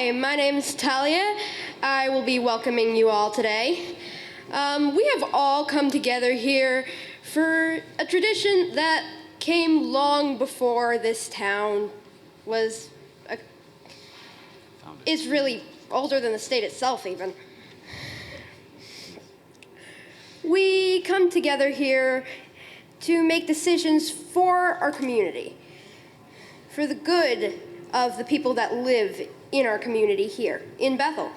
Hi, my name's Talia. I will be welcoming you all today. We have all come together here for a tradition that came long before this town was is really older than the state itself even. We come together here to make decisions for our community, for the good of the people that live in our community here in Bethel.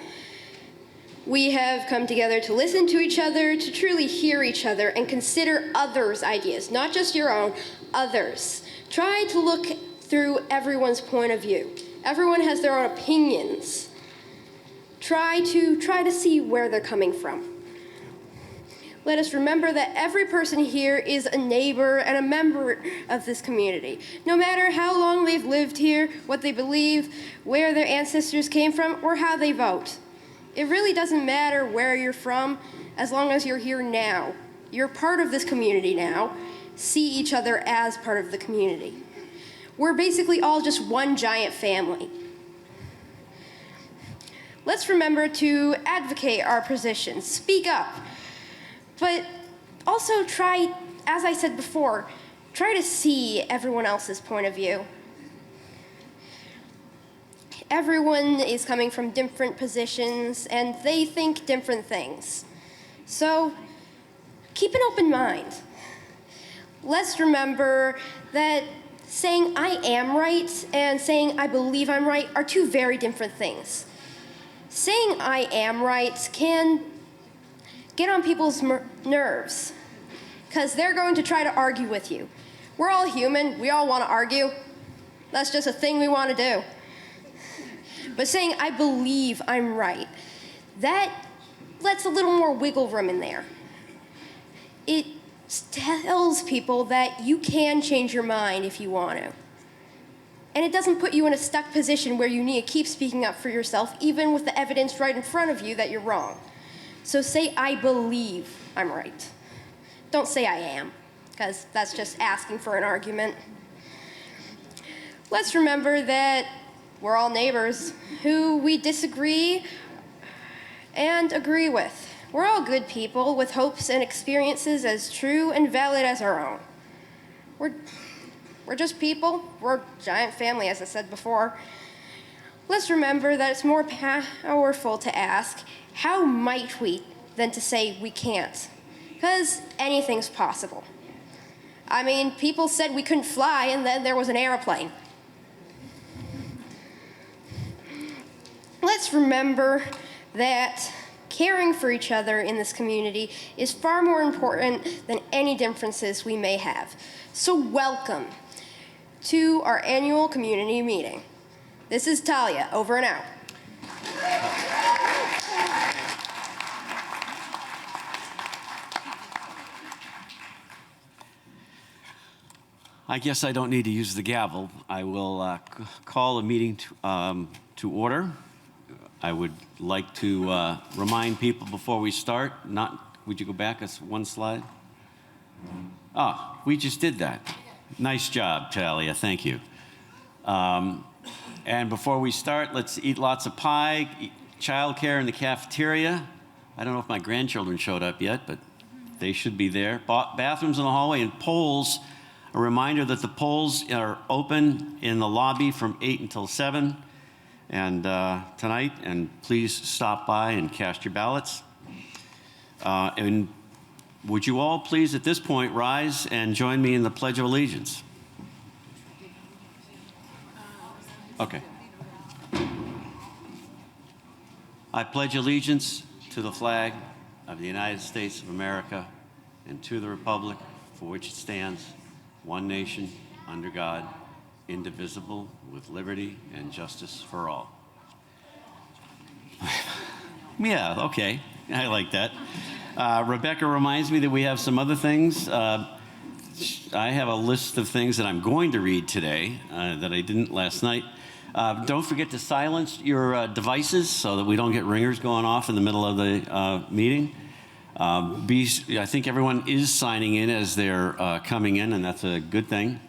We have come together to listen to each other, to truly hear each other and consider others' ideas, not just your own, others. Try to look through everyone's point of view. Everyone has their own opinions. Try to see where they're coming from. Let us remember that every person here is a neighbor and a member of this community. No matter how long they've lived here, what they believe, where their ancestors came from, or how they vote. It really doesn't matter where you're from, as long as you're here now. You're part of this community now. See each other as part of the community. We're basically all just one giant family. Let's remember to advocate our positions, speak up, but also try, as I said before, try to see everyone else's point of view. Everyone is coming from different positions and they think different things. So keep an open mind. Let's remember that saying I am right and saying I believe I'm right are two very different things. Saying I am right can get on people's nerves because they're going to try to argue with you. We're all human. We all want to argue. That's just a thing we want to do. But saying I believe I'm right, that lets a little more wiggle room in there. It tells people that you can change your mind if you want to. And it doesn't put you in a stuck position where you need to keep speaking up for yourself, even with the evidence right in front of you that you're wrong. So say, I believe I'm right. Don't say I am, because that's just asking for an argument. Let's remember that we're all neighbors who we disagree and agree with. We're all good people with hopes and experiences as true and valid as our own. We're just people. We're a giant family, as I said before. Let's remember that it's more powerful to ask, how might we, than to say we can't? Because anything's possible. I mean, people said we couldn't fly, and then there was an airplane. Let's remember that caring for each other in this community is far more important than any differences we may have. So welcome to our annual community meeting. This is Talia, over and out. I guess I don't need to use the gavel. I will call a meeting to order. I would like to remind people before we start, would you go back one slide? We just did that. Nice job, Talia, thank you. And before we start, let's eat lots of pie, childcare in the cafeteria. I don't know if my grandchildren showed up yet, but they should be there. Bathrooms in the hallway and polls. A reminder that the polls are open in the lobby from 8 until 7 and tonight, and please stop by and cast your ballots. And would you all please at this point rise and join me in the Pledge of Allegiance? Okay. I pledge allegiance to the flag of the United States of America and to the republic for which it stands, one nation, under God, indivisible, with liberty and justice for all. Yeah, okay. I like that. Rebecca reminds me that we have some other things. I have a list of things that I'm going to read today that I didn't last night. Don't forget to silence your devices so that we don't get ringers going off in the middle of the meeting. I think everyone is signing in as they're coming in, and that's a good thing.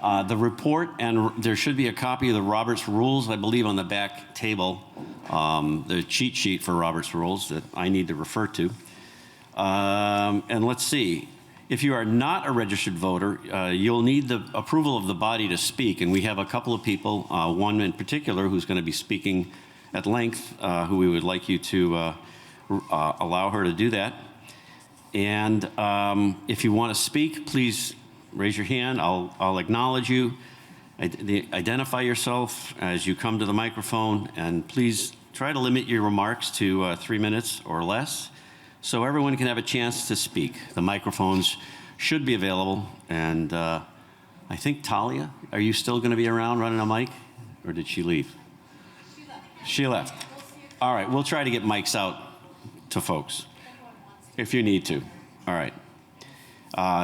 The report, and there should be a copy of the Roberts Rules, I believe, on the back table, the cheat sheet for Roberts Rules that I need to refer to. And let's see. If you are not a registered voter, you'll need the approval of the body to speak, and we have a couple of people, one in particular who's going to be speaking at length, who we would like you to allow her to do that. And if you want to speak, please raise your hand. I'll acknowledge you. Identify yourself as you come to the microphone, and please try to limit your remarks to 3 minutes or less, so everyone can have a chance to speak. The microphones should be available, and I think Talia, are you still going to be around running a mic, or did she leave? She left. All right, we'll try to get mics out to folks if you need to. All right.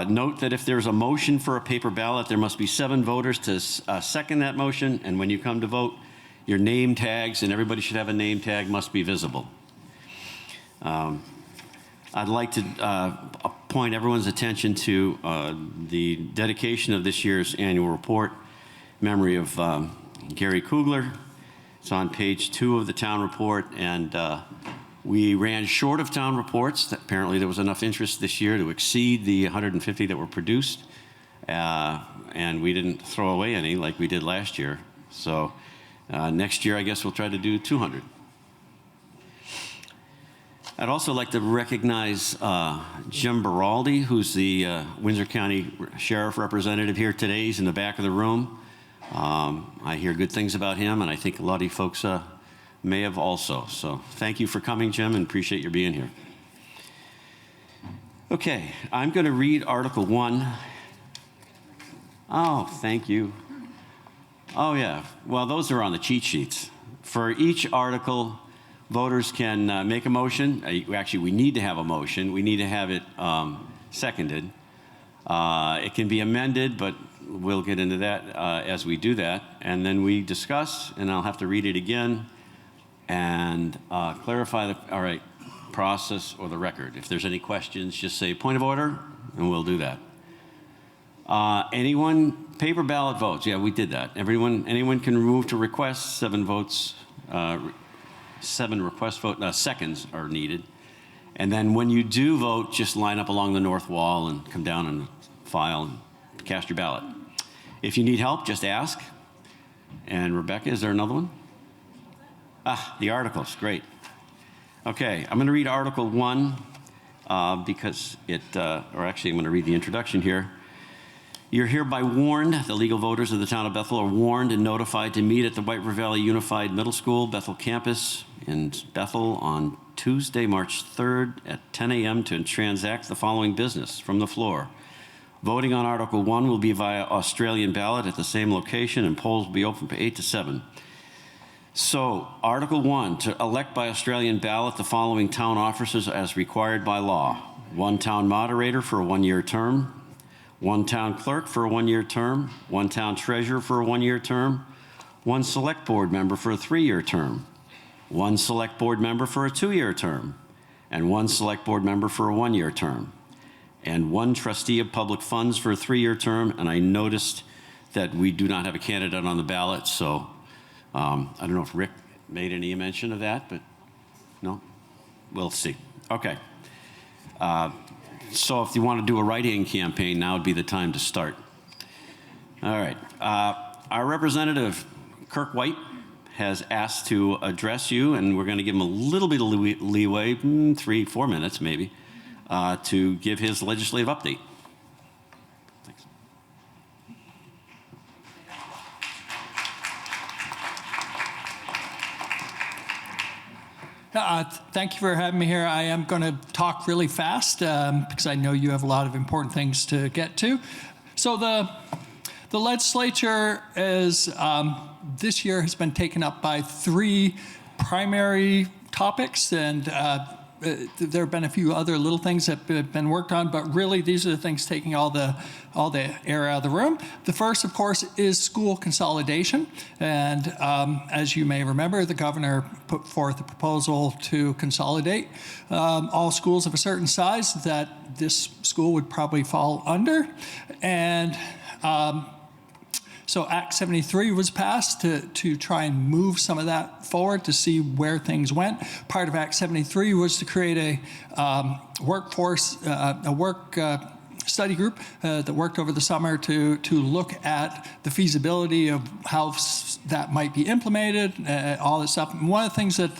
Note that if there's a motion for a paper ballot, there must be 7 voters to second that motion, and when you come to vote, your name tags, and everybody should have a name tag, must be visible. I'd like to point everyone's attention to the dedication of this year's annual report, memory of Gary Kugler. It's on page 2 of the town report, and we ran short of town reports. Apparently there was enough interest this year to exceed the 150 that were produced, and we didn't throw away any like we did last year. So next year I guess we'll try to do 200. I'd also like to recognize Jim Baraldi, who's the Windsor County Sheriff Representative here today. He's in the back of the room. I hear good things about him, and I think a lot of you folks may have also. So thank you for coming, Jim, and appreciate your being here. Okay, I'm going to read Article 1. Oh, thank you. Oh, yeah. Well, those are on the cheat sheets. For each article, voters can make a motion. Actually, we need to have a motion. We need to have it seconded. It can be amended, but we'll get into that as we do that. And then we discuss, and I'll have to read it again and clarify the process or the record. If there's any questions, just say point of order, and we'll do that. Anyone, paper ballot votes. Yeah, we did that. Anyone can move to request 7 votes. 7 request vote seconds are needed. And then when you do vote, just line up along the north wall and come down and file and cast your ballot. If you need help, just ask. And Rebecca, is there another one? The articles, great. Okay, I'm going to read Article 1 because or actually I'm going to read the introduction here. You're hereby warned, the legal voters of the town of Bethel are warned and notified to meet at the White River Valley Unified Middle School, Bethel campus in Bethel on Tuesday, March 3rd at 10 a.m. to transact the following business from the floor. Voting on Article 1 will be via Australian ballot at the same location, and polls will be open from 8 to 7. So, Article 1, to elect by Australian ballot the following town officers as required by law. 1 town moderator for a 1-year term. 1 town clerk for a 1-year term, 1 town treasurer for a 1-year term, 1 select board member for a 3-year term, 1 select board member for a 2-year term, and 1 select board member for a 1-year term, and 1 trustee of public funds for a 3-year term. And I noticed that we do not have a candidate on the ballot, so I don't know if Rick made any mention of that, but no? We'll see. Okay. So if you want to do a write-in campaign, now would be the time to start. All right. Our representative, Kirk White, has asked to address you, and we're going to give him a little bit of leeway, 3-4 minutes maybe, to give his legislative update. Thanks. Thank you for having me here. I am going to talk really fast because I know you have a lot of important things to get to. So the legislature is this year has been taken up by 3 primary topics, and there have been a few other little things that have been worked on, but really these are the things taking all the air out of the room. The first, of course, is school consolidation. And as you may remember, the governor put forth a proposal to consolidate all schools of a certain size that this school would probably fall under. And So Act 73 was passed to try and move some of that forward to see where things went. Part of Act 73 was to create a work study group that worked over the summer to look at the feasibility of how that might be implemented, all this stuff. And one of the things that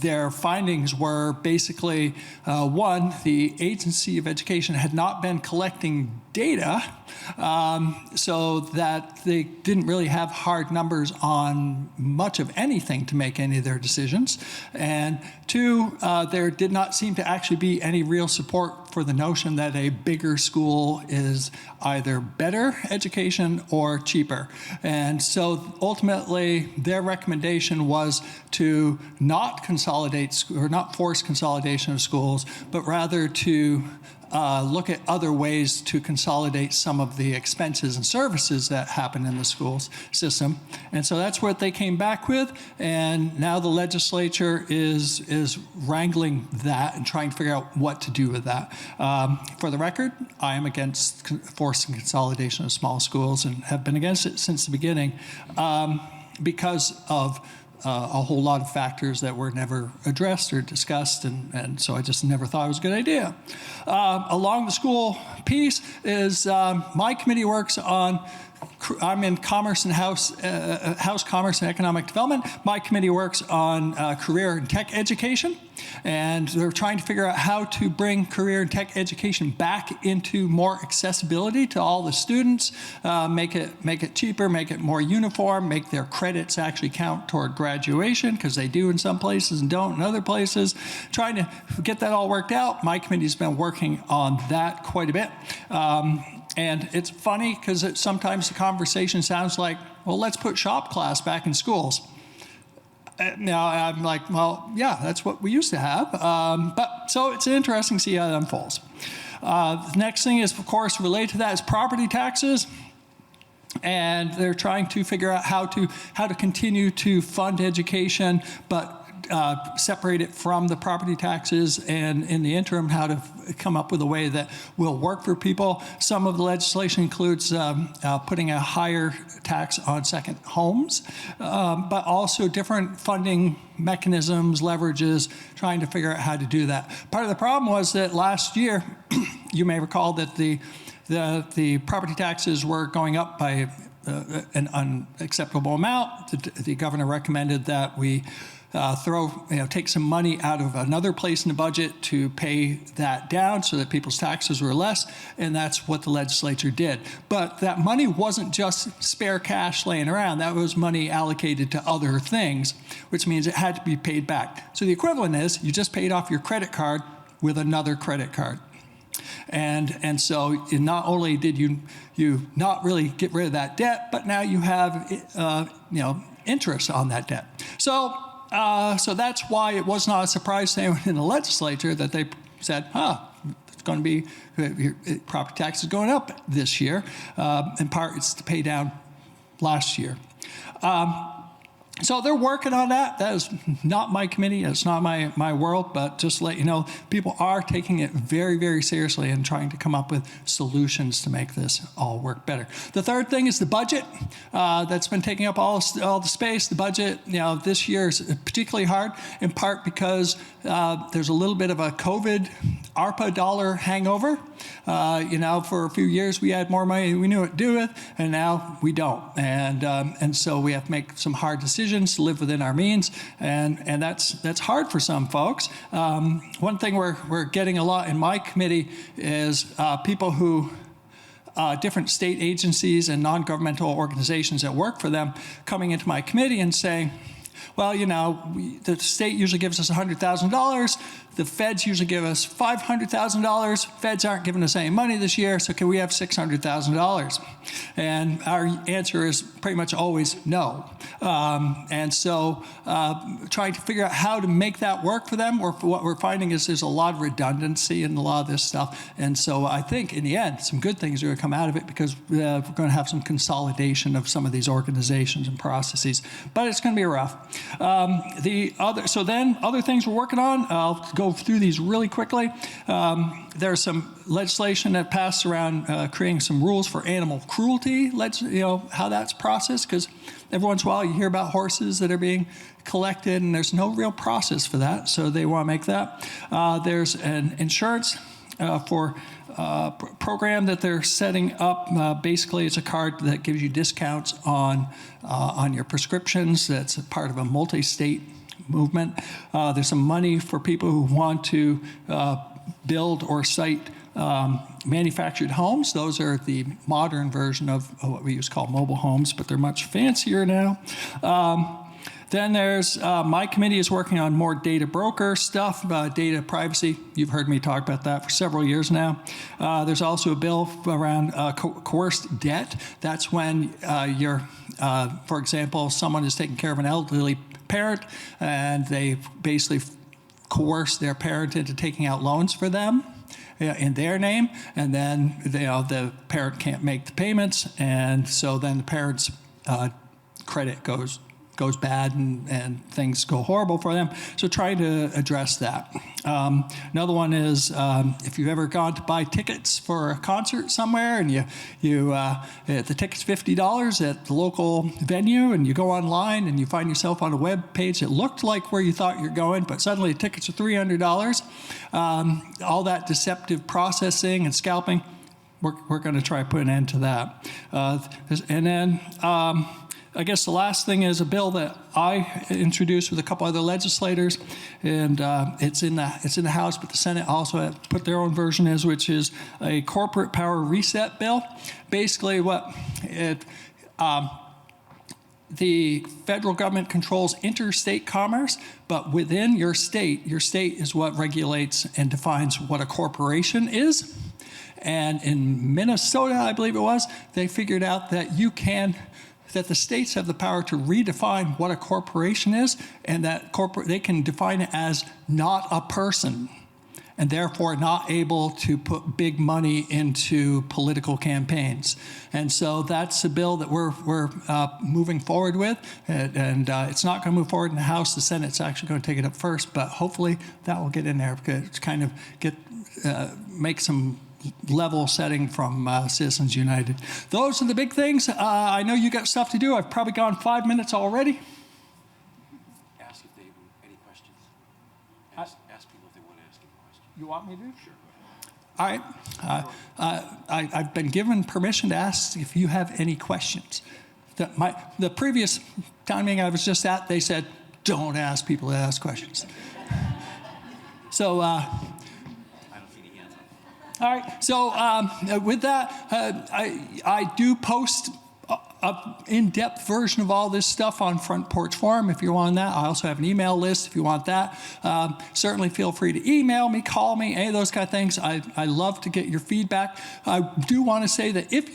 their findings were basically, one, the Agency of Education had not been collecting data, so that they didn't really have hard numbers on much of anything to make any of their decisions. And two, there did not seem to actually be any real support for the notion that a bigger school is either better education or cheaper. And so ultimately, their recommendation was to not consolidate or not force consolidation of schools, but rather to look at other ways to consolidate some of the expenses and services that happen in the schools system. And so that's what they came back with. And now the legislature is wrangling that and trying to figure out what to do with that. For the record, I am against forcing consolidation of small schools and have been against it since the beginning because of a whole lot of factors that were never addressed or discussed, and so I just never thought it was a good idea. Along the school piece is my committee works on, I'm in Commerce and House Commerce and Economic Development. My committee works on career and tech education, and they're trying to figure out how to bring career and tech education back into more accessibility to all the students, make it cheaper, make it more uniform, make their credits actually count toward graduation, because they do in some places and don't in other places. Trying to get that all worked out. My committee's been working on that quite a bit. And it's funny because sometimes the conversation sounds like, well, let's put shop class back in schools. Now I'm like, well, yeah, that's what we used to have. But so it's interesting to see how that unfolds. The next thing is, of course, related to that is property taxes. And they're trying to figure out how to continue to fund education, but separate it from the property taxes, and in the interim, how to come up with a way that will work for people. Some of the legislation includes putting a higher tax on second homes, but also different funding mechanisms, leverages, trying to figure out how to do that. Part of the problem was that last year, you may recall that the property taxes were going up by an unacceptable amount. The governor recommended that we take some money out of another place in the budget to pay that down so that people's taxes were less, and that's what the legislature did. But that money wasn't just spare cash laying around. That was money allocated to other things, which means it had to be paid back. So the equivalent is you just paid off your credit card with another credit card. And so not only did you not really get rid of that debt, but now you have interest on that debt. So that's why it was not a surprise to anyone in the legislature that they said, it's going to be, your property tax is going up this year. In part, it's to pay down last year. So they're working on that. That is not my committee. It's not my world, but just to let you know, people are taking it very, very seriously and trying to come up with solutions to make this all work better. The third thing is the budget. That's been taking up all the space. The budget, this year is particularly hard, in part because there's a little bit of a COVID ARPA dollar hangover. For a few years we had more money than we knew what to do with, and now we don't. And so we have to make some hard decisions to live within our means, and that's hard for some folks. One thing we're getting a lot in my committee is people who different state agencies and non-governmental organizations that work for them coming into my committee and saying, well, the state usually gives us $100,000. The feds usually give us $500,000. Feds aren't giving us any money this year, so can we have $600,000? And our answer is pretty much always no. And so trying to figure out how to make that work for them, or what we're finding is there's a lot of redundancy in a lot of this stuff. And so I think in the end, some good things are going to come out of it, because we're going to have some consolidation of some of these organizations and processes. But it's going to be rough. So then other things we're working on, I'll go through these really quickly. There's some legislation that passed around creating some rules for animal cruelty, how that's processed, because every once in a while you hear about horses that are being collected and there's no real process for that, so they want to make that. There's an insurance for program that they're setting up. Basically, it's a card that gives you discounts on your prescriptions. That's a part of a multi-state movement. There's some money for people who want to build or site manufactured homes. Those are the modern version of what we used to call mobile homes, but they're much fancier now. Then there's, my committee is working on more data broker stuff, data privacy. You've heard me talk about that for several years now. There's also a bill around coerced debt. That's when for example, someone is taking care of an elderly parent and they basically coerce their parent into taking out loans for them in their name, and then the parent can't make the payments, and so then the parent's credit goes bad and things go horrible for them. So try to address that. Another one is if you've ever gone to buy tickets for a concert somewhere and the ticket's $50 at the local venue, and you go online and you find yourself on a web page that looked like where you thought you're going, but suddenly the tickets are $300. All that deceptive processing and scalping, we're going to try to put an end to that. And then I guess the last thing is a bill that I introduced with a couple other legislators, and it's in the House, but the Senate also put their own version which is a corporate power reset bill. Basically, the federal government controls interstate commerce, but within your state is what regulates and defines what a corporation is. And in Minnesota, I believe it was, they figured out that that the states have the power to redefine what a corporation is, and that they can define it as not a person, and therefore not able to put big money into political campaigns. And so that's a bill that we're moving forward with, and it's not going to move forward in the House. The Senate's actually going to take it up first, but hopefully that will get in there, because it's kind of make some level setting from Citizens United. Those are the big things. I know you got stuff to do. I've probably gone 5 minutes already. Ask if they have any questions. Ask people if they want to ask any questions. You want me to? Sure. All right. I've been given permission to ask if you have any questions. The previous town meeting I was just at, they said, don't ask people to ask questions. So, all right, so with that, I do post an in-depth version of all this stuff on Front Porch Forum if you want that. I also have an email list if you want that. Certainly feel free to email me, call me, any of those kind of things. I love to get your feedback. I do want to say that if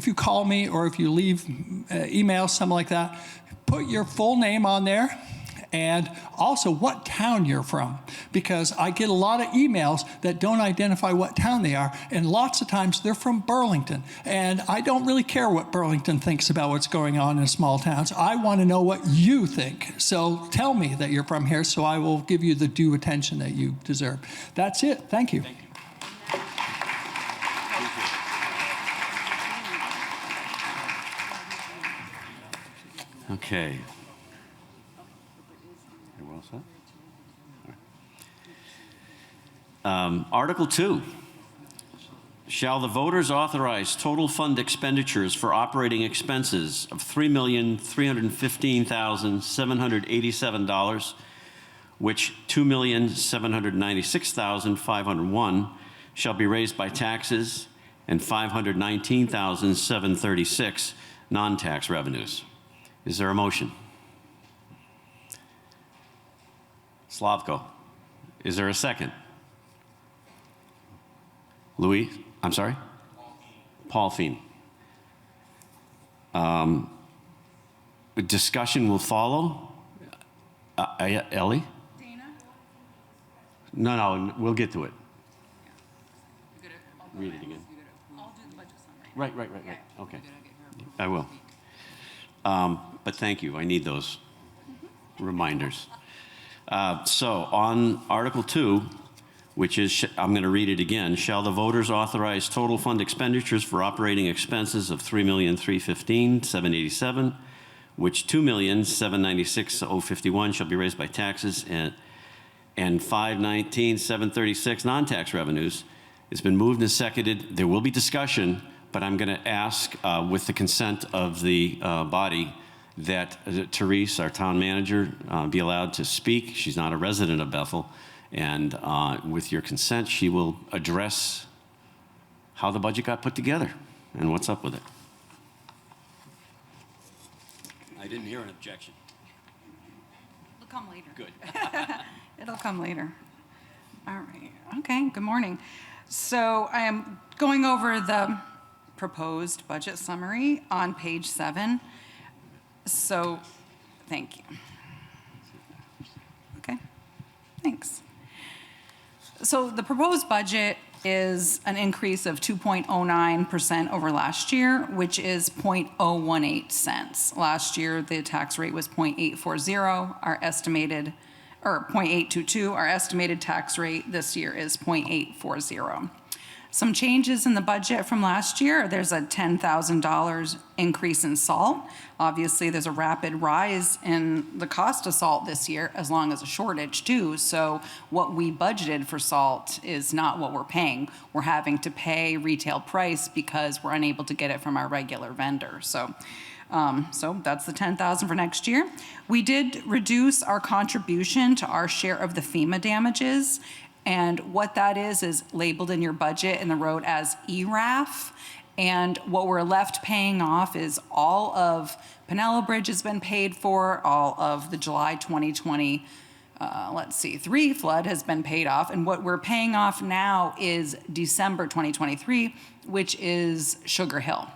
you call me or if you leave email, something like that, put your full name on there. And also what town you're from, because I get a lot of emails that don't identify what town they are, and lots of times they're from Burlington, and I don't really care what Burlington thinks about what's going on in small towns. I want to know what you think, so tell me that you're from here, so I will give you the due attention that you deserve. That's it. Thank you. Thank you. Okay. You're well set? All right. Article 2. Shall the voters authorize total fund expenditures for operating expenses of $3,315,787, which $2,796,501 shall be raised by taxes and $519,736 non-tax revenues? Is there a motion? Slavko. Is there a second? Louis, I'm sorry? Paul Feen. Discussion will follow. Ellie? Dana? No, we'll get to it. Read it again. I'll do the budget summary. Right. Yeah. Okay. You're good, I'll get her. I will. But thank you. I need those. reminders. So on Article 2, which is, I'm going to read it again, shall the voters authorize total fund expenditures for operating expenses of $3,315,787, which $2,796,051 shall be raised by taxes, and $519,736 non-tax revenues. It's been moved and seconded. There will be discussion, but I'm going to ask, with the consent of the body, that Therese, our town manager, be allowed to speak. She's not a resident of Bethel. And with your consent, she will address how the budget got put together and what's up with it. I didn't hear an objection. It'll come later. Good. It'll come later. All right. Okay, good morning. So I am going over the proposed budget summary on page 7. So, thank you. Okay, thanks. So the proposed budget is an increase of 2.09% over last year, which is 0.018 cents. Last year, the tax rate was 0.840, our estimated, or 0.822. Our estimated tax rate this year is 0.840. Some changes in the budget from last year. There's a $10,000 increase in salt. Obviously, there's a rapid rise in the cost of salt this year, as long as a shortage too. So what we budgeted for salt is not what we're paying. We're having to pay retail price because we're unable to get it from our regular vendor. So that's the $10,000 for next year. We did reduce our contribution to our share of the FEMA damages. And what that is labeled in your budget in the road as ERAF. And what we're left paying off is all of Pinella Bridge has been paid for, all of the July 2020, 3 flood has been paid off. And what we're paying off now is December 2023, which is Sugar Hill.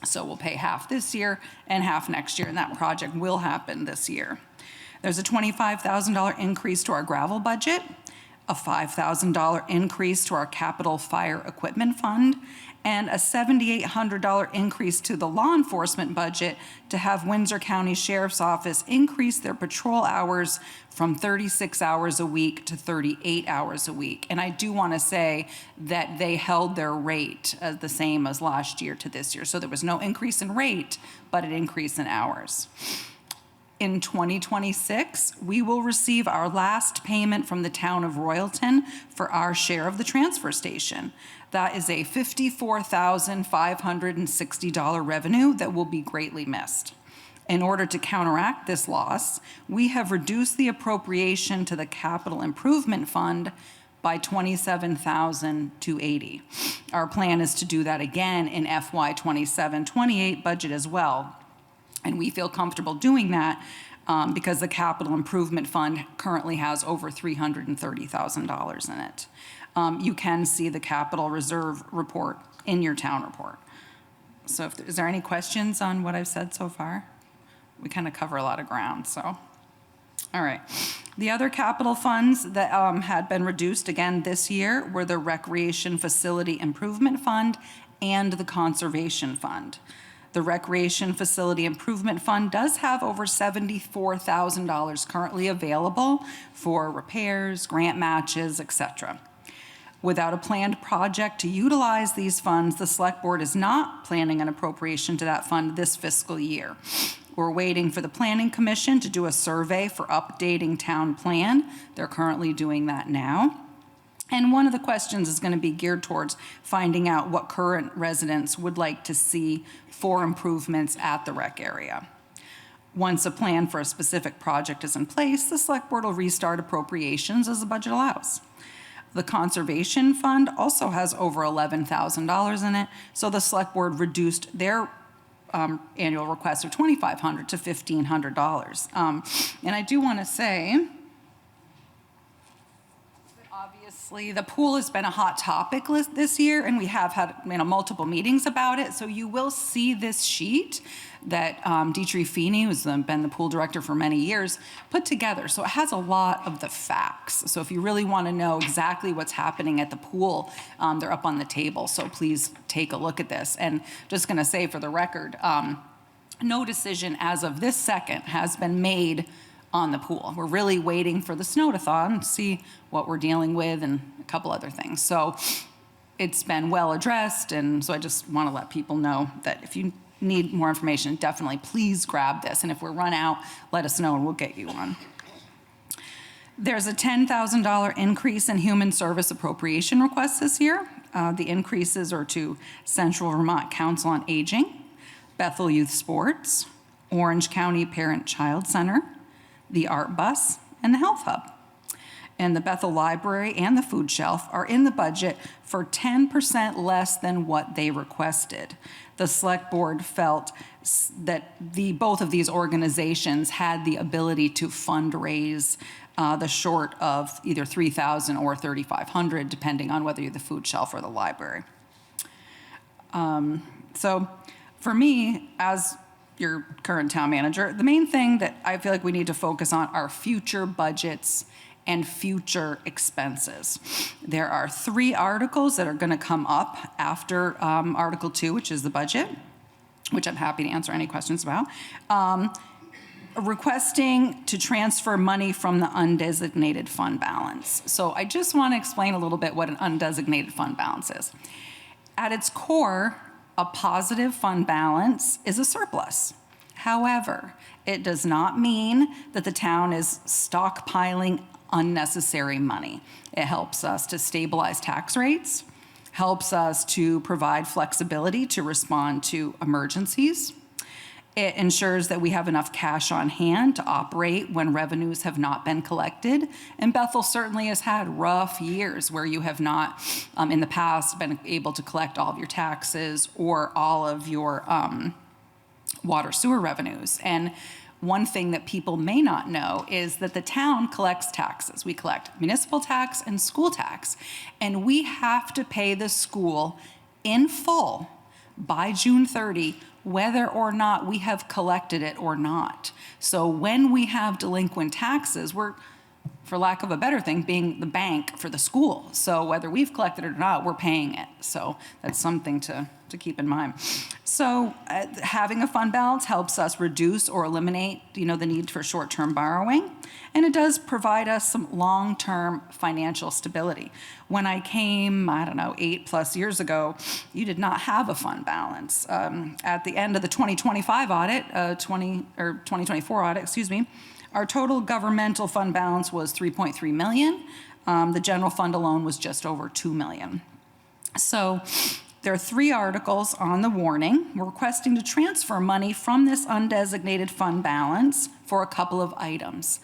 So we'll pay half this year and half next year, and that project will happen this year. There's a $25,000 increase to our gravel budget, a $5,000 increase to our capital fire equipment fund, and a $7,800 increase to the law enforcement budget to have Windsor County Sheriff's Office increase their patrol hours from 36 hours a week to 38 hours a week. And I do want to say that they held their rate as the same as last year to this year. So there was no increase in rate, but an increase in hours. In 2026, we will receive our last payment from the town of Royalton for our share of the transfer station. That is a $54,560 revenue that will be greatly missed. In order to counteract this loss, we have reduced the appropriation to the capital improvement fund by $27,280. Our plan is to do that again in FY 27-28 budget as well. And we feel comfortable doing that because the capital improvement fund currently has over $330,000 in it. You can see the capital reserve report in your town report. So is there any questions on what I've said so far? We kind of cover a lot of ground, so. All right. The other capital funds that had been reduced again this year were the Recreation Facility Improvement Fund and the Conservation Fund. The Recreation Facility Improvement Fund does have over $74,000 currently available for repairs, grant matches, etc. Without a planned project to utilize these funds, the Select Board is not planning an appropriation to that fund this fiscal year. We're waiting for the Planning Commission to do a survey for updating town plan. They're currently doing that now. And one of the questions is going to be geared towards finding out what current residents would like to see for improvements at the rec area. Once a plan for a specific project is in place, the Select Board will restart appropriations as the budget allows. The Conservation Fund also has over $11,000 in it, so the Select Board reduced their annual request of $2,500 to $1,500. And I do want to say, obviously, the pool has been a hot topic this year, and we have had multiple meetings about it. So you will see this sheet that Dietrich Feeney, who's been the pool director for many years, put together. So it has a lot of the facts. So if you really want to know exactly what's happening at the pool, they're up on the table. So please take a look at this. And just going to say for the record, no decision as of this second has been made on the pool. We're really waiting for the snow to thaw and see what we're dealing with and a couple other things. So it's been well addressed, and so I just want to let people know that if you need more information, definitely please grab this. And if we're run out, let us know and we'll get you one. There's a $10,000 increase in human service appropriation requests this year. The increases are to Central Vermont Council on Aging, Bethel Youth Sports, Orange County Parent-Child Center, the Art Bus, and the Health Hub. And the Bethel Library and the Food Shelf are in the budget for 10% less than what they requested. The Select Board felt that both of these organizations had the ability to fundraise the short of either $3,000 or $3,500, depending on whether you're the Food Shelf or the library. So for me, as your current town manager, the main thing that I feel like we need to focus on are future budgets and future expenses. There are 3 articles that are going to come up after Article 2, which is the budget, which I'm happy to answer any questions about. Requesting to transfer money from the undesignated fund balance. So I just want to explain a little bit what an undesignated fund balance is. At its core, a positive fund balance is a surplus. However, it does not mean that the town is stockpiling unnecessary money. It helps us to stabilize tax rates, helps us to provide flexibility to respond to emergencies. It ensures that we have enough cash on hand to operate when revenues have not been collected. And Bethel certainly has had rough years where you have not, in the past, been able to collect all of your taxes or all of your water sewer revenues. And one thing that people may not know is that the town collects taxes. We collect municipal tax and school tax, and we have to pay the school in full by June 30, whether or not we have collected it or not. So when we have delinquent taxes, we're, for lack of a better thing, being the bank for the school. So whether we've collected it or not, we're paying it. So that's something to keep in mind. So having a fund balance helps us reduce or eliminate, the need for short-term borrowing, and it does provide us some long-term financial stability. When I came, 8+ years ago, you did not have a fund balance. At the end of the 2025 audit, 2024 audit, our total governmental fund balance was $3.3 million. The general fund alone was just over $2 million. So there are 3 articles on the warning. We're requesting to transfer money from this undesignated fund balance for a couple of items.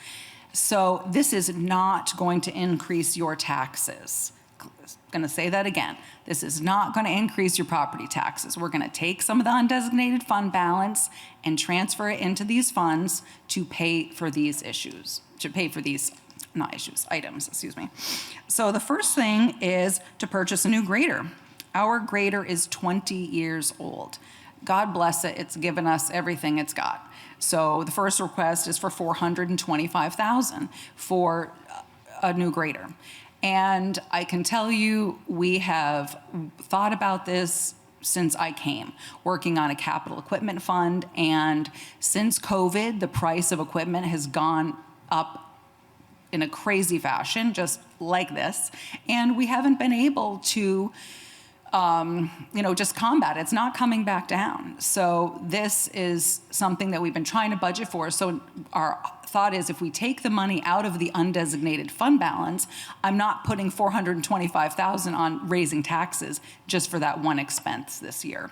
So this is not going to increase your taxes. I'm going to say that again. This is not going to increase your property taxes. We're going to take some of the undesignated fund balance and transfer it into these funds to pay for these items, So the first thing is to purchase a new grader. Our grader is 20 years old. God bless it, it's given us everything it's got. So the first request is for $425,000 for a new grader. And I can tell you, we have thought about this since I came, working on a capital equipment fund. And since COVID, the price of equipment has gone up in a crazy fashion, just like this. And we haven't been able to just combat it. It's not coming back down. So this is something that we've been trying to budget for. So our thought is if we take the money out of the undesignated fund balance, I'm not putting $425,000 on raising taxes just for that one expense this year.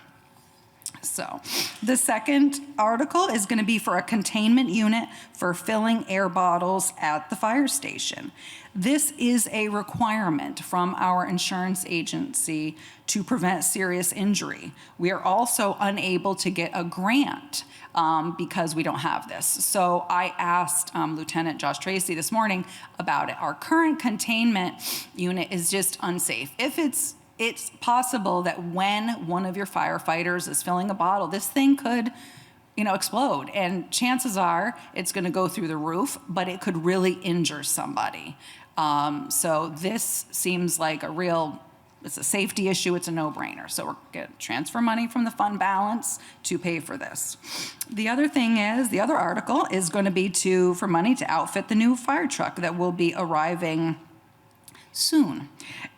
So the second article is going to be for a containment unit for filling air bottles at the fire station. This is a requirement from our insurance agency to prevent serious injury. We are also unable to get a grant because we don't have this. So I asked Lieutenant Josh Tracy this morning about it. Our current containment unit is just unsafe. If it's possible that when one of your firefighters is filling a bottle, this thing could, explode. And chances are it's going to go through the roof, but it could really injure somebody. So this seems like a real it's a safety issue, it's a no-brainer. So we're going to transfer money from the fund balance to pay for this. The other thing is, the other article is going to be for money to outfit the new fire truck that will be arriving soon.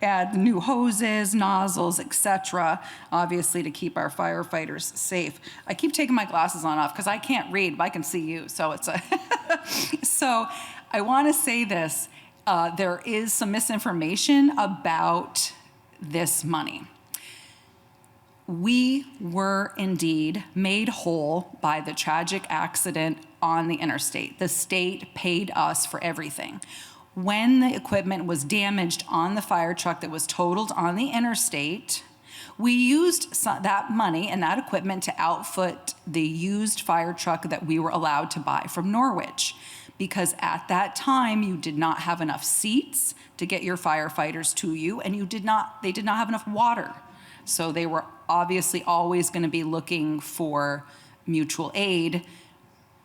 Add new hoses, nozzles, etc., obviously to keep our firefighters safe. I keep taking my glasses on off because I can't read, but I can see you, so it's a so I want to say this. There is some misinformation about this money. We were indeed made whole by the tragic accident on the interstate. The state paid us for everything. When the equipment was damaged on the fire truck that was totaled on the interstate, we used that money and that equipment to outfit the used fire truck that we were allowed to buy from Norwich. Because at that time, you did not have enough seats to get your firefighters to you, and they did not have enough water. So they were obviously always going to be looking for mutual aid.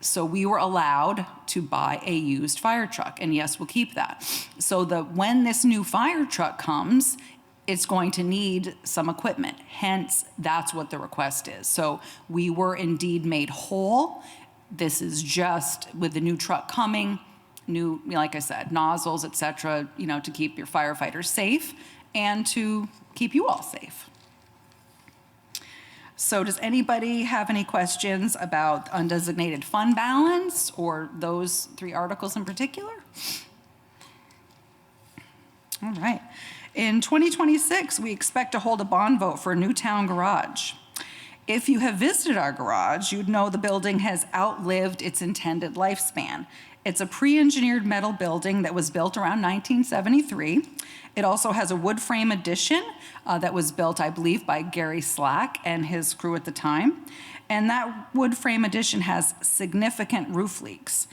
So we were allowed to buy a used fire truck, and yes, we'll keep that. So when this new fire truck comes, it's going to need some equipment. Hence, that's what the request is. So we were indeed made whole. This is just with the new truck coming, new, like I said, nozzles, et cetera, to keep your firefighters safe and to keep you all safe. So does anybody have any questions about undesignated fund balance or those three articles in particular? All right. In 2026, we expect to hold a bond vote for a new town garage. If you have visited our garage, you'd know the building has outlived its intended lifespan. It's a pre-engineered metal building that was built around 1973. It also has a wood frame addition that was built, I believe, by Gary Slack and his crew at the time. And that wood frame addition has significant roof leaks.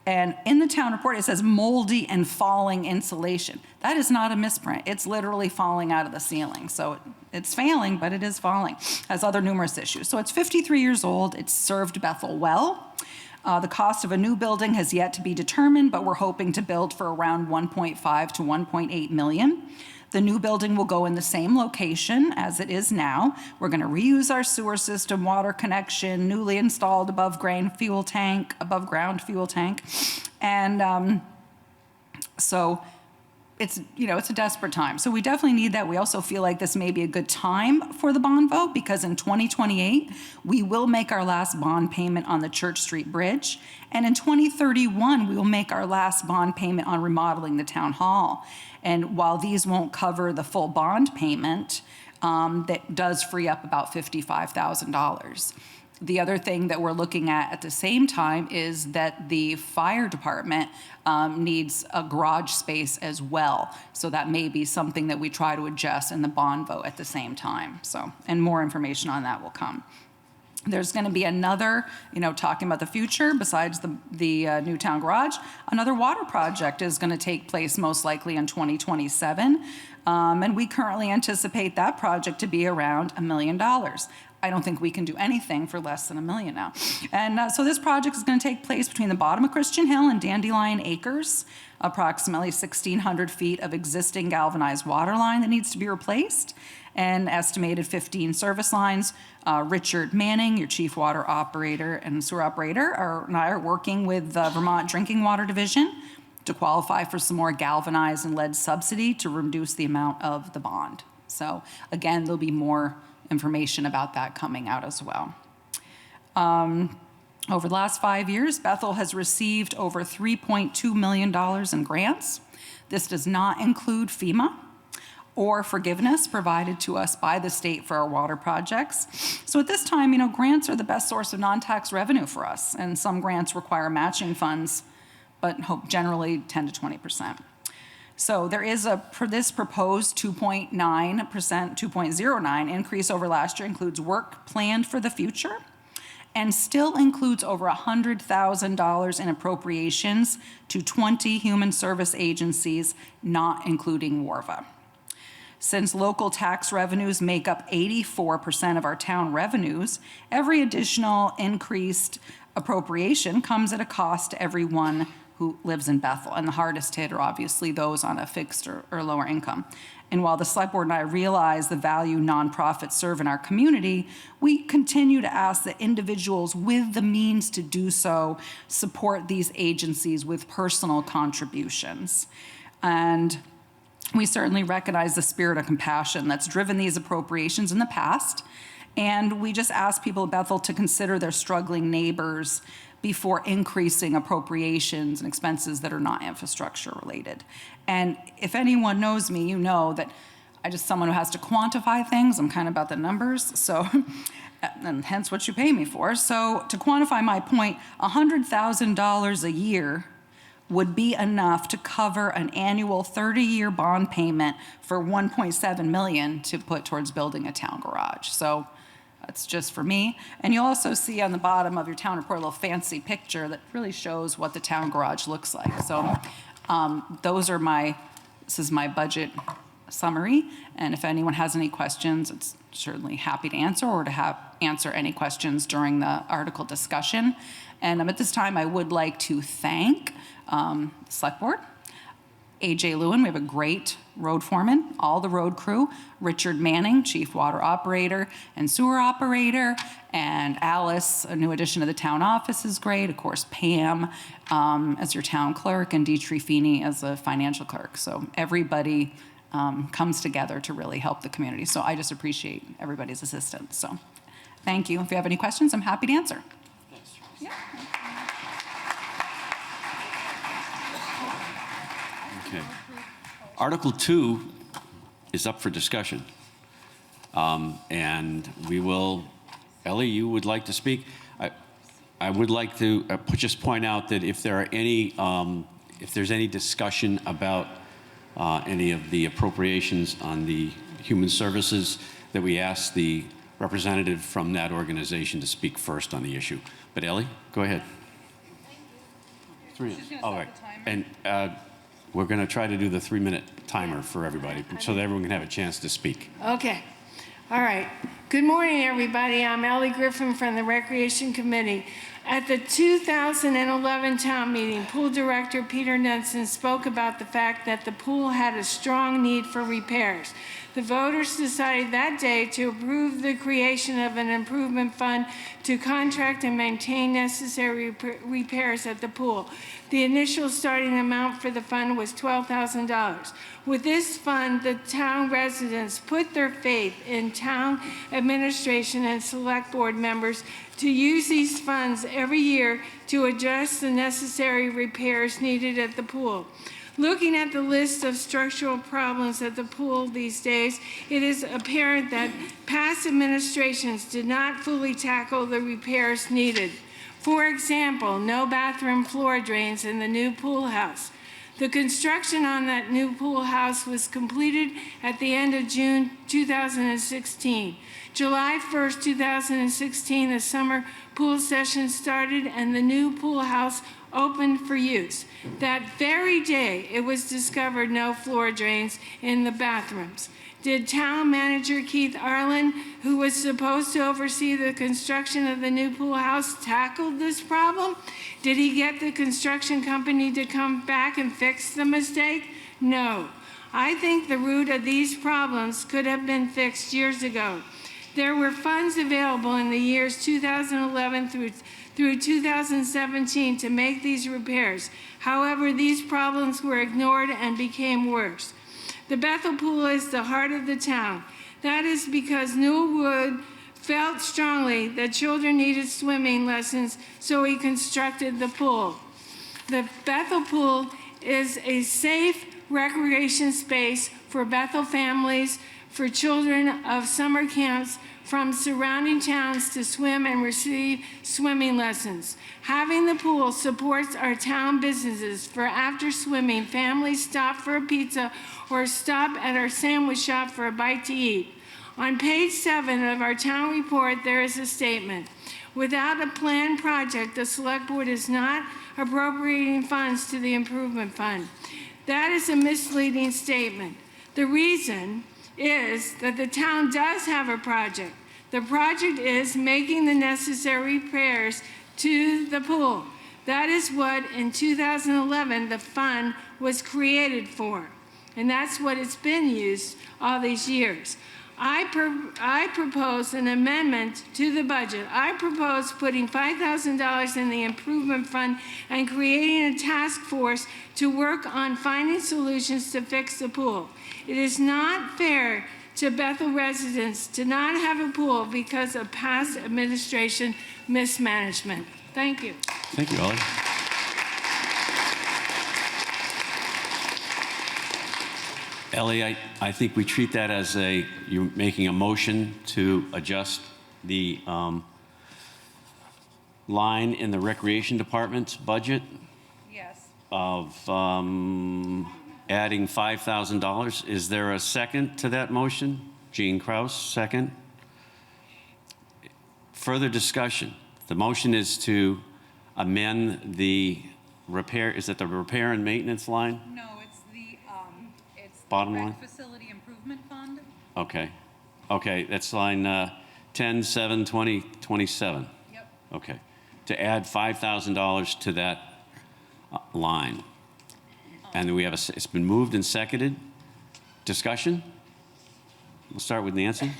And in the town report, it says moldy and falling insulation. That is not a misprint. It's literally falling out of the ceiling. So it's failing, but it is falling. Has other numerous issues. So it's 53 years old. It's served Bethel well. The cost of a new building has yet to be determined, but we're hoping to build for around 1.5 to 1.8 million. The new building will go in the same location as it is now. We're going to reuse our sewer system, water connection, newly installed above ground fuel tank. And so it's a desperate time. So we definitely need that. We also feel like this may be a good time for the bond vote because in 2028, we will make our last bond payment on the Church Street Bridge. And in 2031, we will make our last bond payment on remodeling the town hall. And while these won't cover the full bond payment, that does free up about $55,000. The other thing that we're looking at the same time is that the fire department needs a garage space as well. So that may be something that we try to adjust in the bond vote at the same time. So, and more information on that will come. There's going to be another, talking about the future, besides the new town garage, another water project is going to take place most likely in 2027. And we currently anticipate that project to be around $1 million. I don't think we can do anything for less than $1 million now. And so this project is going to take place between the bottom of Christian Hill and Dandelion Acres, approximately 1,600 feet of existing galvanized water line that needs to be replaced, and estimated 15 service lines. Richard Manning, your chief water operator and sewer operator, and I are working with the Vermont Drinking Water Division to qualify for some more galvanized and lead subsidy to reduce the amount of the bond. So again, there'll be more information about that coming out as well. Over the last 5 years, Bethel has received over $3.2 million in grants. This does not include FEMA or forgiveness provided to us by the state for our water projects. So at this time, grants are the best source of non-tax revenue for us, and some grants require matching funds, but generally 10 to 20%. So there is this proposed 2.9%, 2.09 increase over last year includes work planned for the future and still includes over $100,000 in appropriations to 20 human service agencies, not including WARVA. Since local tax revenues make up 84% of our town revenues, every additional increased appropriation comes at a cost to everyone who lives in Bethel. And the hardest hit are obviously those on a fixed or lower income. And while the Select Board and I realize the value nonprofits serve in our community, we continue to ask that individuals with the means to do so support these agencies with personal contributions. And we certainly recognize the spirit of compassion that's driven these appropriations in the past. And we just ask people of Bethel to consider their struggling neighbors before increasing appropriations and expenses that are not infrastructure related. And if anyone knows me, you know that I'm just someone who has to quantify things. I'm kind of about the numbers, so, and hence what you pay me for. So to quantify my point, $100,000 a year would be enough to cover an annual 30-year bond payment for $1.7 million to put towards building a town garage. So that's just for me. And you'll also see on the bottom of your town report a little fancy picture that really shows what the town garage looks like. So this is my budget summary. And if anyone has any questions, it's certainly happy to answer or to answer any questions during the article discussion. And at this time, I would like to thank Select Board, AJ Lewin, we have a great road foreman, all the road crew, Richard Manning, chief water operator and sewer operator, and Alice, a new addition to the town office, is great. Of course, Pam as your town clerk, and Dee Feeney as a financial clerk. So everybody comes together to really help the community. So I just appreciate everybody's assistance. So thank you. If you have any questions, I'm happy to answer. Yeah. Okay. Article 2 is up for discussion. And we will, Ellie, you would like to speak? I would like to just point out that if there are any, if there's any discussion about any of the appropriations on the human services, that we ask the representative from that organization to speak first on the issue. But Ellie, go ahead. Thank you. 3 minutes. All right. And we're going to try to do the 3-minute timer for everybody so that everyone can have a chance to speak. Okay. All right. Good morning, everybody. I'm Ellie Griffin from the Recreation Committee. At the 2011 town meeting, pool director Peter Nunson spoke about the fact that the pool had a strong need for repairs. The voters decided that day to approve the creation of an improvement fund to contract and maintain necessary repairs at the pool. The initial starting amount for the fund was $12,000. With this fund, the town residents put their faith in town administration and select board members to use these funds every year to address the necessary repairs needed at the pool. Looking at the list of structural problems at the pool these days, it is apparent that past administrations did not fully tackle the repairs needed. For example, no bathroom floor drains in the new pool house. The construction on that new pool house was completed at the end of June 2016. July 1st, 2016, the summer pool session started and the new pool house opened for use. That very day, it was discovered no floor drains in the bathrooms. Did town manager Keith Arlen, who was supposed to oversee the construction of the new pool house, tackle this problem? Did he get the construction company to come back and fix the mistake? No. I think the root of these problems could have been fixed years ago. There were funds available in the years 2011 through 2017 to make these repairs. However, these problems were ignored and became worse. The Bethel pool is the heart of the town. That is because Newwood felt strongly that children needed swimming lessons, so he constructed the pool. The Bethel pool is a safe recreation space for Bethel families, for children of summer camps from surrounding towns to swim and receive swimming lessons. Having the pool supports our town businesses. For after swimming, families stop for a pizza or stop at our sandwich shop for a bite to eat. On page 7 of our town report, there is a statement. Without a planned project, the Select Board is not appropriating funds to the improvement fund. That is a misleading statement. The reason is that the town does have a project. The project is making the necessary repairs to the pool. That is what in 2011 the fund was created for. And that's what it's been used all these years. I propose an amendment to the budget. I propose putting $5,000 in the improvement fund and creating a task force to work on finding solutions to fix the pool. It is not fair to Bethel residents to not have a pool because of past administration mismanagement. Thank you. Thank you, Ellie. Ellie, I think we treat that as you're making a motion to adjust the line in the Recreation Department's budget Yes. of adding $5,000. Is there a second to that motion? Jean Kraus, second. Further discussion. The motion is to amend the repair, is it the repair and maintenance line? No, it's the Bottom line? Facility Improvement Fund. Okay. Okay, that's line 10, 7, 20, 27. Yep. Okay. To add $5,000 to that line. And we have it's been moved and seconded. Discussion? We'll start with Nancy.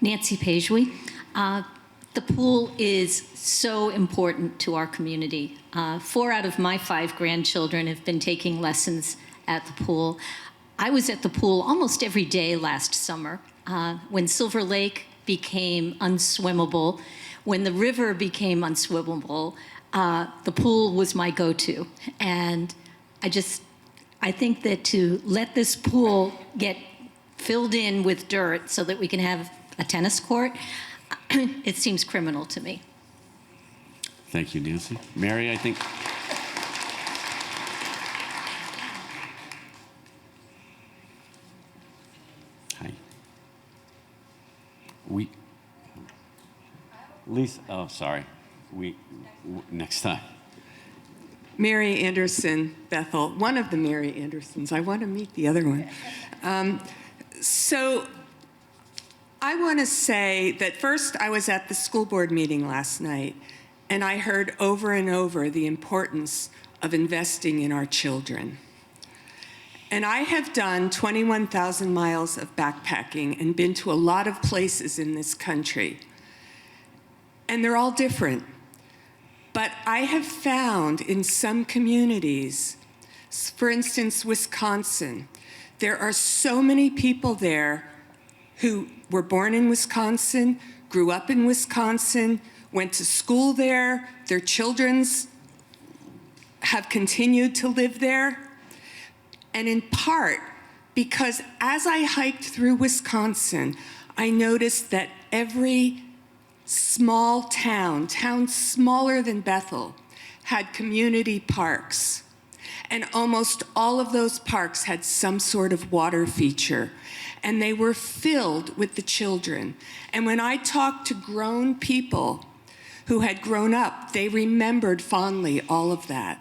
Nancy Pageway. The pool is so important to our community. 4 out of my 5 grandchildren have been taking lessons at the pool. I was at the pool almost every day last summer when Silver Lake became unswimmable. When the river became unswimmable, the pool was my go-to. And I think that to let this pool get filled in with dirt so that we can have a tennis court, it seems criminal to me. Thank you, Nancy. Mary, I think. Hi. Lisa, oh, sorry. Next time. Mary Anderson, Bethel, one of the Mary Andersons. I want to meet the other one. So I want to say that first I was at the school board meeting last night, and I heard over and over the importance of investing in our children. And I have done 21,000 miles of backpacking and been to a lot of places in this country. And they're all different. But I have found in some communities, for instance, Wisconsin, there are so many people there who were born in Wisconsin, grew up in Wisconsin, went to school there, their children's have continued to live there. And in part, because as I hiked through Wisconsin, I noticed that every small town smaller than Bethel, had community parks. And almost all of those parks had some sort of water feature. And they were filled with the children. And when I talked to grown people who had grown up, they remembered fondly all of that.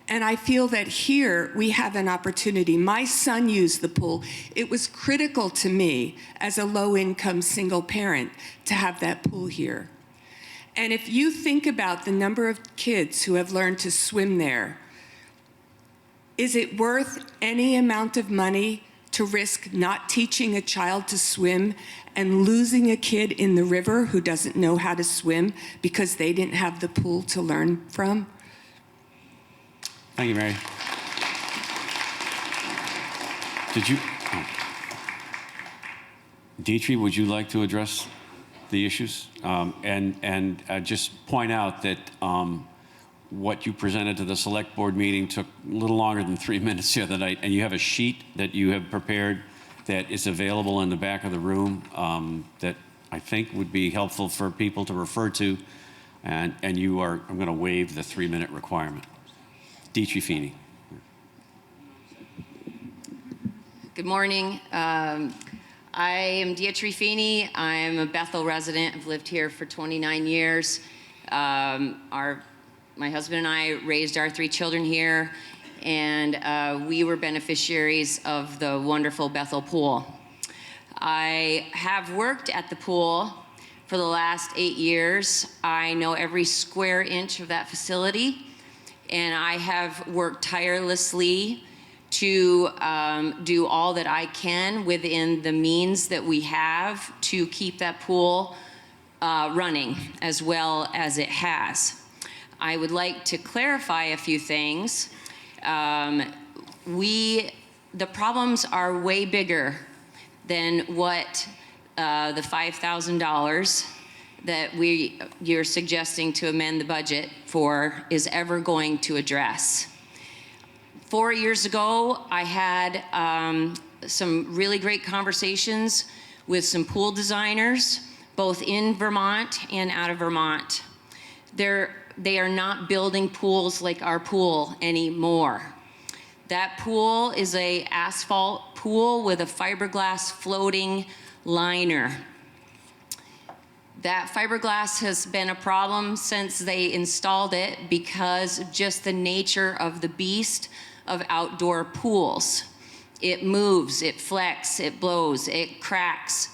And I feel that here we have an opportunity. My son used the pool. It was critical to me as a low-income single parent to have that pool here. And if you think about the number of kids who have learned to swim there, is it worth any amount of money to risk not teaching a child to swim and losing a kid in the river who doesn't know how to swim because they didn't have the pool to learn from? Thank you, Mary. Dietrich, would you like to address the issues? And just point out that what you presented to the select board meeting took a little longer than 3 minutes the other night, and you have a sheet that you have prepared that is available in the back of the room that I think would be helpful for people to refer to, and I'm going to waive the 3-minute requirement. Dietrich Feeney. Good morning. I am Dietrich Feeney. I'm a Bethel resident. I've lived here for 29 years. My husband and I raised our 3 children here, and we were beneficiaries of the wonderful Bethel pool. I have worked at the pool for the last 8 years. I know every square inch of that facility, and I have worked tirelessly to do all that I can within the means that we have to keep that pool running as well as it has. I would like to clarify a few things. The problems are way bigger than what the $5,000 that you're suggesting to amend the budget for is ever going to address. 4 years ago, I had some really great conversations with some pool designers, both in Vermont and out of Vermont. They are not building pools like our pool anymore. That pool is an asphalt pool with a fiberglass floating liner. That fiberglass has been a problem since they installed it because of just the nature of the beast of outdoor pools. It moves, it flexes, it blows, it cracks,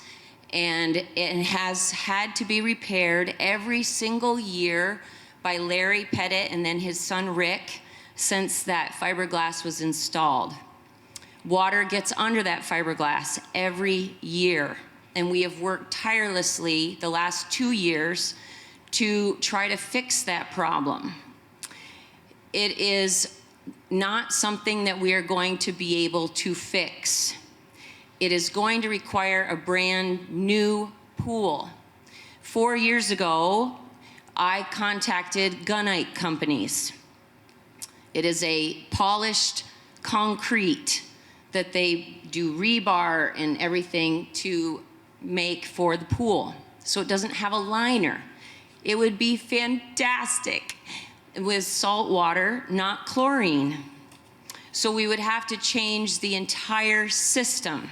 and it has had to be repaired every single year by Larry Pettit and then his son Rick since that fiberglass was installed. Water gets under that fiberglass every year, and we have worked tirelessly the last 2 years to try to fix that problem. It is not something that we are going to be able to fix. It is going to require a brand new pool. 4 years ago, I contacted gunite companies. It is a polished concrete that they do rebar and everything to make for the pool. So it doesn't have a liner. It would be fantastic with salt water, not chlorine. So we would have to change the entire system.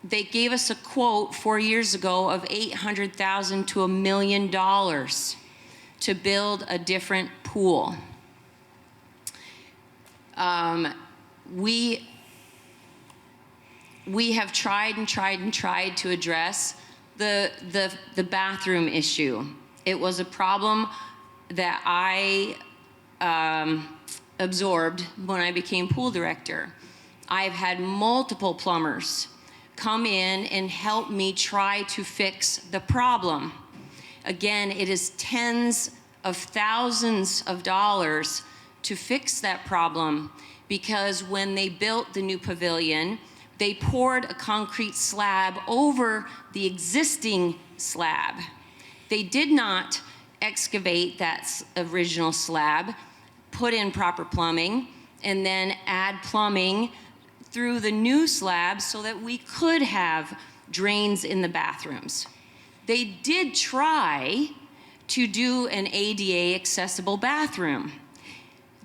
They gave us a quote 4 years ago of $800,000 to $1 million to build a different pool. We have tried and tried and tried to address the bathroom issue. It was a problem that I absorbed when I became pool director. I've had multiple plumbers come in and help me try to fix the problem. Again, it is tens of thousands of dollars to fix that problem because when they built the new pavilion, they poured a concrete slab over the existing slab. They did not excavate that original slab, put in proper plumbing, and then add plumbing through the new slab so that we could have drains in the bathrooms. They did try to do an ADA accessible bathroom.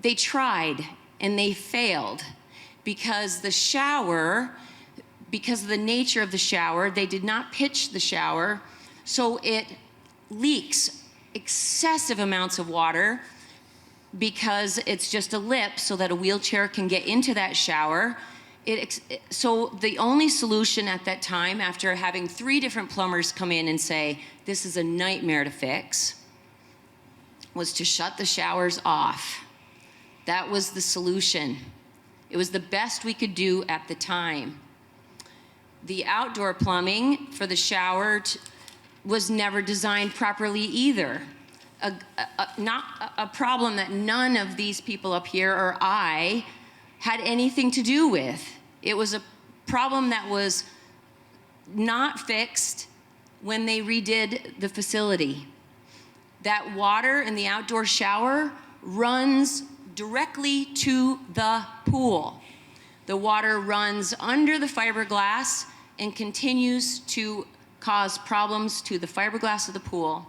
They tried and they failed because the shower, because of the nature of the shower, they did not pitch the shower, so it leaks excessive amounts of water because it's just a lip so that a wheelchair can get into that shower. So the only solution at that time, after having 3 different plumbers come in and say, this is a nightmare to fix, was to shut the showers off. That was the solution. It was the best we could do at the time. The outdoor plumbing for the shower was never designed properly either. Not a problem that none of these people up here or I had anything to do with. It was a problem that was not fixed when they redid the facility. That water in the outdoor shower runs directly to the pool. The water runs under the fiberglass and continues to cause problems to the fiberglass of the pool.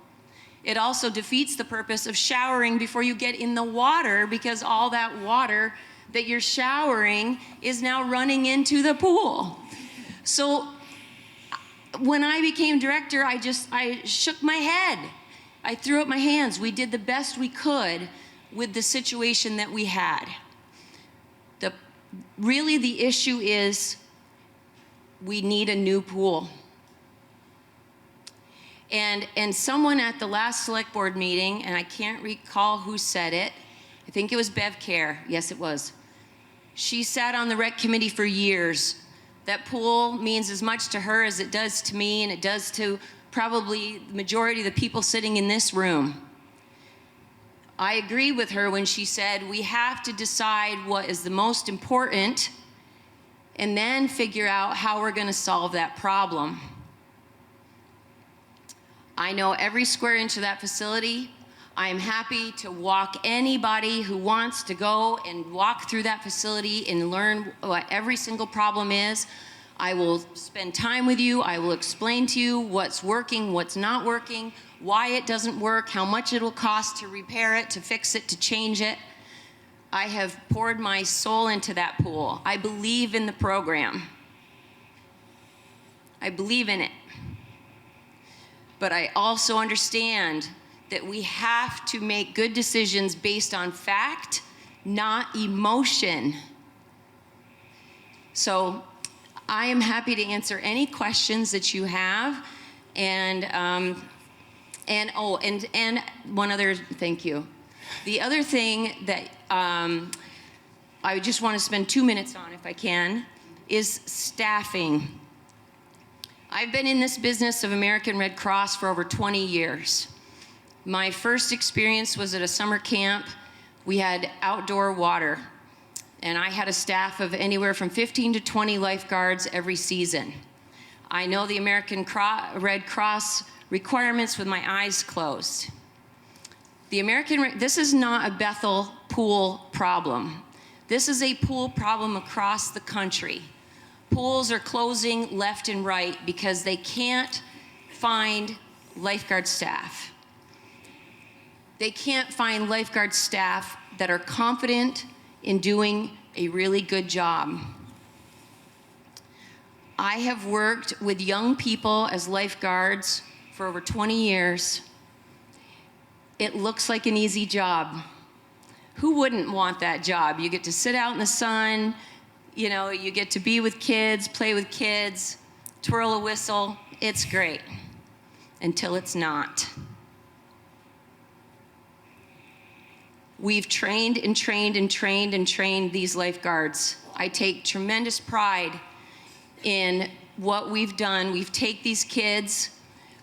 It also defeats the purpose of showering before you get in the water because all that water that you're showering is now running into the pool. So when I became director, I shook my head. I threw up my hands. We did the best we could with the situation that we had. Really the issue is we need a new pool. And someone at the last select board meeting, and I can't recall who said it, I think it was Bev Care. Yes, it was. She sat on the rec committee for years. That pool means as much to her as it does to me, and it does to probably the majority of the people sitting in this room. I agree with her when she said we have to decide what is the most important and then figure out how we're going to solve that problem. I know every square inch of that facility. I am happy to walk anybody who wants to go and walk through that facility and learn what every single problem is. I will spend time with you. I will explain to you what's working, what's not working, why it doesn't work, how much it'll cost to repair it, to fix it, to change it. I have poured my soul into that pool. I believe in the program. I believe in it. But I also understand that we have to make good decisions based on fact, not emotion. So I am happy to answer any questions that you have. And one other, thank you. The other thing that I just want to spend 2 minutes on, if I can, is staffing. I've been in this business of American Red Cross for over 20 years. My first experience was at a summer camp. We had outdoor water, and I had a staff of anywhere from 15 to 20 lifeguards every season. I know the American Red Cross requirements with my eyes closed. This is not a Bethel pool problem. This is a pool problem across the country. Pools are closing left and right because they can't find lifeguard staff. They can't find lifeguard staff that are confident in doing a really good job. I have worked with young people as lifeguards for over 20 years. It looks like an easy job. Who wouldn't want that job? You get to sit out in the sun, you know, you get to be with kids, play with kids, twirl a whistle. It's great until it's not. We've trained and trained and trained and trained these lifeguards. I take tremendous pride in what we've done. We've taken these kids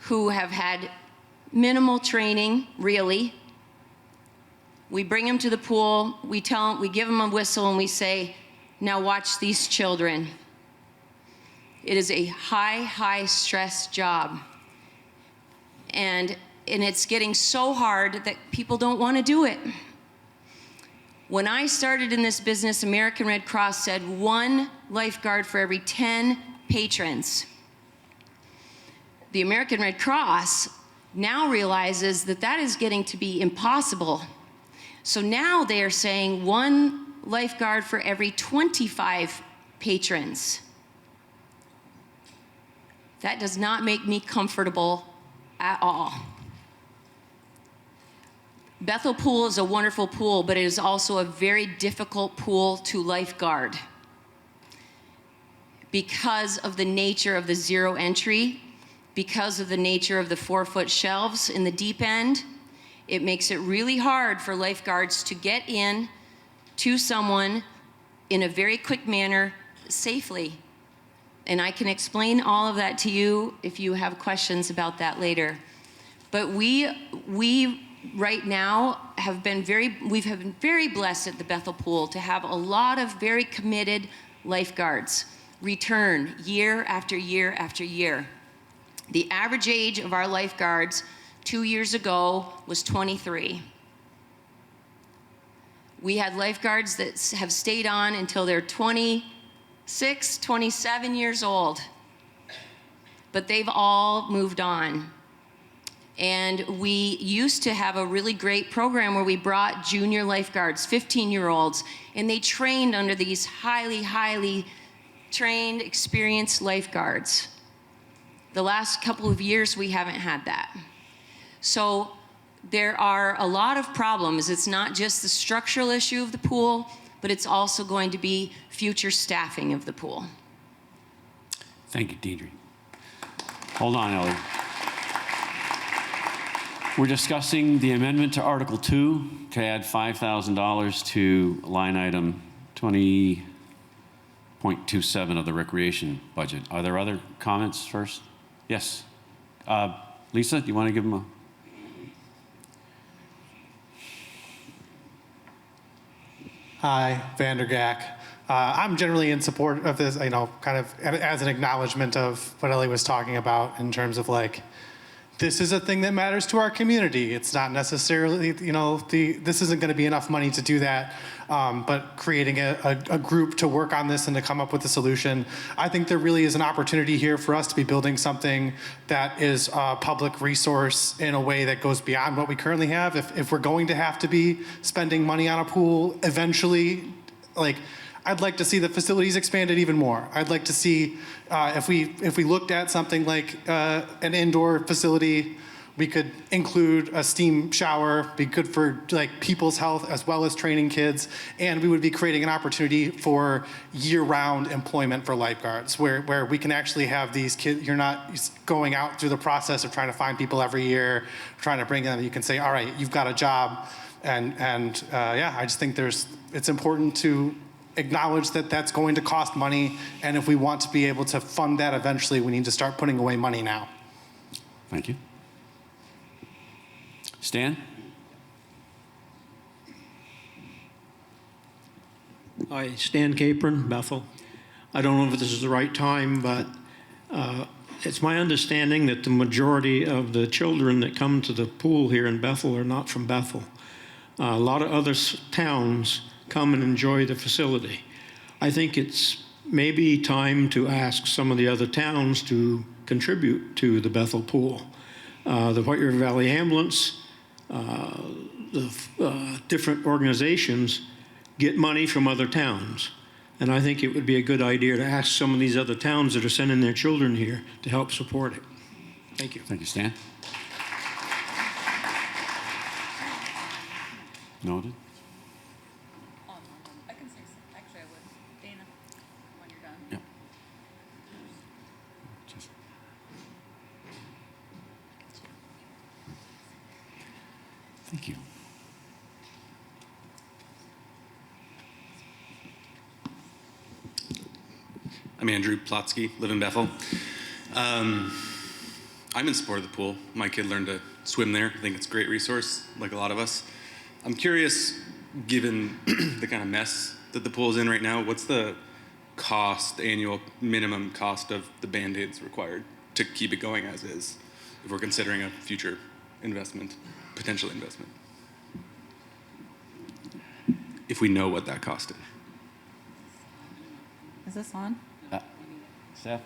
who have had minimal training, really. We bring them to the pool, we give them a whistle, and we say, now watch these children. It is a high stress job. And it's getting so hard that people don't want to do it. When I started in this business, American Red Cross said 1 lifeguard for every 10 patrons. The American Red Cross now realizes that that is getting to be impossible. So now they are saying 1 lifeguard for every 25 patrons. That does not make me comfortable at all. Bethel Pool is a wonderful pool, but it is also a very difficult pool to lifeguard because of the nature of the zero entry, because of the nature of the 4-foot shelves in the deep end. It makes it really hard for lifeguards to get in to someone in a very quick manner safely. And I can explain all of that to you if you have questions about that later. But we right now we've been very blessed at the Bethel Pool to have a lot of very committed lifeguards return year after year after year. The average age of our lifeguards 2 years ago was 23. We had lifeguards that have stayed on until they're 26, 27 years old. But they've all moved on. And we used to have a really great program where we brought junior lifeguards, 15-year-olds, and they trained under these highly trained, experienced lifeguards. The last couple of years, we haven't had that. So there are a lot of problems. It's not just the structural issue of the pool, but it's also going to be future staffing of the pool. Thank you, Deidre. Hold on, Ellie. We're discussing the amendment to Article 2 to add $5,000 to line item 20.27 of the recreation budget. Are there other comments first? Yes. Lisa, do you want to give them a... Hi, Vandergack. I'm generally in support of this, kind of as an acknowledgement of what Ellie was talking about in terms of like, this is a thing that matters to our community. It's not necessarily, this isn't going to be enough money to do that, but creating a group to work on this and to come up with a solution. I think there really is an opportunity here for us to be building something that is a public resource in a way that goes beyond what we currently have. If we're going to have to be spending money on a pool eventually, I'd like to see the facilities expanded even more. I'd like to see if we looked at something like an indoor facility, we could include a steam shower, be good for people's health as well as training kids, and we would be creating an opportunity for year-round employment for lifeguards, where we can actually have these kids. You're not going out through the process of trying to find people every year, trying to bring them. You can say, all right, you've got a job, and I just think it's important to acknowledge that that's going to cost money, and if we want to be able to fund that eventually, we need to start putting away money now. Thank you. Stan? Hi, Stan Capron, Bethel. I don't know if this is the right time, but it's my understanding that the majority of the children that come to the pool here in Bethel are not from Bethel. A lot of other towns come and enjoy the facility. I think it's maybe time to ask some of the other towns to contribute to the Bethel pool. The White River Valley Ambulance, the different organizations get money from other towns. And I think it would be a good idea to ask some of these other towns that are sending their children here to help support it. Thank you. Thank you, Stan. Noted. I can say, actually, I would. Dana, when you're done. Yep. Thank you. I'm Andrew Plotsky, live in Bethel. I'm in support of the pool. My kid learned to swim there. I think it's a great resource, like a lot of us. I'm curious, given the kind of mess that the pool is in right now, what's the cost, the annual minimum cost of the Band-Aids required to keep it going as is, if we're considering a future investment, potential investment? If we know what that cost is. Is this on? Seth?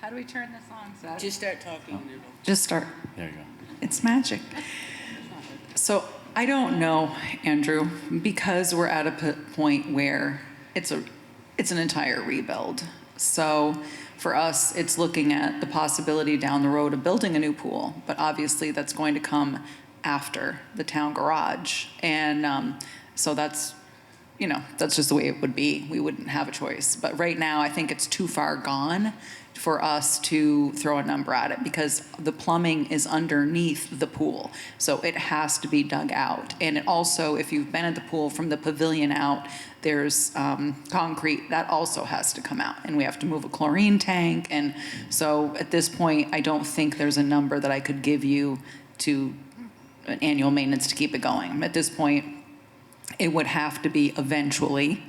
How do we turn this on, Seth? Just start talking. Just start. There you go. It's magic. So I don't know, Andrew, because we're at a point where it's an entire rebuild. So for us, it's looking at the possibility down the road of building a new pool, but obviously that's going to come after the town garage. And so that's just the way it would be. We wouldn't have a choice. But right now, I think it's too far gone for us to throw a number at it because the plumbing is underneath the pool. So it has to be dug out. And it also, if you've been at the pool from the pavilion out, there's concrete that also has to come out. And we have to move a chlorine tank. And so at this point, I don't think there's a number that I could give you to an annual maintenance to keep it going. At this point, it would have to be eventually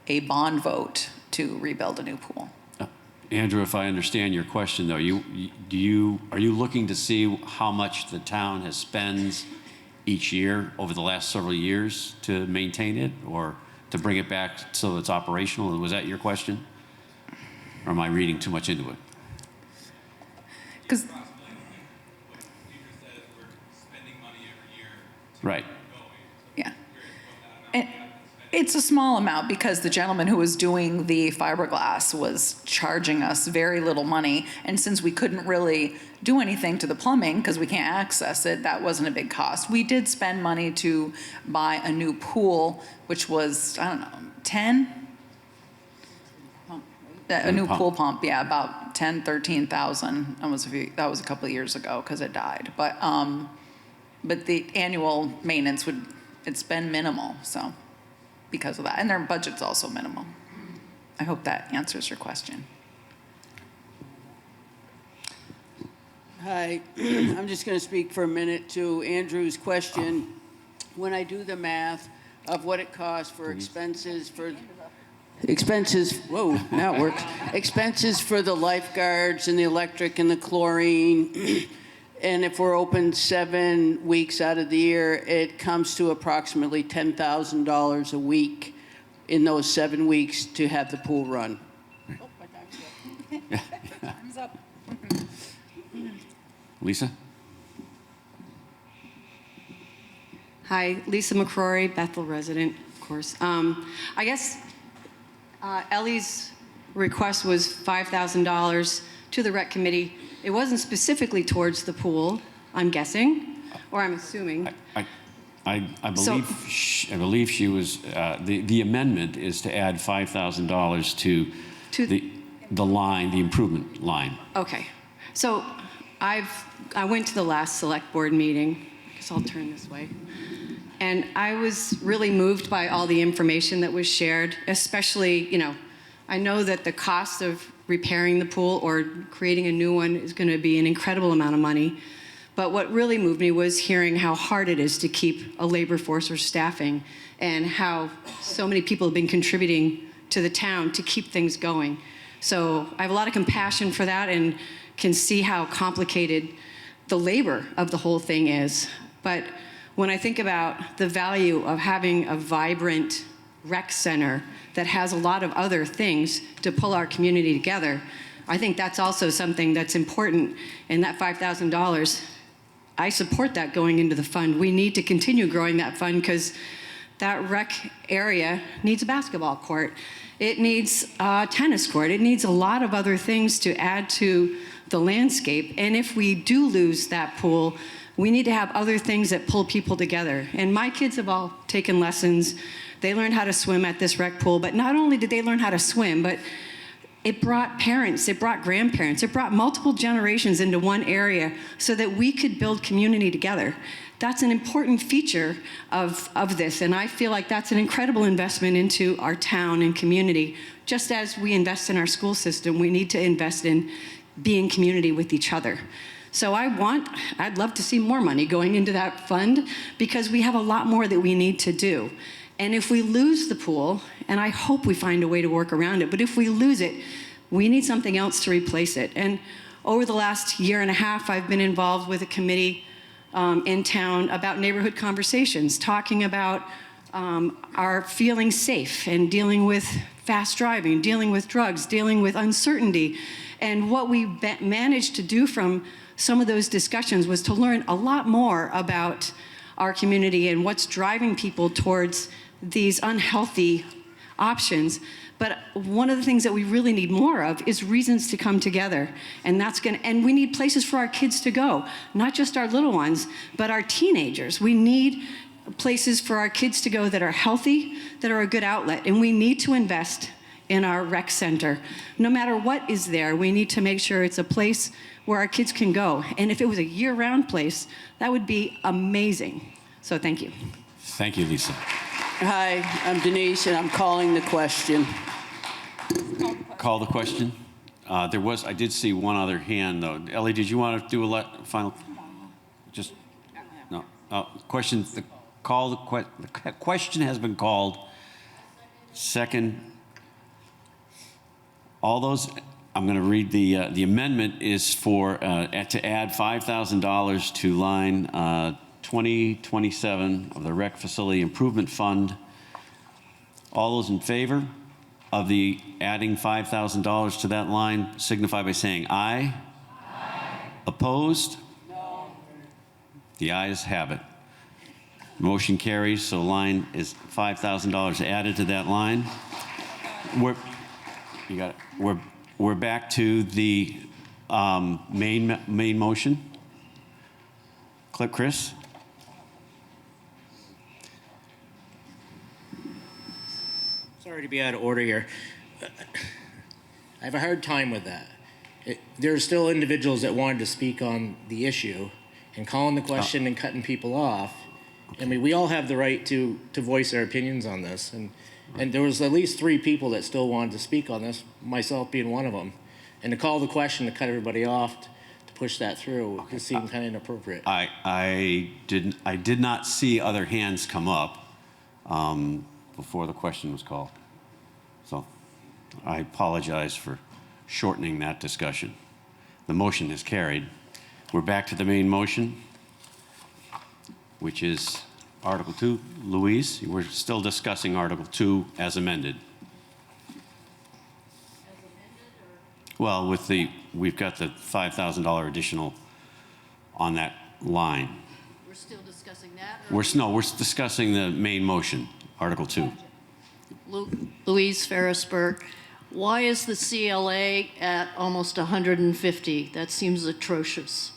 a bond vote to rebuild a new pool. Andrew, if I understand your question, though, are you looking to see how much the town has spent each year over the last several years to maintain it or to bring it back so it's operational? Was that your question? Or am I reading too much into it? Because right. Yeah. And it's a small amount because the gentleman who was doing the fiberglass was charging us very little money. And since we couldn't really do anything to the plumbing because we can't access it, that wasn't a big cost. We did spend money to buy a new pool, which was, I don't know, 10? A new pool pump, yeah, about 10, 13,000. That was a couple of years ago because it died. But but the annual maintenance it's been minimal, so, because of that. And their budget's also minimal. I hope that answers your question. Hi, I'm just going to speak for a minute to Andrew's question. When I do the math of what it costs for expenses, whoa, now it works. Expenses for the lifeguards and the electric and the chlorine, and if we're open 7 weeks out of the year, it comes to approximately $10,000 a week in those 7 weeks to have the pool run. Time's up. Lisa? Hi, Lisa McCrory, Bethel resident, of course. I guess Ellie's request was $5,000 to the rec committee. It wasn't specifically towards the pool, I'm guessing, or I'm assuming. I believe she was, the amendment is to add $5,000 to the line, the improvement line. Okay, so I went to the last select board meeting. I guess I'll turn this way. And I was really moved by all the information that was shared, especially, I know that the cost of repairing the pool or creating a new one is going to be an incredible amount of money. But what really moved me was hearing how hard it is to keep a labor force or staffing, and how so many people have been contributing to the town to keep things going. So I have a lot of compassion for that and can see how complicated the labor of the whole thing is. But when I think about the value of having a vibrant rec center that has a lot of other things to pull our community together, I think that's also something that's important. And that $5,000, I support that going into the fund. We need to continue growing that fund because that rec area needs a basketball court. It needs a tennis court. It needs a lot of other things to add to the landscape. And if we do lose that pool, we need to have other things that pull people together. And my kids have all taken lessons. They learned how to swim at this rec pool, but not only did they learn how to swim, but it brought parents, it brought grandparents, it brought multiple generations into one area so that we could build community together. That's an important feature of this, and I feel like that's an incredible investment into our town and community. Just as we invest in our school system, we need to invest in being community with each other. So I'd love to see more money going into that fund because we have a lot more that we need to do. And if we lose the pool, and I hope we find a way to work around it, but if we lose it, we need something else to replace it. And over the last year and a half, I've been involved with a committee in town about neighborhood conversations, talking about our feeling safe and dealing with fast driving, dealing with drugs, dealing with uncertainty. And what we managed to do from some of those discussions was to learn a lot more about our community and what's driving people towards these unhealthy options. But one of the things that we really need more of is reasons to come together. And and we need places for our kids to go, not just our little ones, but our teenagers. We need places for our kids to go that are healthy, that are a good outlet. And we need to invest in our rec center. No matter what is there, we need to make sure it's a place where our kids can go. And if it was a year-round place, that would be amazing. So thank you. Thank you, Lisa. Hi, I'm Denise, and I'm calling the question. Call the question. I did see one other hand, though. Ellie, did you want to do a final? Just, no. Question, the question has been called. Second, all those, I'm going to read the amendment is for, to add $5,000 to line 2027 of the Rec Facility Improvement Fund. All those in favor of the adding $5,000 to that line signify by saying aye. Aye. Opposed? No. The ayes have it. Motion carries, so line is $5,000 added to that line. You got it. We're back to the main motion. Click, Chris. Sorry to be out of order here. I have a hard time with that. There are still individuals that wanted to speak on the issue, and calling the question and cutting people off. I mean, we all have the right to voice our opinions on this, and there was at least 3 people that still wanted to speak on this, myself being one of them. And to call the question to cut everybody off to push that through, it seemed kind of inappropriate. I did not see other hands come up before the question was called. So I apologize for shortening that discussion. The motion is carried. We're back to the main motion, which is Article 2. Louise, we're still discussing Article 2 as amended. Well, we've got the $5,000 additional on that line. We're still discussing that? We're discussing the main motion, Article 2. Louise Ferrisburg, why is the CLA at almost 150? That seems atrocious.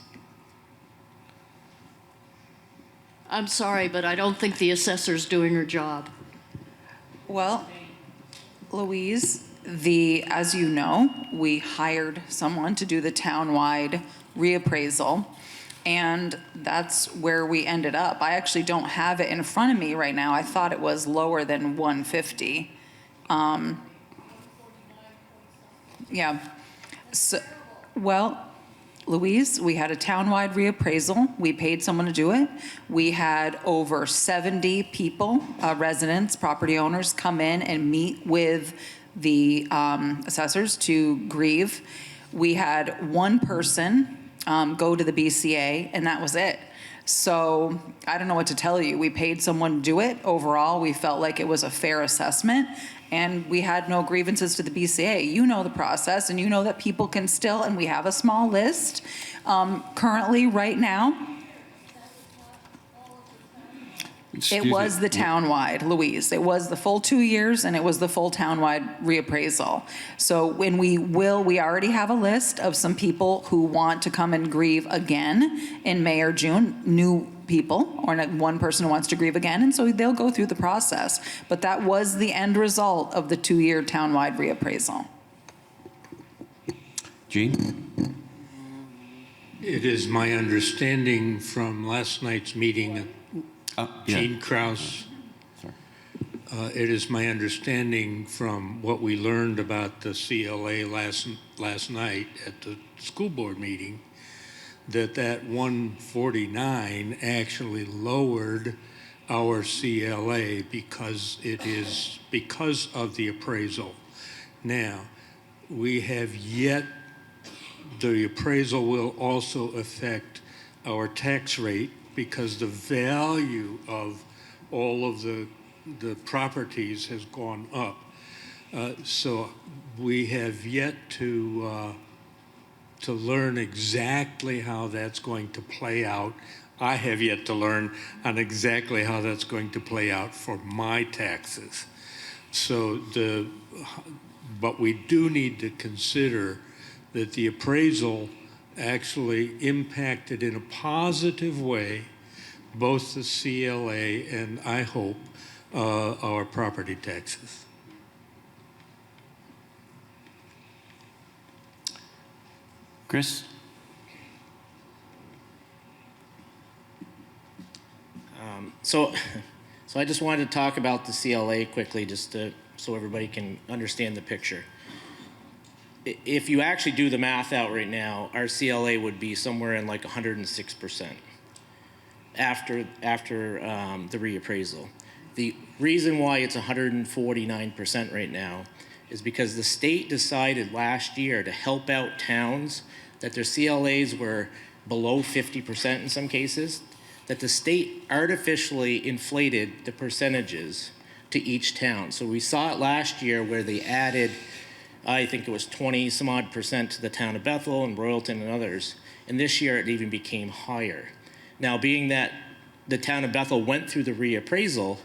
I'm sorry, but I don't think the assessor's doing her job. Well, Louise, as you know, we hired someone to do the townwide reappraisal, and that's where we ended up. I actually don't have it in front of me right now. I thought it was lower than 150. Yeah. So, well, Louise, we had a townwide reappraisal. We paid someone to do it. We had over 70 people, residents, property owners, come in and meet with the assessors to grieve. We had one person go to the BCA, and that was it. So I don't know what to tell you. We paid someone to do it. Overall, we felt like it was a fair assessment, and we had no grievances to the BCA. You know the process, and you know that people can still, and we have a small list currently right now. It was the townwide, Louise. It was the full 2 years, and it was the full townwide reappraisal. So when we already have a list of some people who want to come and grieve again in May or June, new people, or one person who wants to grieve again, and so they'll go through the process. But that was the end result of the 2-year townwide reappraisal. Gene? It is my understanding from last night's meeting that Gene Krause. It is my understanding from what we learned about the CLA last night at the school board meeting that 149 actually lowered our CLA because of the appraisal. Now, we have yet, the appraisal will also affect our tax rate because the value of all of the properties has gone up. So we have yet to learn exactly how that's going to play out. I have yet to learn on exactly how that's going to play out for my taxes. So but we do need to consider that the appraisal actually impacted in a positive way both the CLA and, I hope, our property taxes. Chris? So I just wanted to talk about the CLA quickly, so everybody can understand the picture. If you actually do the math out right now, our CLA would be somewhere in like 106% after the reappraisal. The reason why it's 149% right now is because the state decided last year to help out towns that their CLAs were below 50% in some cases, that the state artificially inflated the percentages to each town. So we saw it last year where they added, I think it was 20 some odd percent to the town of Bethel and Royalton and others. And this year it even became higher. Now, being that the town of Bethel went through the reappraisal,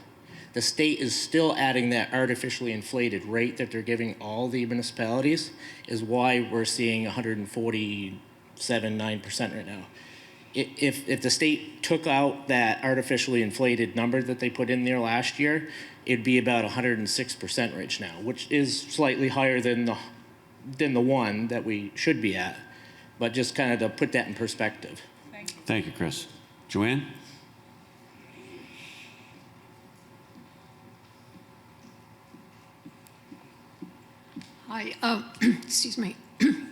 the state is still adding that artificially inflated rate that they're giving all the municipalities, is why we're seeing 147.9% right now. If the state took out that artificially inflated number that they put in there last year, it'd be about 106% right now, which is slightly higher than the one that we should be at. But just kind of to put that in perspective. Thank you, Chris. Joanne? Hi, excuse me.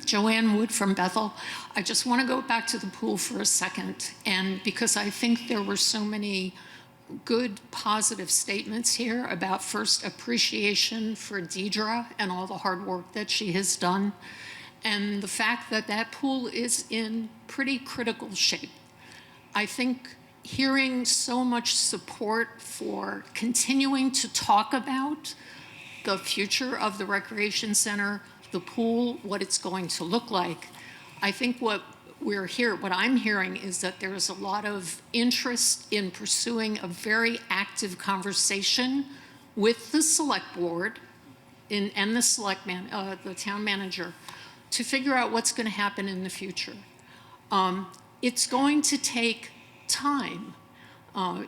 Joanne Wood from Bethel. I just want to go back to the pool for a second. And because I think there were so many good, positive statements here about first appreciation for Deidre and all the hard work that she has done. And the fact that that pool is in pretty critical shape. I think hearing so much support for continuing to talk about the future of the recreation center, the pool, what it's going to look like. I think what I'm hearing is that there is a lot of interest in pursuing a very active conversation with the select board and the town manager to figure out what's going to happen in the future. It's going to take time.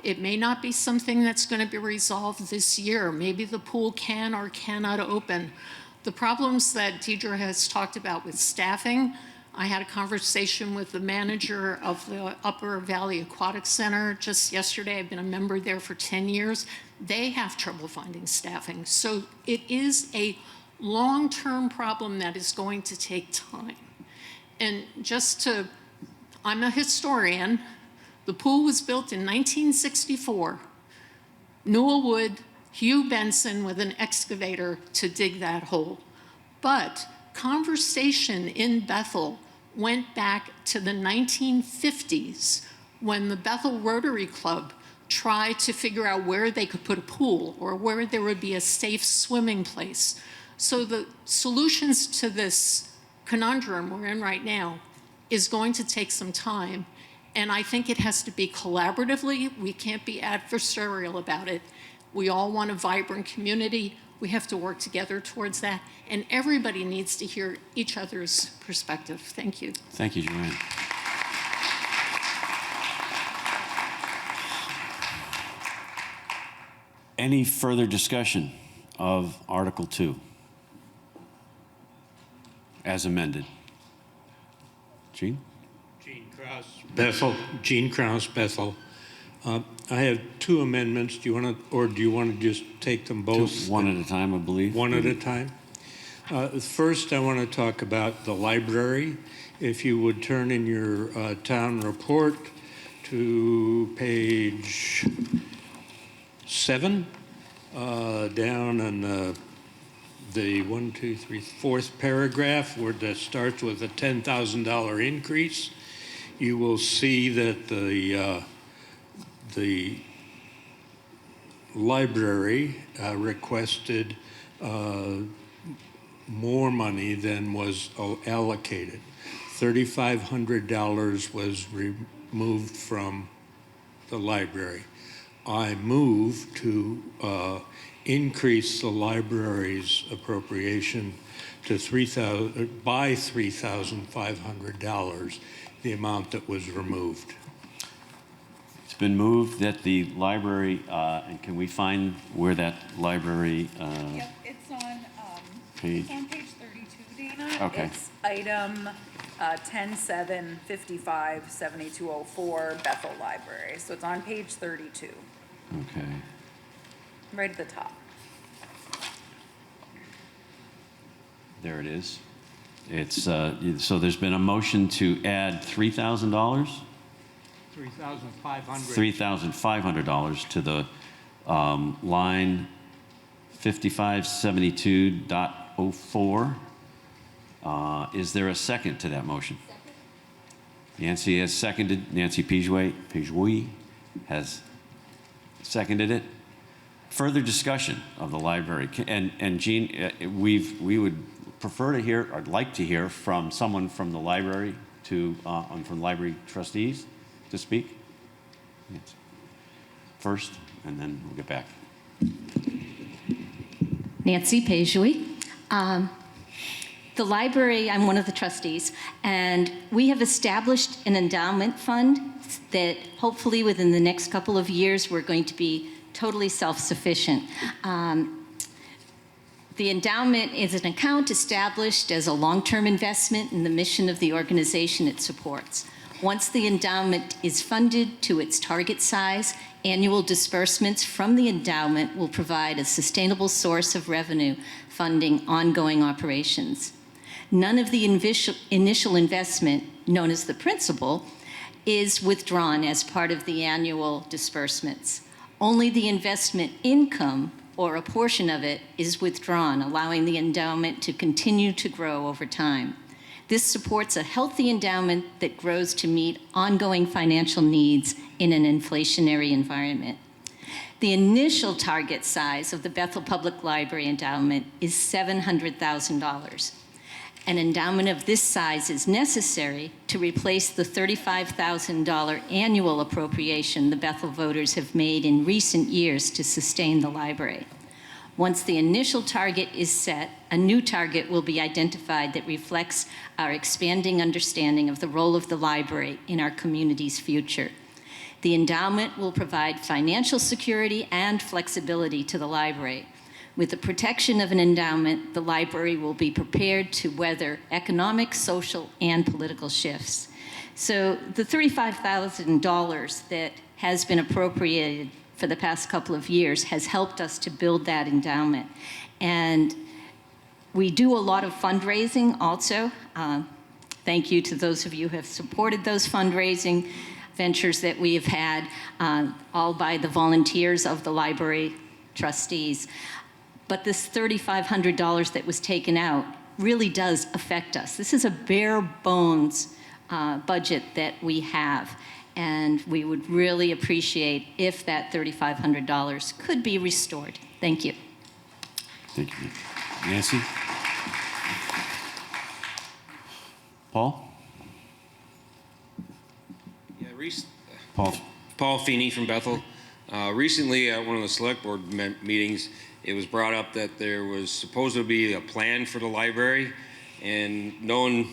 It may not be something that's going to be resolved this year. Maybe the pool can or cannot open. The problems that Deidre has talked about with staffing, I had a conversation with the manager of the Upper Valley Aquatic Center just yesterday. I've been a member there for 10 years. They have trouble finding staffing. So it is a long-term problem that is going to take time. And I'm a historian. The pool was built in 1964. Newell Wood, Hugh Benson with an excavator to dig that hole. But conversation in Bethel went back to the 1950s when the Bethel Rotary Club tried to figure out where they could put a pool or where there would be a safe swimming place. So the solutions to this conundrum we're in right now is going to take some time. And I think it has to be collaboratively. We can't be adversarial about it. We all want a vibrant community. We have to work together towards that. And everybody needs to hear each other's perspective. Thank you. Thank you, Joanne. Any further discussion of Article 2 as amended? Gene? Bethel, Gene Krause, Bethel. I have two amendments. Do you want to just take them both? One at a time, I believe. One at a time. First, I want to talk about the library. If you would turn in your town report to page 7, down on the fourth paragraph, where that starts with a $10,000 increase. You will see that the library requested more money than was allocated. $3,500 was removed from the library. I move to increase the library's appropriation to by $3,500, the amount that was removed. It's been moved that the library, and can we find where that library Yep, it's on page? It's on page 32, Dana. Okay. It's item 10-7-55-7204, Bethel Library. So it's on page 32, Okay. right at the top. There it is. It's so there's been a motion to add $3,000. $3,500 to the line 5572.04. Is there a second to that motion? Second. Nancy has seconded. Nancy Pijouy has seconded it. Further discussion of the library. And Jean, we would prefer to hear, I'd like to hear from someone from the library from library trustees to speak. Yes. First, and then we'll get back. Nancy Pejouy. The library, I'm one of the trustees, and we have established an endowment fund that hopefully within the next couple of years we're going to be totally self-sufficient. The endowment is an account established as a long-term investment in the mission of the organization it supports. Once the endowment is funded to its target size, annual disbursements from the endowment will provide a sustainable source of revenue funding ongoing operations. None of the initial investment, known as the principal, is withdrawn as part of the annual disbursements. Only the investment income, or a portion of it, is withdrawn, allowing the endowment to continue to grow over time. This supports a healthy endowment that grows to meet ongoing financial needs in an inflationary environment. The initial target size of the Bethel Public Library endowment is $700,000. An endowment of this size is necessary to replace the $35,000 annual appropriation the Bethel voters have made in recent years to sustain the library. Once the initial target is set, a new target will be identified that reflects our expanding understanding of the role of the library in our community's future. The endowment will provide financial security and flexibility to the library. With the protection of an endowment, the library will be prepared to weather economic, social, and political shifts. So the $35,000 that has been appropriated for the past couple of years has helped us to build that endowment. And we do a lot of fundraising also. Thank you to those of you who have supported those fundraising ventures that we have had, all by the volunteers of the library trustees. But this $3,500 that was taken out really does affect us. This is a bare bones budget that we have. And we would really appreciate if that $3,500 could be restored. Thank you. Thank you. Nancy? Paul? Yeah, Paul. Paul Feeney from Bethel. Recently at one of the select board meetings, it was brought up that there was supposed to be a plan for the library, and known,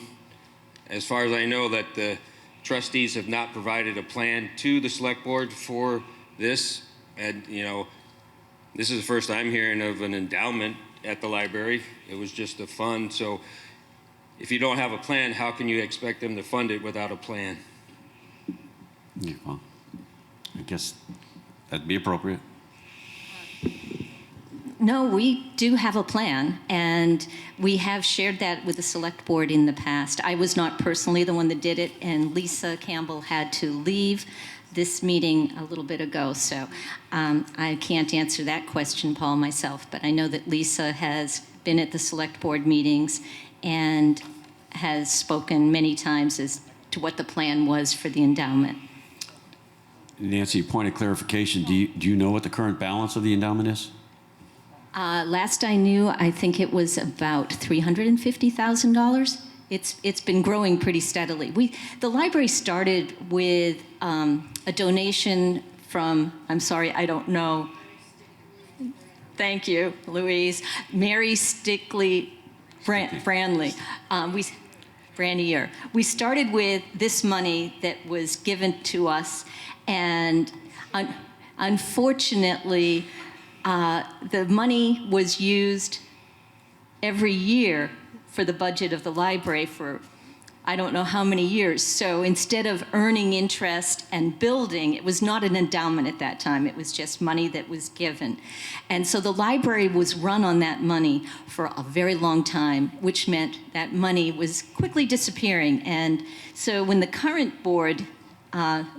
as far as I know, that the trustees have not provided a plan to the select board for this. And, you know, this is the first I'm hearing of an endowment at the library. It was just a fund. So if you don't have a plan, how can you expect them to fund it without a plan? Yeah, well, I guess that'd be appropriate. No, we do have a plan, and we have shared that with the select board in the past. I was not personally the one that did it, and Lisa Campbell had to leave this meeting a little bit ago, so I can't answer that question, Paul, myself, but I know that Lisa has been at the select board meetings and has spoken many times as to what the plan was for the endowment. Nancy, point of clarification, do you know what the current balance of the endowment is? Last I knew, I think it was about $350,000. It's been growing pretty steadily. The library started with a donation from, I'm sorry, I don't know. Thank you, Louise. Mary Stickley Branley. Brandier. We started with this money that was given to us, and unfortunately, the money was used every year for the budget of the library for I don't know how many years. So instead of earning interest and building, it was not an endowment at that time. It was just money that was given. And so the library was run on that money for a very long time, which meant that money was quickly disappearing. And so when the current board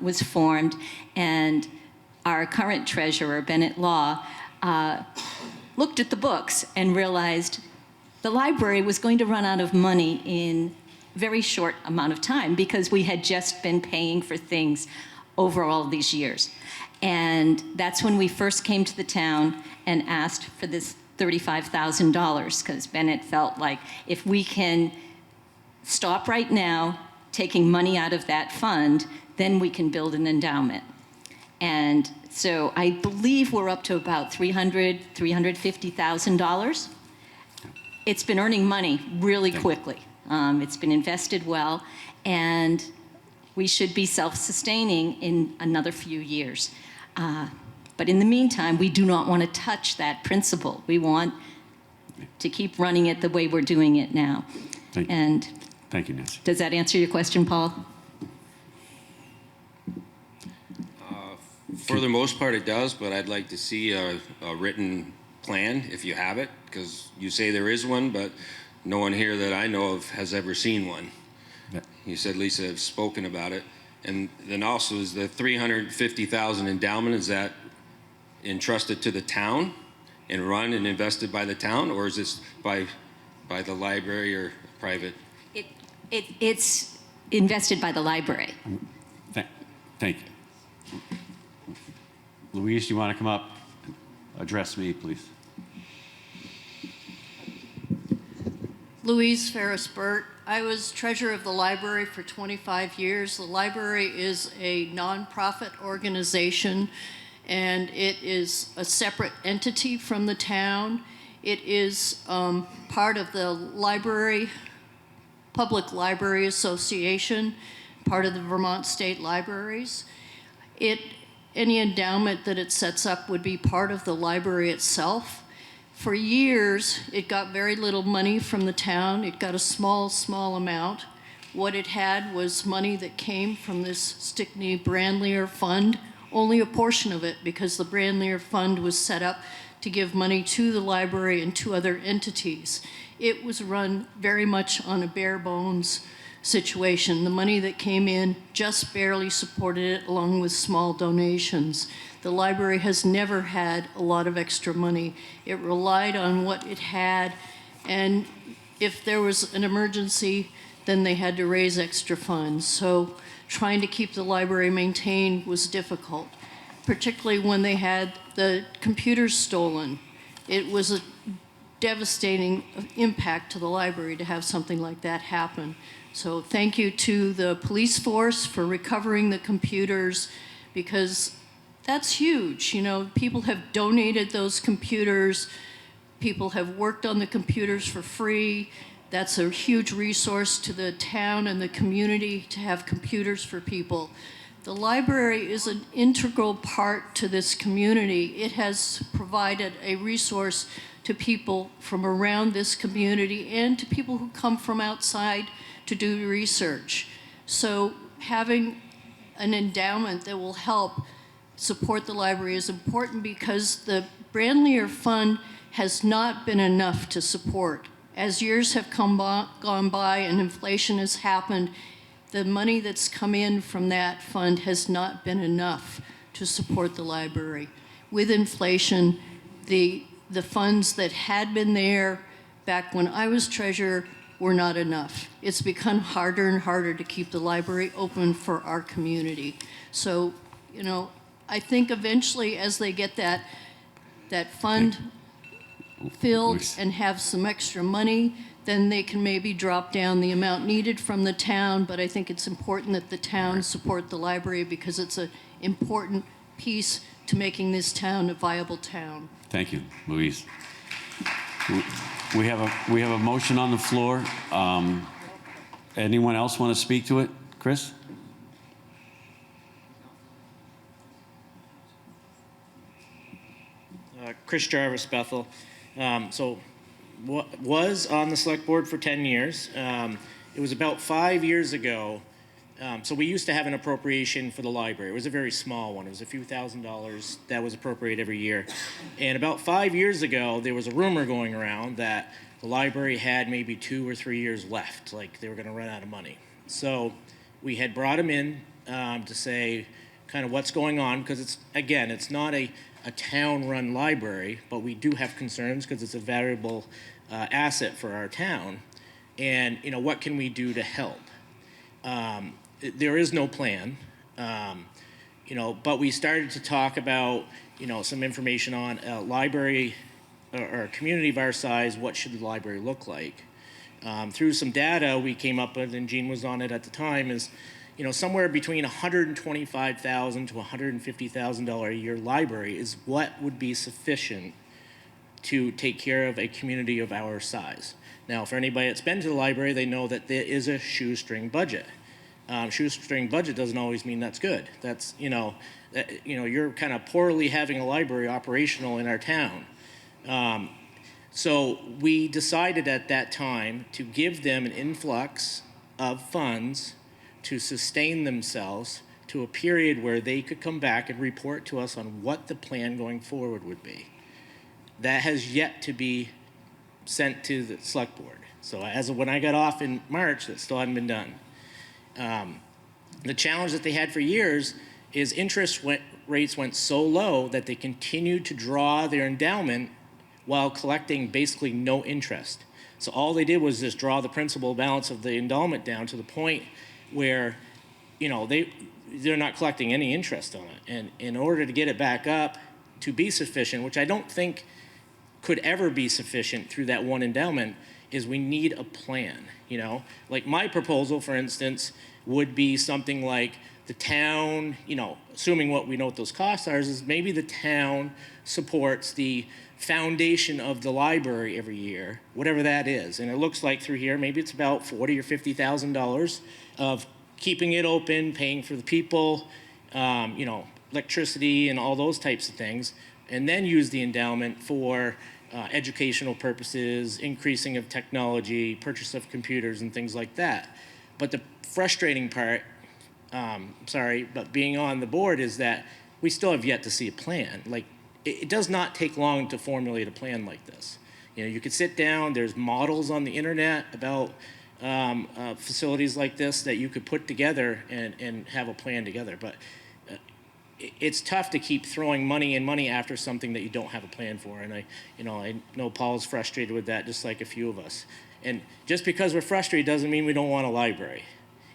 was formed and our current treasurer, Bennett Law, looked at the books and realized the library was going to run out of money in a very short amount of time because we had just been paying for things over all these years. And that's when we first came to the town and asked for this $35,000 because Bennett felt like if we can stop right now taking money out of that fund, then we can build an endowment. And so I believe we're up to about $350,000. It's been earning money really quickly. It's been invested well, and we should be self-sustaining in another few years. But in the meantime, we do not want to touch that principle. We want to keep running it the way we're doing it now. Thank you, Nancy. Does that answer your question, Paul? For the most part, it does, but I'd like to see a written plan if you have it, because you say there is one, but no one here that I know of has ever seen one. Yeah. You said Lisa have spoken about it. And then also, is the $350,000 endowment, is that entrusted to the town and run and invested by the town, or is this by the library or private? It's invested by the library. Thank you. Louise, you want to come up? Address me, please. Louise Ferris-Burt. I was treasurer of the library for 25 years. The library is a nonprofit organization, and it is a separate entity from the town. It is part of the Public Library Association, part of the Vermont State Libraries. Any endowment that it sets up would be part of the library itself. For years, it got very little money from the town. It got a small amount. What it had was money that came from this Stickney-Brandlier Fund, only a portion of it, because the Brandlier Fund was set up to give money to the library and to other entities. It was run very much on a bare bones situation. The money that came in just barely supported it, along with small donations. The library has never had a lot of extra money. It relied on what it had, and if there was an emergency, then they had to raise extra funds. So trying to keep the library maintained was difficult, particularly when they had the computers stolen. It was a devastating impact to the library to have something like that happen. So thank you to the police force for recovering the computers, because that's huge. You know, people have donated those computers. People have worked on the computers for free. That's a huge resource to the town and the community to have computers for people. The library is an integral part to this community. It has provided a resource to people from around this community and to people who come from outside to do research. So having an endowment that will help support the library is important, because the Brandlier Fund has not been enough to support. As years have gone by and inflation has happened, the money that's come in from that fund has not been enough to support the library. With inflation, the funds that had been there back when I was treasurer were not enough. It's become harder and harder to keep the library open for our community. So, you know, I think eventually, as they get that fund filled and have some extra money, then they can maybe drop down the amount needed from the town. But I think it's important that the town support the library, because it's an important piece to making this town a viable town. Thank you, Louise. We have a motion on the floor. Anyone else want to speak to it? Chris? Chris Jarvis, Bethel. Was on the select board for 10 years. It was about 5 years ago. So we used to have an appropriation for the library. It was a very small one. It was a few $1,000s that was appropriated every year. And about 5 years ago, there was a rumor going around that the library had maybe 2 or 3 years left, like they were going to run out of money. So we had brought him in to say kind of what's going on, because it's not a town-run library, but we do have concerns because it's a valuable asset for our town. And, you know, what can we do to help? There is no plan, you know, but we started to talk about, you know, some information on a library or a community of our size. What should the library look like? Through some data we came up with, and Jean was on it at the time, is, you know, somewhere between $125,000 to $150,000 a year library is what would be sufficient to take care of a community of our size. Now, for anybody that's been to the library, they know that there is a shoestring budget. Shoestring budget doesn't always mean that's good. That's, you're kind of poorly having a library operational in our town. So we decided at that time to give them an influx of funds to sustain themselves to a period where they could come back and report to us on what the plan going forward would be. That has yet to be sent to the select board. So as of when I got off in March, that still hadn't been done. The challenge that they had for years is rates went so low that they continued to draw their endowment while collecting basically no interest. So all they did was just draw the principal balance of the endowment down to the point where, you know, they're not collecting any interest on it. And in order to get it back up to be sufficient, which I don't think could ever be sufficient through that one endowment, is we need a plan, you know? Like my proposal, for instance, would be something like the town, you know, assuming what we know what those costs are, is maybe the town supports the foundation of the library every year, whatever that is. And it looks like through here, maybe it's about $40,000 or $50,000 of keeping it open, paying for the people, you know, electricity and all those types of things, and then use the endowment for educational purposes, increasing of technology, purchase of computers and things like that. But the frustrating part, but being on the board is that we still have yet to see a plan. Like, it does not take long to formulate a plan like this. You know, you could sit down, there's models on the internet about facilities like this that you could put together and have a plan together. But it's tough to keep throwing money after something that you don't have a plan for. And I know Paul's frustrated with that, just like a few of us. And just because we're frustrated doesn't mean we don't want a library.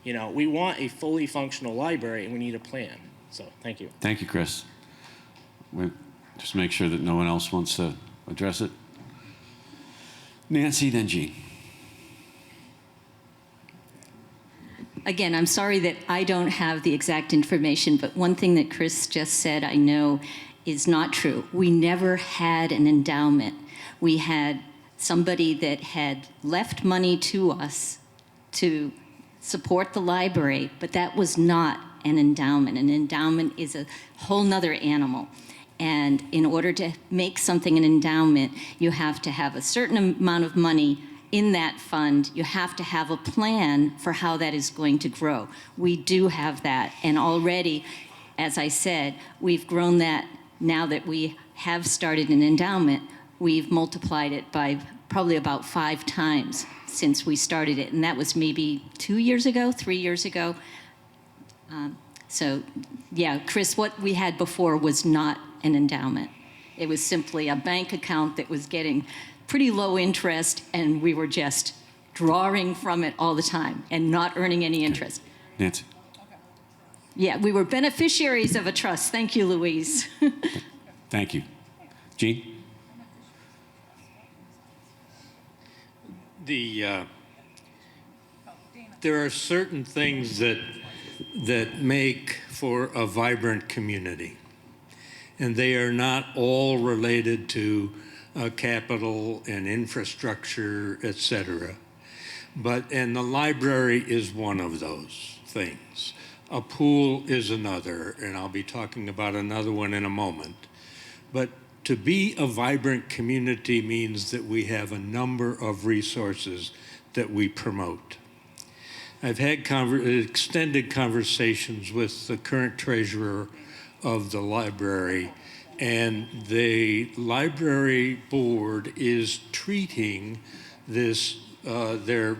You know, we want a fully functional library and we need a plan. So, thank you. Thank you, Chris. We'll just make sure that no one else wants to address it. Nancy, then Jean. Again, I'm sorry that I don't have the exact information, but one thing that Chris just said I know is not true. We never had an endowment. We had somebody that had left money to us to support the library, but that was not an endowment. An endowment is a whole nother animal. And in order to make something an endowment, you have to have a certain amount of money in that fund. You have to have a plan for how that is going to grow. We do have that. And already, as I said, we've grown that. Now that we have started an endowment, we've multiplied it by probably about 5 times since we started it. And that was maybe 2 years ago, 3 years ago. So yeah, Chris, what we had before was not an endowment. It was simply a bank account that was getting pretty low interest, and we were just drawing from it all the time and not earning any interest. Nancy. Yeah, we were beneficiaries of a trust. Thank you, Louise. Thank you. Jean? There are certain things that make for a vibrant community, and they are not all related to capital and infrastructure, etc. And the library is one of those things. A pool is another, and I'll be talking about another one in a moment. But to be a vibrant community means that we have a number of resources that we promote. I've had extended conversations with the current treasurer of the library, and the library board is treating this, their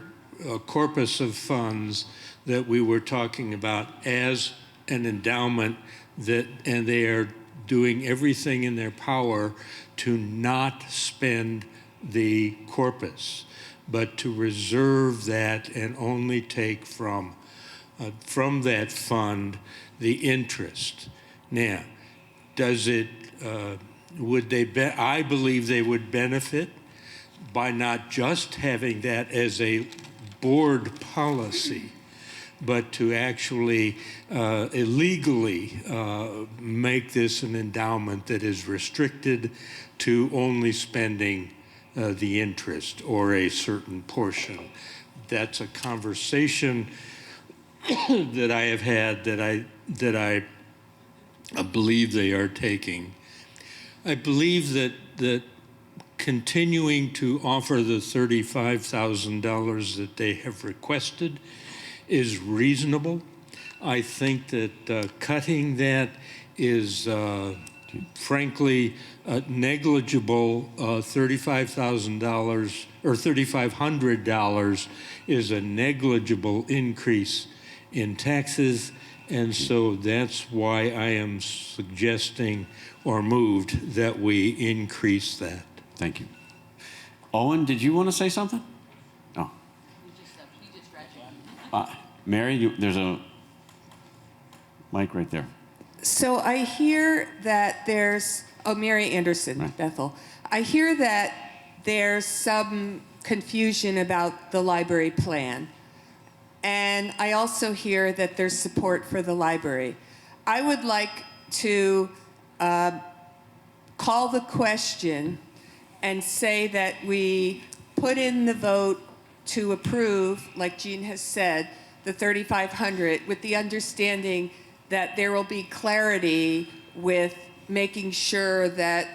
corpus of funds that we were talking about as an endowment, and they are doing everything in their power to not spend the corpus, but to reserve that and only take from that fund the interest. Now, does it, would they, I believe they would benefit by not just having that as a board policy, but to actually illegally make this an endowment that is restricted to only spending the interest or a certain portion. That's a conversation that I have had that I believe they are taking. I believe that continuing to offer the $35,000 that they have requested is reasonable. I think that cutting that is frankly negligible. $35,000 or $3,500 is a negligible increase in taxes, and so that's why I am suggesting or moved that we increase that. Thank you. Owen, did you want to say something? Oh. Mary, there's a mic right there. So I hear that there's, Mary Anderson, right. Bethel. I hear that there's some confusion about the library plan. And I also hear that there's support for the library. I would like to call the question and say that we put in the vote to approve, like Jean has said, the 3,500 with the understanding that there will be clarity with making sure that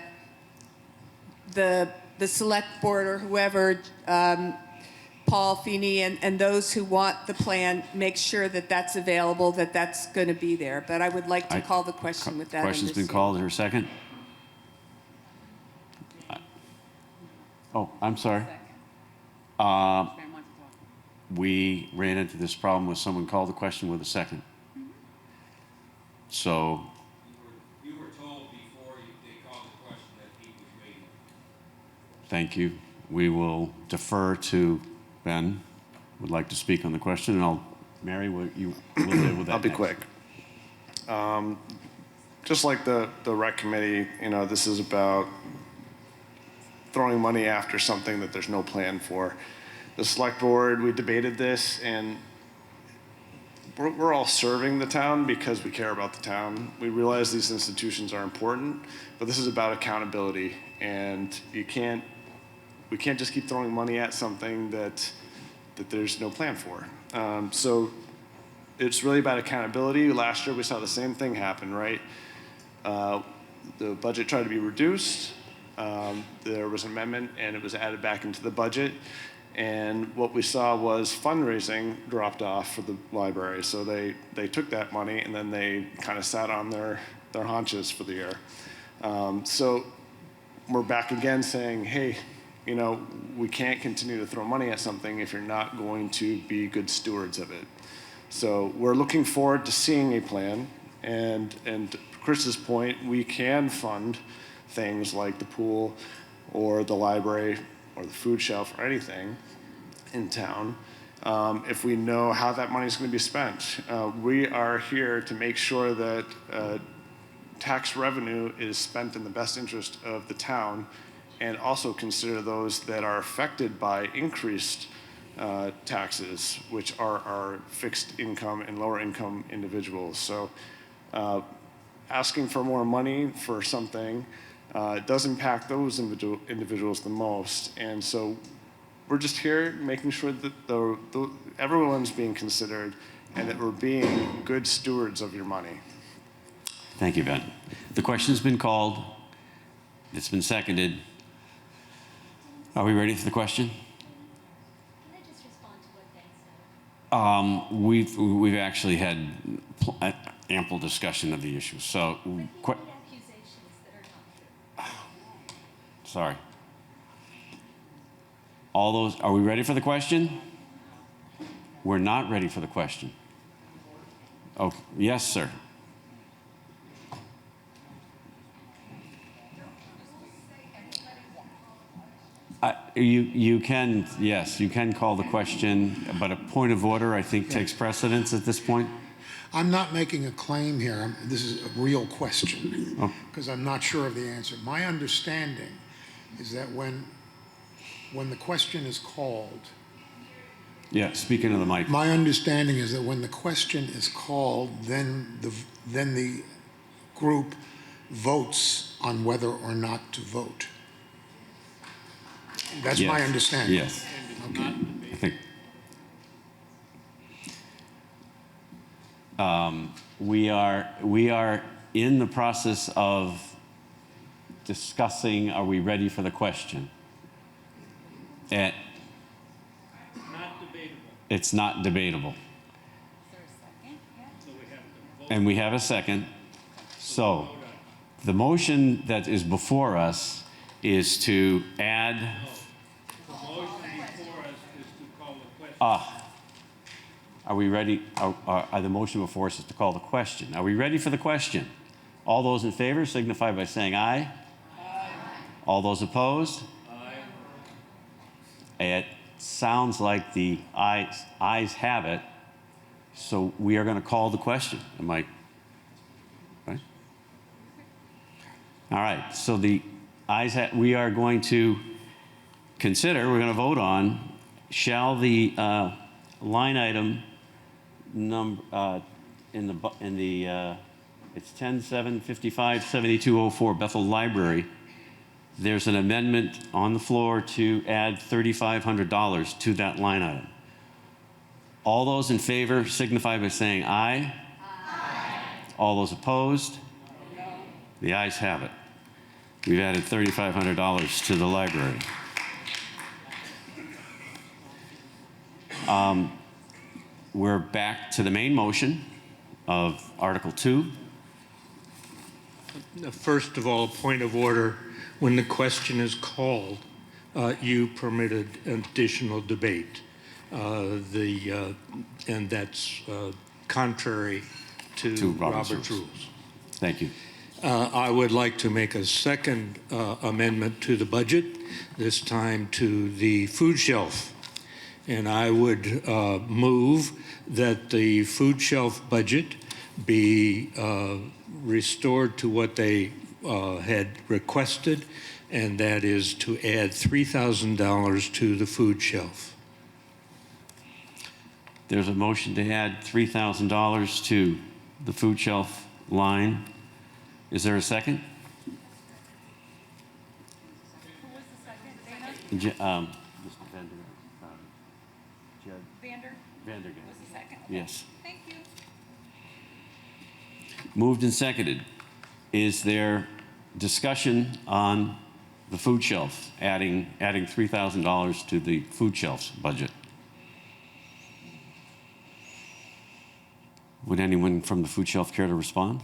the select board or whoever, Paul Feeney and those who want the plan, make sure that that's available, that that's going to be there. But I would like to call the question with that. Question's been called. Is there a second? Oh, I'm sorry. We ran into this problem with someone called the question with a second. So. You were told before they called the question that he was waiting. Thank you. We will defer to Ben. Would like to speak on the question, and Mary, will you deal with that? I'll be next. quick. Just like the rec committee, this is about throwing money after something that there's no plan for. The select board, we debated this, and we're all serving the town because we care about the town. We realize these institutions are important, but this is about accountability, and we can't just keep throwing money at something that there's no plan for. So it's really about accountability. Last year we saw the same thing happen, right? The budget tried to be reduced. There was an amendment and it was added back into the budget. And what we saw was fundraising dropped off for the library. So they took that money and then they kind of sat on their haunches for the year. So we're back again saying, hey, we can't continue to throw money at something if you're not going to be good stewards of it. So we're looking forward to seeing a plan. And Chris's point, we can fund things like the pool or the library or the food shelf or anything in town if we know how that money is going to be spent. We are here to make sure that tax revenue is spent in the best interest of the town, and also consider those that are affected by increased taxes, which are our fixed income and lower income individuals. So asking for more money for something does impact those individuals the most. And so we're just here making sure that everyone's being considered and that we're being good stewards of your money. Thank you, Ben. The question's been called. It's been seconded. Are we ready for the question? Can I just respond to what Ben said? We've actually had ample discussion of the issue. So, sorry. All those, are we ready for the question? We're not ready for the question. Oh, yes, sir. You can, yes, you can call the question, but a point of order, I think, takes precedence at this point. I'm not making a claim here. This is a real question because I'm not sure of the answer. My understanding is that when the question is called. Yeah, speaking of the mic. My understanding is that when the question is called, then the group votes on whether or not to vote. That's my understanding. Yes. Okay. I think we are in the process of discussing. Are we ready for the question? Not debatable. It's not debatable. Is there a second? Yeah. So we And we have a second. So the motion that is before us is to add. Are we ready? The motion before us is to call the question. Are we ready for the question? All those in favor signify by saying aye. Aye. All those opposed? Aye. It sounds like the ayes have it. So we are going to call the question. Am I right? All right. So the ayes have, we are going to consider, we're going to vote on, shall the line item number it's 10-7-55-7204 Bethel Library. There's an amendment on the floor to add $3,500 to that line item. All those in favor signify by saying aye. Aye. All those opposed? No. The ayes have it. We've added $3,500 to the library. We're back to the main motion of Article 2. First of all, point of order. When the question is called, you permitted additional debate. And that's contrary to Robert's rules. Thank you. I would like to make a second amendment to the budget, this time to the food shelf. And I would move that the food shelf budget be restored to what they had requested, and that is to add $3,000 to the food shelf. There's a motion to add $3,000 to the food shelf line. Is there a second? Who was the second? Dana? Vandergaard. Was the second? Okay. Yes. Thank you. Moved and seconded. Is there discussion on the food shelf, adding $3,000 to the food shelf's budget? Would anyone from the food shelf care to respond?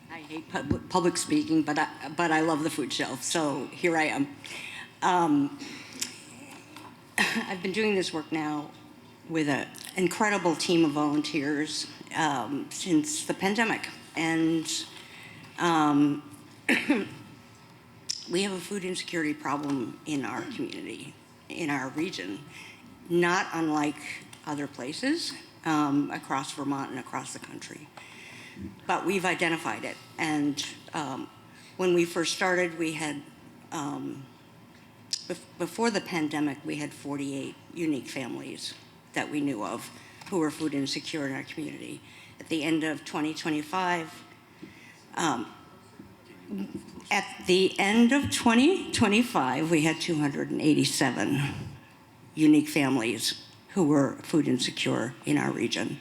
I hate public speaking, but I love the food shelf, so here I am. I've been doing this work now with an incredible team of volunteers since the pandemic, and we have a food insecurity problem in our community, in our region, not unlike other places across Vermont and across the country. But we've identified it, and when we first started, we had, before the pandemic, we had 48 unique families that we knew of who were food insecure in our community. At the end of 2025, we had 287 unique families who were food insecure in our region.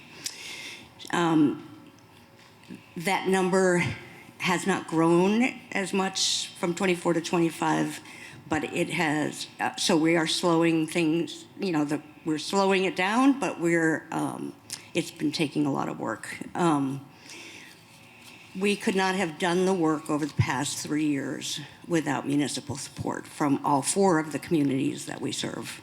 That number has not grown as much from 24 to 25, but it has, so we are slowing things, we're slowing it down, but it's been taking a lot of work. We could not have done the work over the past 3 years without municipal support from all 4 of the communities that we serve.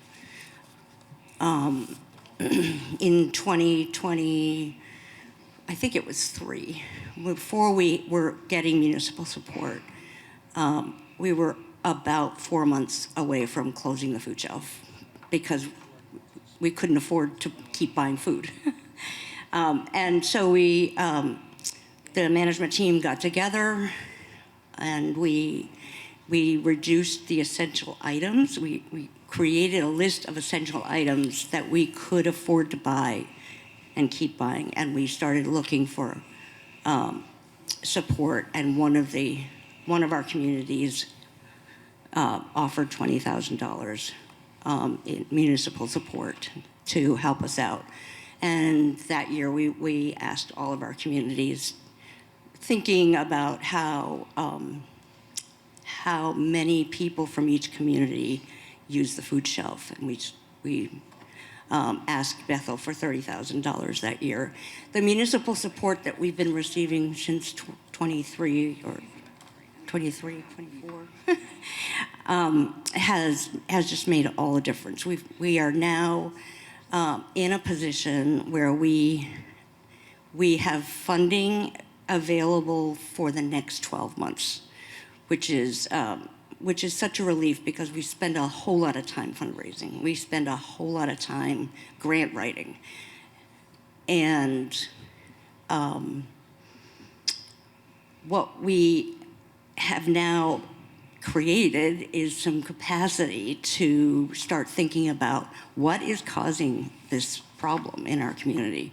In 2020, I think it was 3. Before we were getting municipal support, we were about 4 months away from closing the food shelf because we couldn't afford to keep buying food. And so the management team got together and we reduced the essential items. We created a list of essential items that we could afford to buy and keep buying, and we started looking for support, and one of our communities offered $20,000 in municipal support to help us out. And that year we asked all of our communities thinking about how many people from each community use the food shelf, and we asked Bethel for $30,000 that year. The municipal support that we've been receiving since 23 or 24 has just made all the difference. We are now in a position where we have funding available for the next 12 months, which is such a relief because we spend a whole lot of time fundraising. We spend a whole lot of time grant writing. And what we have now created is some capacity to start thinking about what is causing this problem in our community.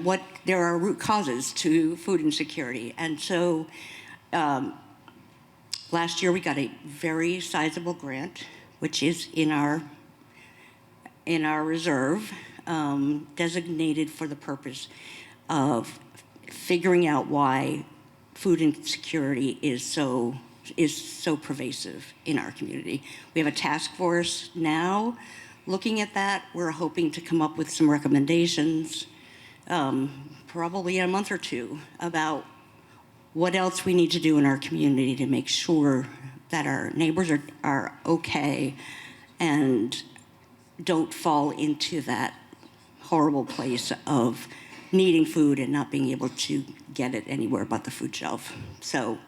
What there are root causes to food insecurity. And so last year we got a very sizable grant, which is in our reserve, designated for the purpose of figuring out why food insecurity is so pervasive in our community. We have a task force now looking at that. We're hoping to come up with some recommendations, probably in a month or two, about what else we need to do in our community to make sure that our neighbors are okay and don't fall into that horrible place of needing food and not being able to get it anywhere but the food shelf. So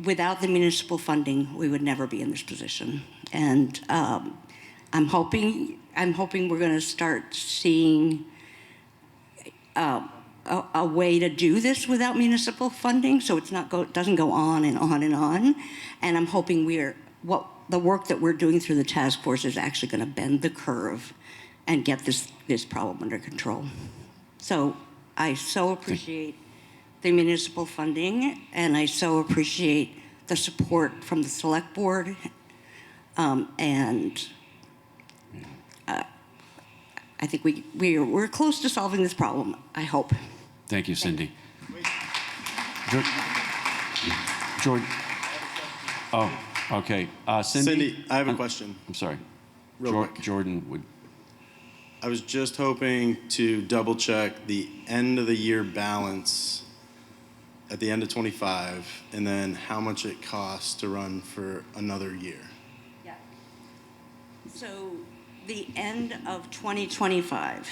without the municipal funding, we would never be in this position. And I'm hoping we're going to start seeing a way to do this without municipal funding, so it doesn't go on and on and on. And I'm hoping the work that we're doing through the task force is actually going to bend the curve and get this problem under control. So I so appreciate the municipal funding, and I so appreciate the support from the select board, and I think we're close to solving this problem, I hope. Thank you, Cindy. George. Oh, okay. Cindy, I have a question. I'm sorry. Real quick. Jordan would. I was just hoping to double check the end of the year balance at the end of 25, and then how much it costs to run for another year. Yeah. So the end of 2025,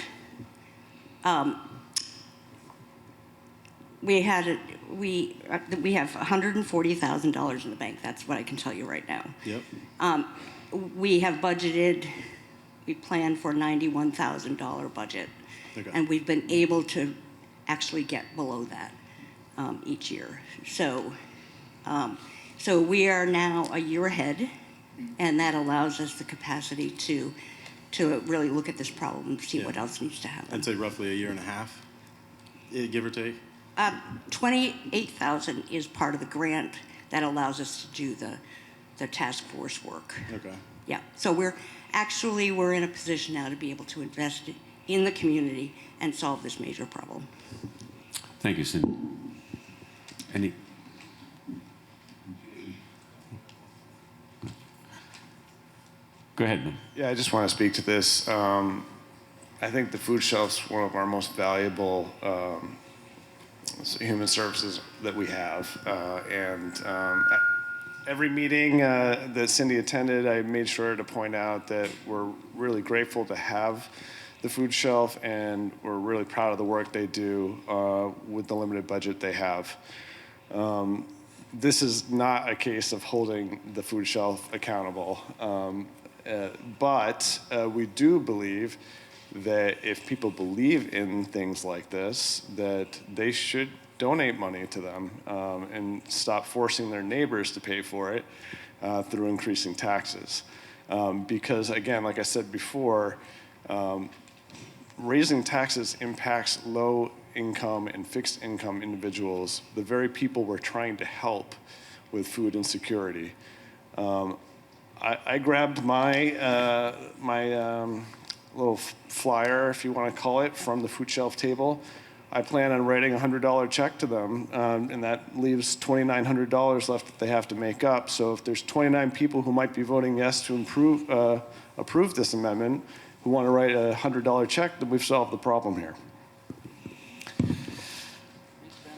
we have $140,000 in the bank. That's what I can tell you right now. Yep. We have budgeted. We planned for a $91,000 budget, Okay. and we've been able to actually get below that each year. So we are now a year ahead, and that allows us the capacity to really look at this problem and see what else needs to happen. I'd say roughly a year and a half, give or take. 28,000 is part of the grant that allows us to do the task force work. Okay. Yeah, so we're in a position now to be able to invest in the community and solve this major problem. Thank you, Cindy. Any? Go ahead, man. Yeah, I just want to speak to this. I think the food shelf's one of our most valuable human services that we have. Every meeting that Cindy attended, I made sure to point out that we're really grateful to have the food shelf, and we're really proud of the work they do with the limited budget they have. This is not a case of holding the food shelf accountable, but we do believe that if people believe in things like this, that they should donate money to them and stop forcing their neighbors to pay for it through increasing taxes. Because again, like I said before, raising taxes impacts low income and fixed income individuals, the very people we're trying to help with food insecurity. I grabbed my flyer, if you want to call it, from the food shelf table. I plan on writing a $100 check to them, and that leaves $2,900 left that they have to make up. So if there's 29 people who might be voting yes to approve this amendment, who want to write a $100 check, then we've solved the problem here.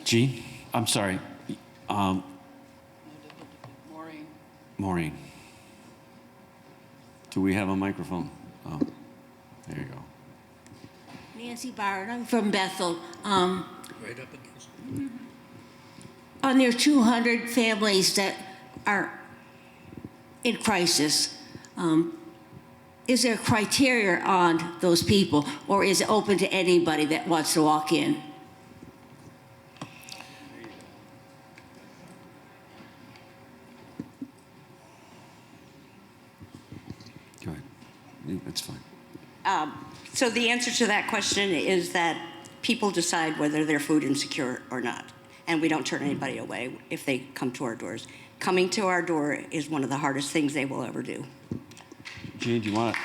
Gene? I'm sorry. Maureen. Do we have a microphone? Oh, there you go. Nancy Byron, I'm from Bethel. Right up against. On there 200 families that are in crisis, is there criteria on those people, or is it open to anybody that wants to walk in? Go ahead. That's fine. So the answer to that question is that people decide whether they're food insecure or not. And we don't turn anybody away if they come to our doors. Coming to our door is one of the hardest things they will ever do. Gene, do you want to?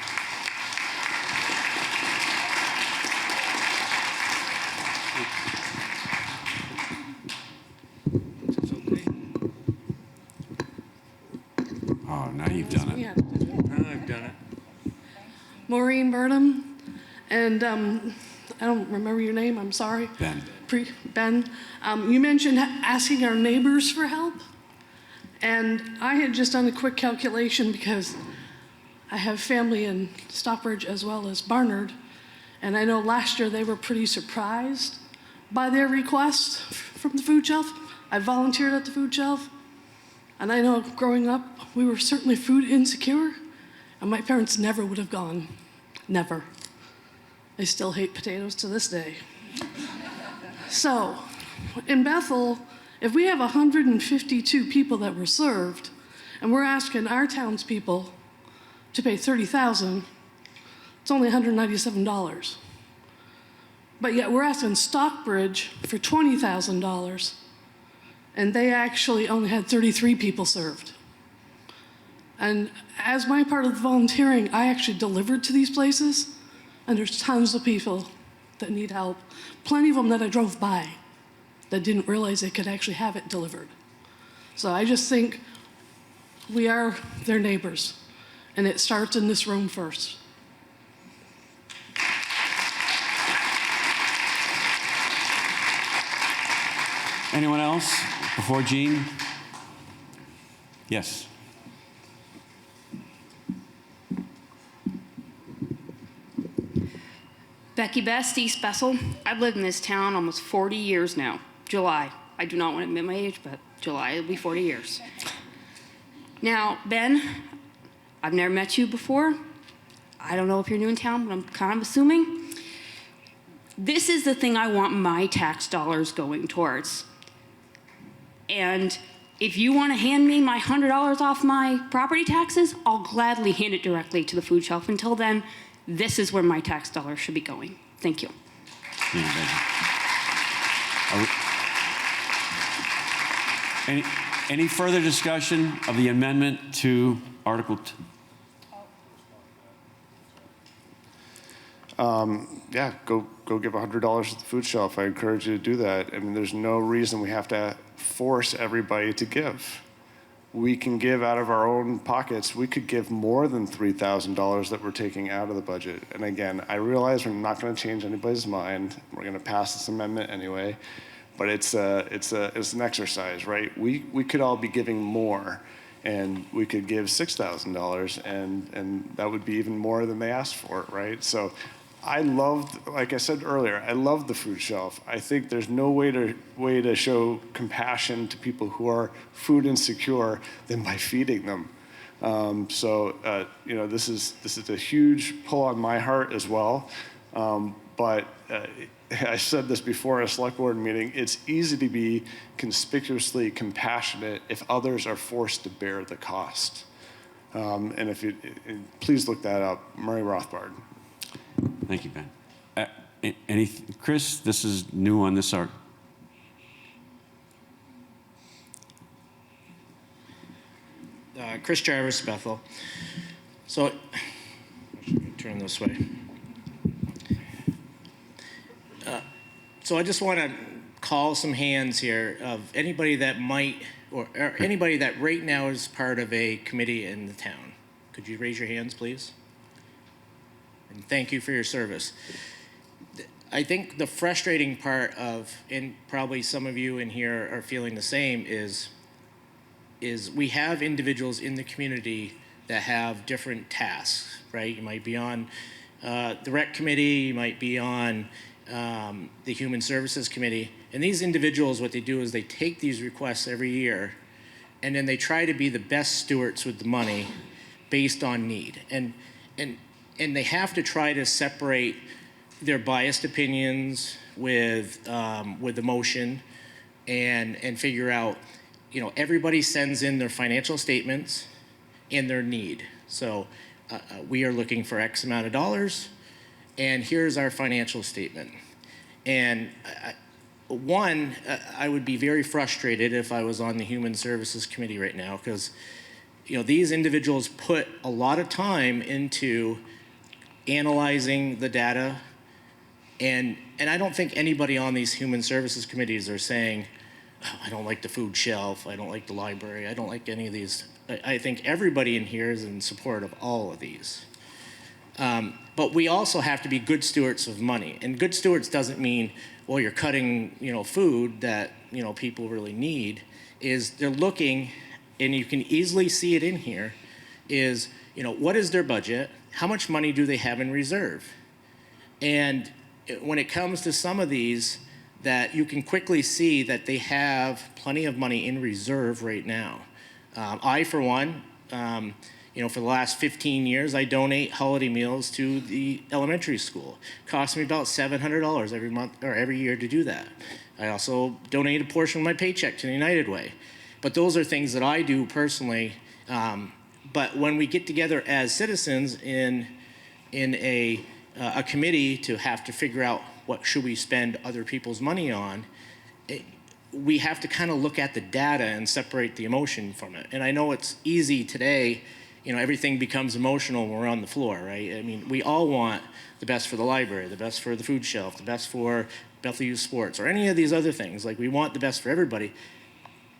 Oh, now you've done it. I've done it. Maureen Burnham, and I don't remember your name, I'm sorry. Ben. Ben, you mentioned asking our neighbors for help, and I had just done a quick calculation because I have family in Stockbridge as well as Barnard, and I know last year they were pretty surprised by their request from the food shelf. I volunteered at the food shelf, and I know growing up, we were certainly food insecure, and my parents never would have gone. Never. They still hate potatoes to this day. So, in Bethel, if we have 152 people that were served, and we're asking our townspeople to pay $30,000, it's only $197. But yet we're asking Stockbridge for $20,000, and they actually only had 33 people served. And as my part of the volunteering, I actually delivered to these places, and there's tons of people that need help. Plenty of them that I drove by that didn't realize they could actually have it delivered. So I just think we are their neighbors, and it starts in this room first. Anyone else before Gene? Yes. Becky Best, East Bethel. I've lived in this town almost 40 years now. July. I do not want to admit my age, but July, it'll be 40 years. Now, Ben, I've never met you before. I don't know if you're new in town, but I'm kind of assuming. This is the thing I want my tax dollars going towards. And if you want to hand me my $100 off my property taxes, I'll gladly hand it directly to the food shelf. Until then, this is where my tax dollars should be going. Thank you. Any further discussion of the amendment to Article 2? Yeah, go give $100 at the food shelf. I encourage you to do that. I mean, there's no reason we have to force everybody to give. We can give out of our own pockets. We could give more than $3,000 that we're taking out of the budget. And again, I realize we're not going to change anybody's mind. We're going to pass this amendment anyway. But it's an exercise, right? We could all be giving more, and we could give $6,000, and that would be even more than they asked for, right? So I loved, like I said earlier, I love the food shelf. I think there's no way to show compassion to people who are food insecure than by feeding them. This is a huge pull on my heart as well. But I said this before in a select board meeting, it's easy to be conspicuously compassionate if others are forced to bear the cost. And if you, please look that up, Murray Rothbard. Thank you, Ben. Chris, this is new on this art. Chris Jarvis, Bethel. So, turn this way. So I just want to call some hands here of anybody that might, or anybody that right now is part of a committee in the town. Could you raise your hands, please? And thank you for your service. I think the frustrating part of, and probably some of you in here are feeling the same, is we have individuals in the community that have different tasks, right? You might be on the rec committee, you might be on the human services committee, and these individuals, what they do is they take these requests every year, and then they try to be the best stewards with the money based on need, and they have to try to separate their biased opinions with emotion, and figure out, you know, everybody sends in their financial statements and their need. So we are looking for X amount of dollars, and here's our financial statement. And I would be very frustrated if I was on the Human Services Committee right now, because, you know, these individuals put a lot of time into analyzing the data, and I don't think anybody on these Human Services Committees are saying, oh, I don't like the food shelf, I don't like the library, I don't like any of these. I think everybody in here is in support of all of these. But we also have to be good stewards of money. And good stewards doesn't mean, well, you're cutting, you know, food that, you know, people really need. Is they're looking, and you can easily see it in here, is, you know, what is their budget? How much money do they have in reserve? And when it comes to some of these, that you can quickly see that they have plenty of money in reserve right now. I, for one, you know, for the last 15 years, I donate holiday meals to the elementary school. It costs me about $700 every month or every year to do that. I also donate a portion of my paycheck to the United Way. But those are things that I do personally. But when we get together as citizens in a committee to have to figure out what should we spend other people's money on, we have to kind of look at the data and separate the emotion from it. And I know it's easy today, you know, everything becomes emotional when we're on the floor, right? I mean, we all want the best for the library, the best for the food shelf, the best for Bethel Youth Sports, or any of these other things. Like, we want the best for everybody.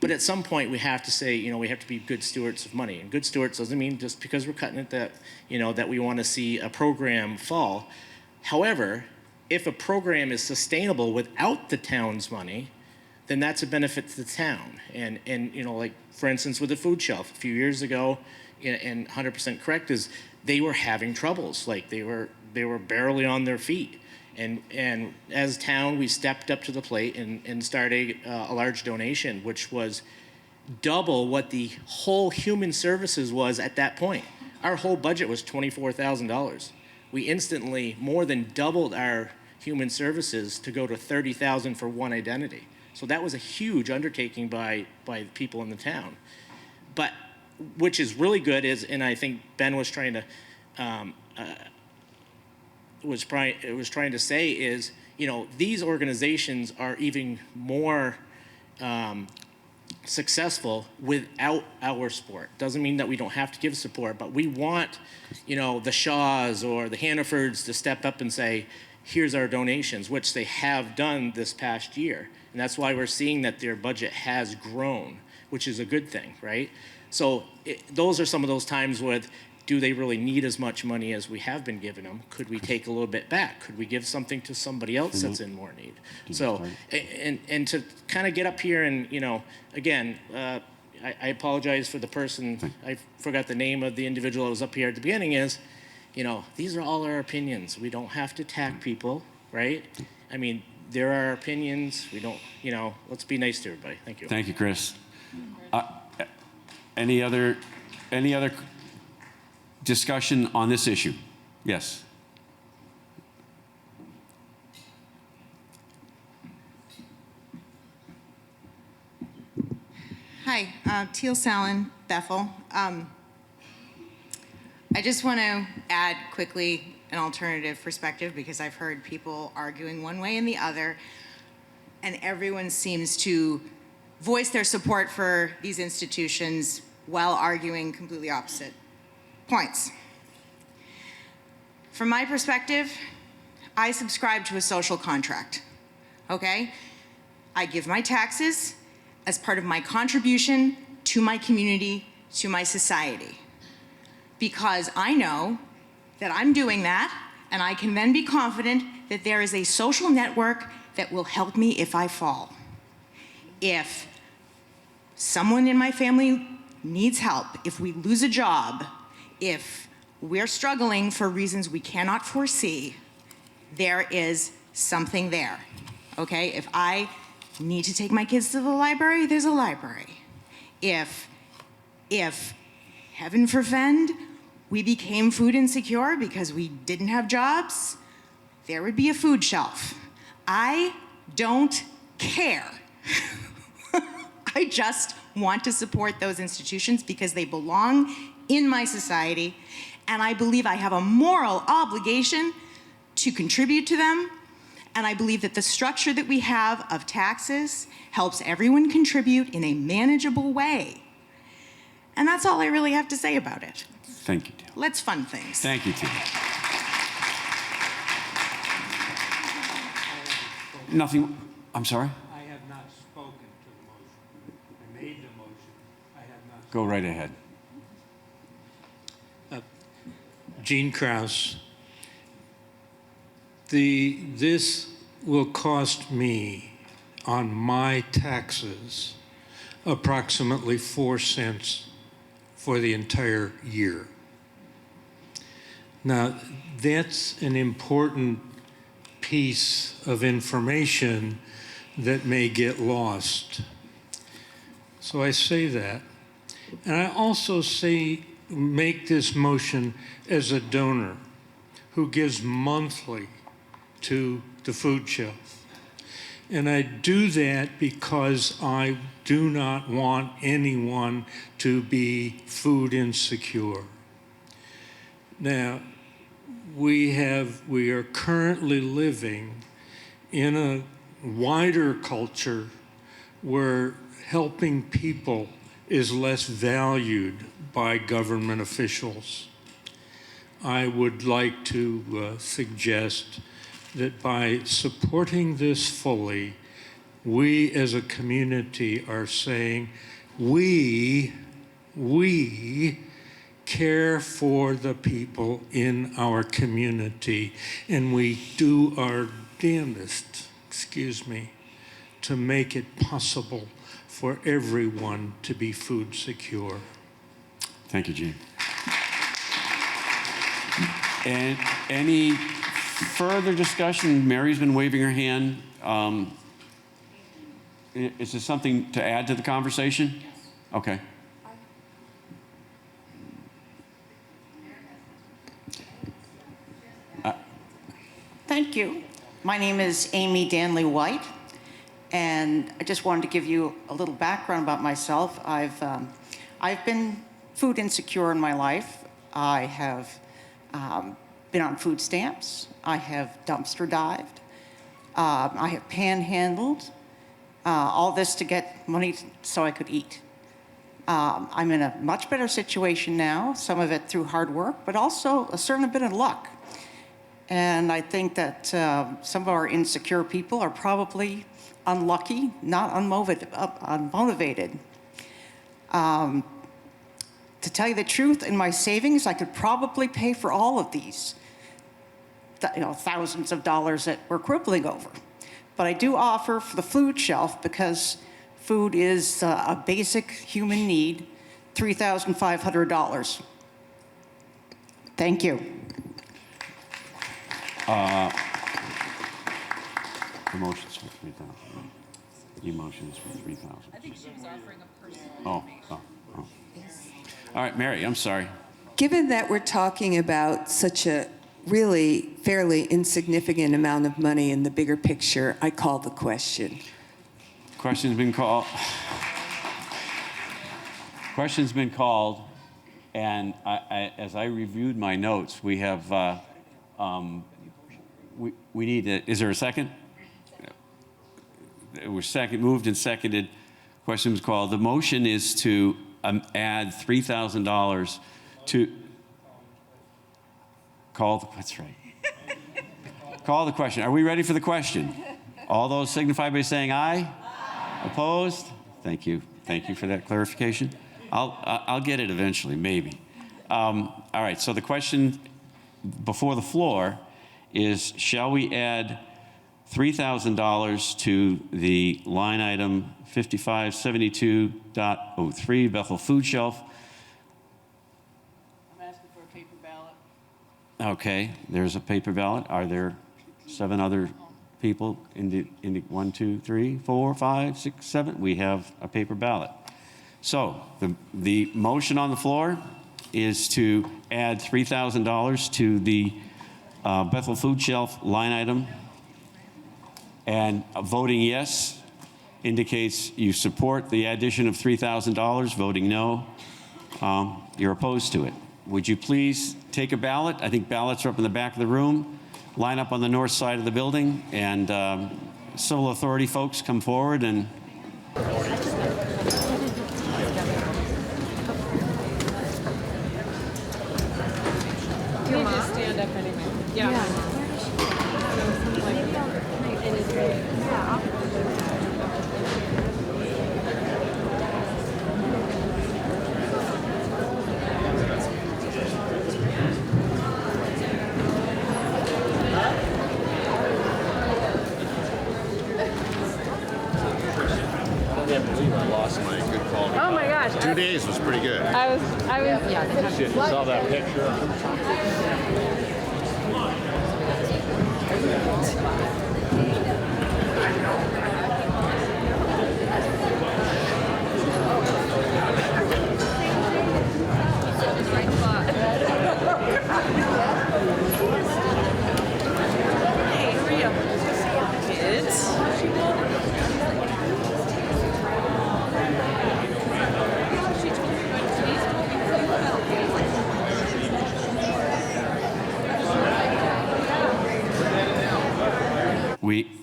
But at some point, we have to say, you know, we have to be good stewards of money. And good stewards doesn't mean just because we're cutting it that, you know, that we want to see a program fall. However, if a program is sustainable without the town's money, then that's a benefit to the town. And you know, like, for instance, with the food shelf, a few years ago, and 100% correct, is they were having troubles. Like, they were barely on their feet. And as a town, we stepped up to the plate and started a large donation, which was double what the whole human services was at that point. Our whole budget was $24,000. We instantly more than doubled our human services to go to $30,000 for one identity. So that was a huge undertaking by people in the town. But which is really good is, and I think Ben was trying to say is, you know, these organizations are even more successful without our support. Doesn't mean that we don't have to give support, but we want, you know, the Shaws or the Hannafords to step up and say, here's our donations, which they have done this past year. And that's why we're seeing that their budget has grown, which is a good thing, right? So those are some of those times with, do they really need as much money as we have been giving them? Could we take a little bit back? Could we give something to somebody else that's in more need? So, and to kind of get up here and, you know, again, I apologize for the person, I forgot the name of the individual that was up here at the beginning, is, you know, these are all our opinions. We don't have to attack people, right? I mean, there are opinions. We don't, you know, let's be nice to everybody. Thank you. Thank you, Chris. Any other discussion on this issue? Yes. Hi, Teal Salen, Bethel. I just want to add quickly an alternative perspective, because I've heard people arguing one way and the other, and everyone seems to voice their support for these institutions while arguing completely opposite points. From my perspective, I subscribe to a social contract. okay? I give my taxes as part of my contribution to my community, to my society. Because I know that I'm doing that, and I can then be confident that there is a social network that will help me if I fall. If someone in my family needs help, if we lose a job, if we're struggling for reasons we cannot foresee, there is something there, okay? If I need to take my kids to the library, there's a library. If heaven forfend, we became food insecure because we didn't have jobs, there would be a food shelf. I don't care. I just want to support those institutions because they belong in my society, and I believe I have a moral obligation to contribute to them, and I believe that the structure that we have of taxes helps everyone contribute in a manageable way. And that's all I really have to say about it. Thank you, Tim. Let's fund things. Thank you, Tim. Nothing, I'm sorry? I have not spoken to the motion. I made the motion. I have not. Go right ahead. Gene Krause, this will cost me on my taxes approximately 4 cents for the entire year. Now, that's an important piece of information that may get lost. So I say that. And I also make this motion as a donor who gives monthly to the food shelf. And I do that because I do not want anyone to be food insecure. Now, we are currently living in a wider culture where helping people is less valued by government officials. I would like to suggest that by supporting this fully, we as a community are saying, we care for the people in our community, and we do our damnedest, to make it possible for everyone to be food secure. Thank you, Gene. And any further discussion? Mary's been waving her hand. Is there something to add to the conversation? Yes. Okay. Thank you. My name is Amy Danley White, and I just wanted to give you a little background about myself. I've been food insecure in my life. I have been on food stamps. I have dumpster dived. I have panhandled. All this to get money so I could eat. I'm in a much better situation now, some of it through hard work, but also a certain bit of luck. And I think that some of our insecure people are probably unlucky, not unmotivated. To tell you the truth, in my savings, I could probably pay for all of these, thousands of dollars that we're quibbling over. But I do offer for the food shelf, because food is a basic human need, $3,500. Thank you. The motion's for 3,000. The motion's for 3,000. I think she was offering a personal Oh. All right, Mary, I'm sorry. Given that we're talking about such a really fairly insignificant amount of money in the bigger picture, I call the question. Question's been called. Question's been called, and as I reviewed my notes, we have, we need to, is there a second? We're moved and seconded. Question was called. The motion is to add $3,000 to, that's right. Call the question. Are we ready for the question? All those signify by saying aye. Opposed? Thank you. Thank you for that clarification. I'll get it eventually, maybe. All right, so the question before the floor is, shall we add $3,000 to the line item 5572.03 Bethel Food Shelf? I'm asking for a paper ballot. Okay, there's a paper ballot. Are there 7 other people in the 1, 2, 3, 4, 5, 6, 7? We have a paper ballot. So the motion on the floor is to add $3,000 to the Bethel Food Shelf line item. And voting yes indicates you support the addition of $3,000. Voting no, you're opposed to it. Would you please take a ballot? I think ballots are up in the back of the room. Line up on the north side of the building, and civil authority folks come forward and. You just stand up anyway. Yeah. I can't believe I lost my good quality. Oh my gosh. 2 days was pretty good. I was, yeah. Shit, you saw that picture?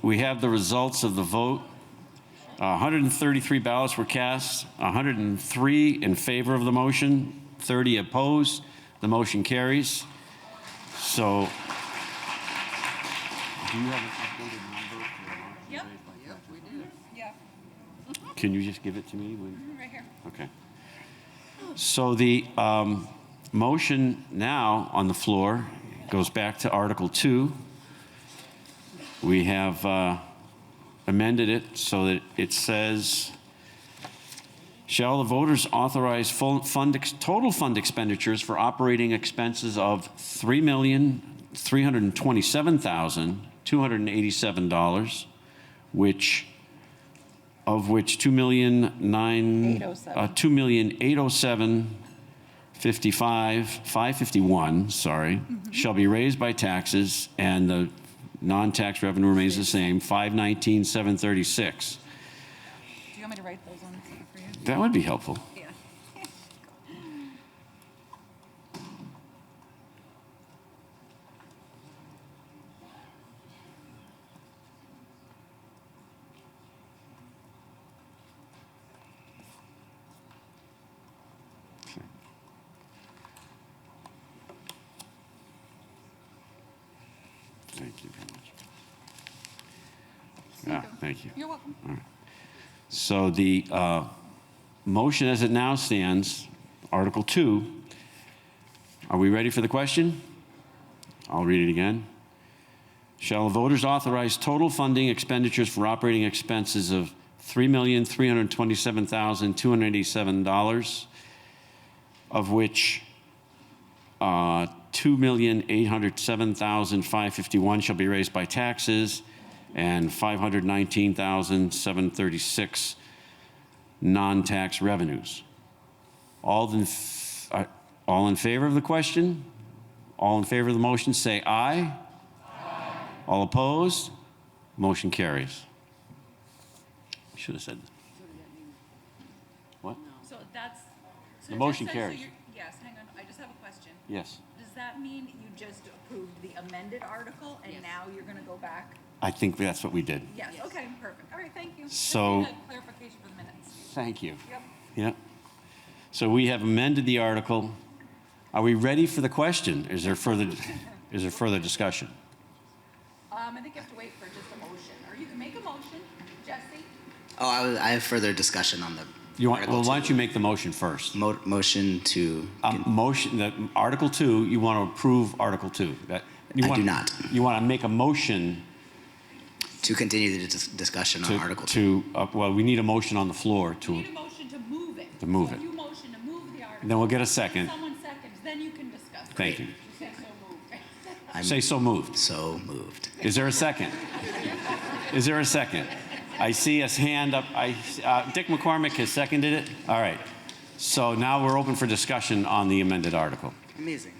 We have the results of the vote. 133 ballots were cast, 103 in favor of the motion, 30 opposed. The motion carries. So, do you have an updated number? Yep. Yep, we do. Yeah. Can you just give it to me? Right here. Okay. So the motion now on the floor goes back to Article 2. We have amended it so that it says, shall the voters authorize total fund expenditures for operating expenses of $3,327,287, of which $2,807,551 shall be raised by taxes, and the non-tax revenue remains the same, $519,736. Do you want me to write those on for you? That would be helpful. Yeah. Thank you very much. Thank you. You're welcome. All right. So the motion as it now stands, Article 2, are we ready for the question? I'll read it again. Shall the voters authorize total funding expenditures for operating expenses of $3,327,287, of which $2,807,551 shall be raised by taxes, and $519,736 non-tax revenues. All in favor of the question? All in favor of the motion, say aye. Aye. All opposed? Motion carries. Should have said that. What? So that's. The motion carries. Yes, hang on, I just have a question. Yes. Does that mean you just approved the amended article and now you're gonna go back? I think that's what we did. Yes, okay, perfect. All right, thank you. So- Just need a clarification for the minutes. Thank you. Yep. Yep. So we have amended the article. Are we ready for the question? Is there further discussion? I think you have to wait for just a moment. motion, or you can make a motion, Jesse. Oh, I have further discussion on the. Well, why don't you make the motion first? Motion to. Article 2, you want to approve Article 2. I do not. You want to make a motion. To continue the discussion on Article 2. Well, we need a motion on the floor to. We need a motion to move it. To move So it. if you motion to move the article. Then we'll get a second. Someone seconds, then you can discuss. Thank you. Say so moved. Say so moved. So moved. Is there a second? Is there a second? I see a hand up. Dick McCormick has seconded it. All right. So now we're open for discussion on the amended article. Amazing.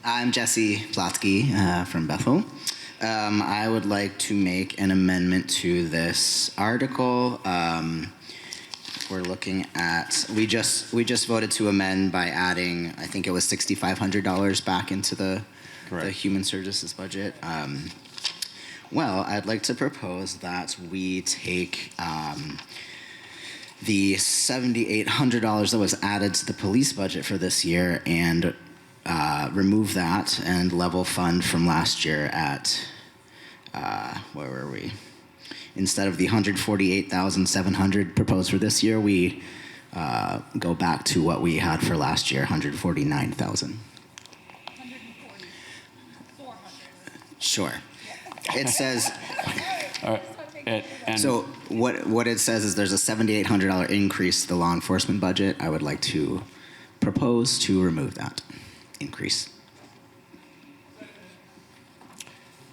I'm Jesse Platsky from Bethel. I would like to make an amendment to this article. We're looking at, we just voted to amend by adding, I think it was $6,500 back into the human services budget. Well, I'd like to propose that we take the $7,800 that was added to the police budget for this year and remove that and level fund from last year at, where were we? Instead of the $148,700 proposed for this year, we go back to what we had for last year, $149,000. Sure. It says. So what it says is there's a $7,800 increase to the law enforcement budget. I would like to propose to remove that increase.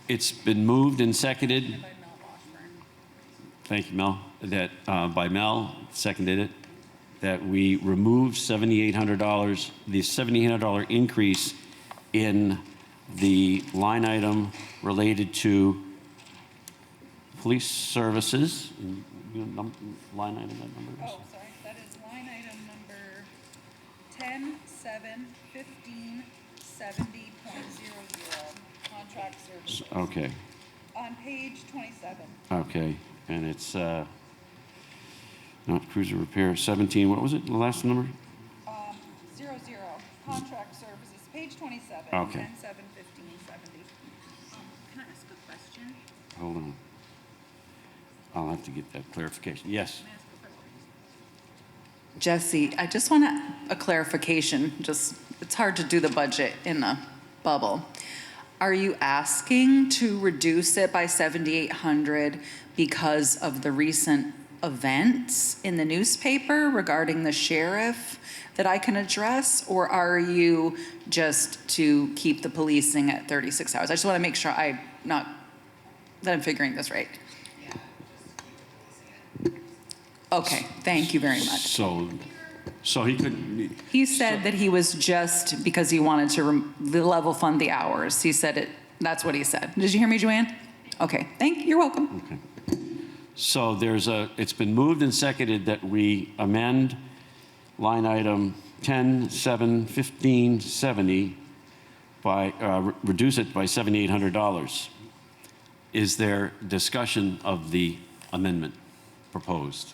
It's been moved and seconded. Thank you, Mel. That by Mel, seconded it. That we remove $7,800, the $7,800 increase in the line item related to police services. Line item, that number is? Oh, sorry, that is line item number 10-7-15-70.00, contract services. Okay. On page 27. Okay, and it's not cruiser repair, 17, what was it, the last number? 00, contract services, page 27. Okay. 10-7-15-70. Can I ask a question? Hold on. I'll have to get that clarification. Yes. Jesse, I just want a clarification. It's hard to do the budget in a bubble. Are you asking to reduce it by $7,800 because of the recent events in the newspaper regarding the sheriff that I can address, or are you just to keep the policing at 36 hours? I just want to make sure that I'm figuring this right. Okay, thank you very much. So he couldn't. He said that he was just because he wanted to level fund the hours. He said it. That's what he said. Did you hear me, Joanne? Okay. You're welcome. Okay. So it's been moved and seconded that we amend line item 10-7-15-70 by reduce it by $7,800. Is there discussion of the amendment proposed?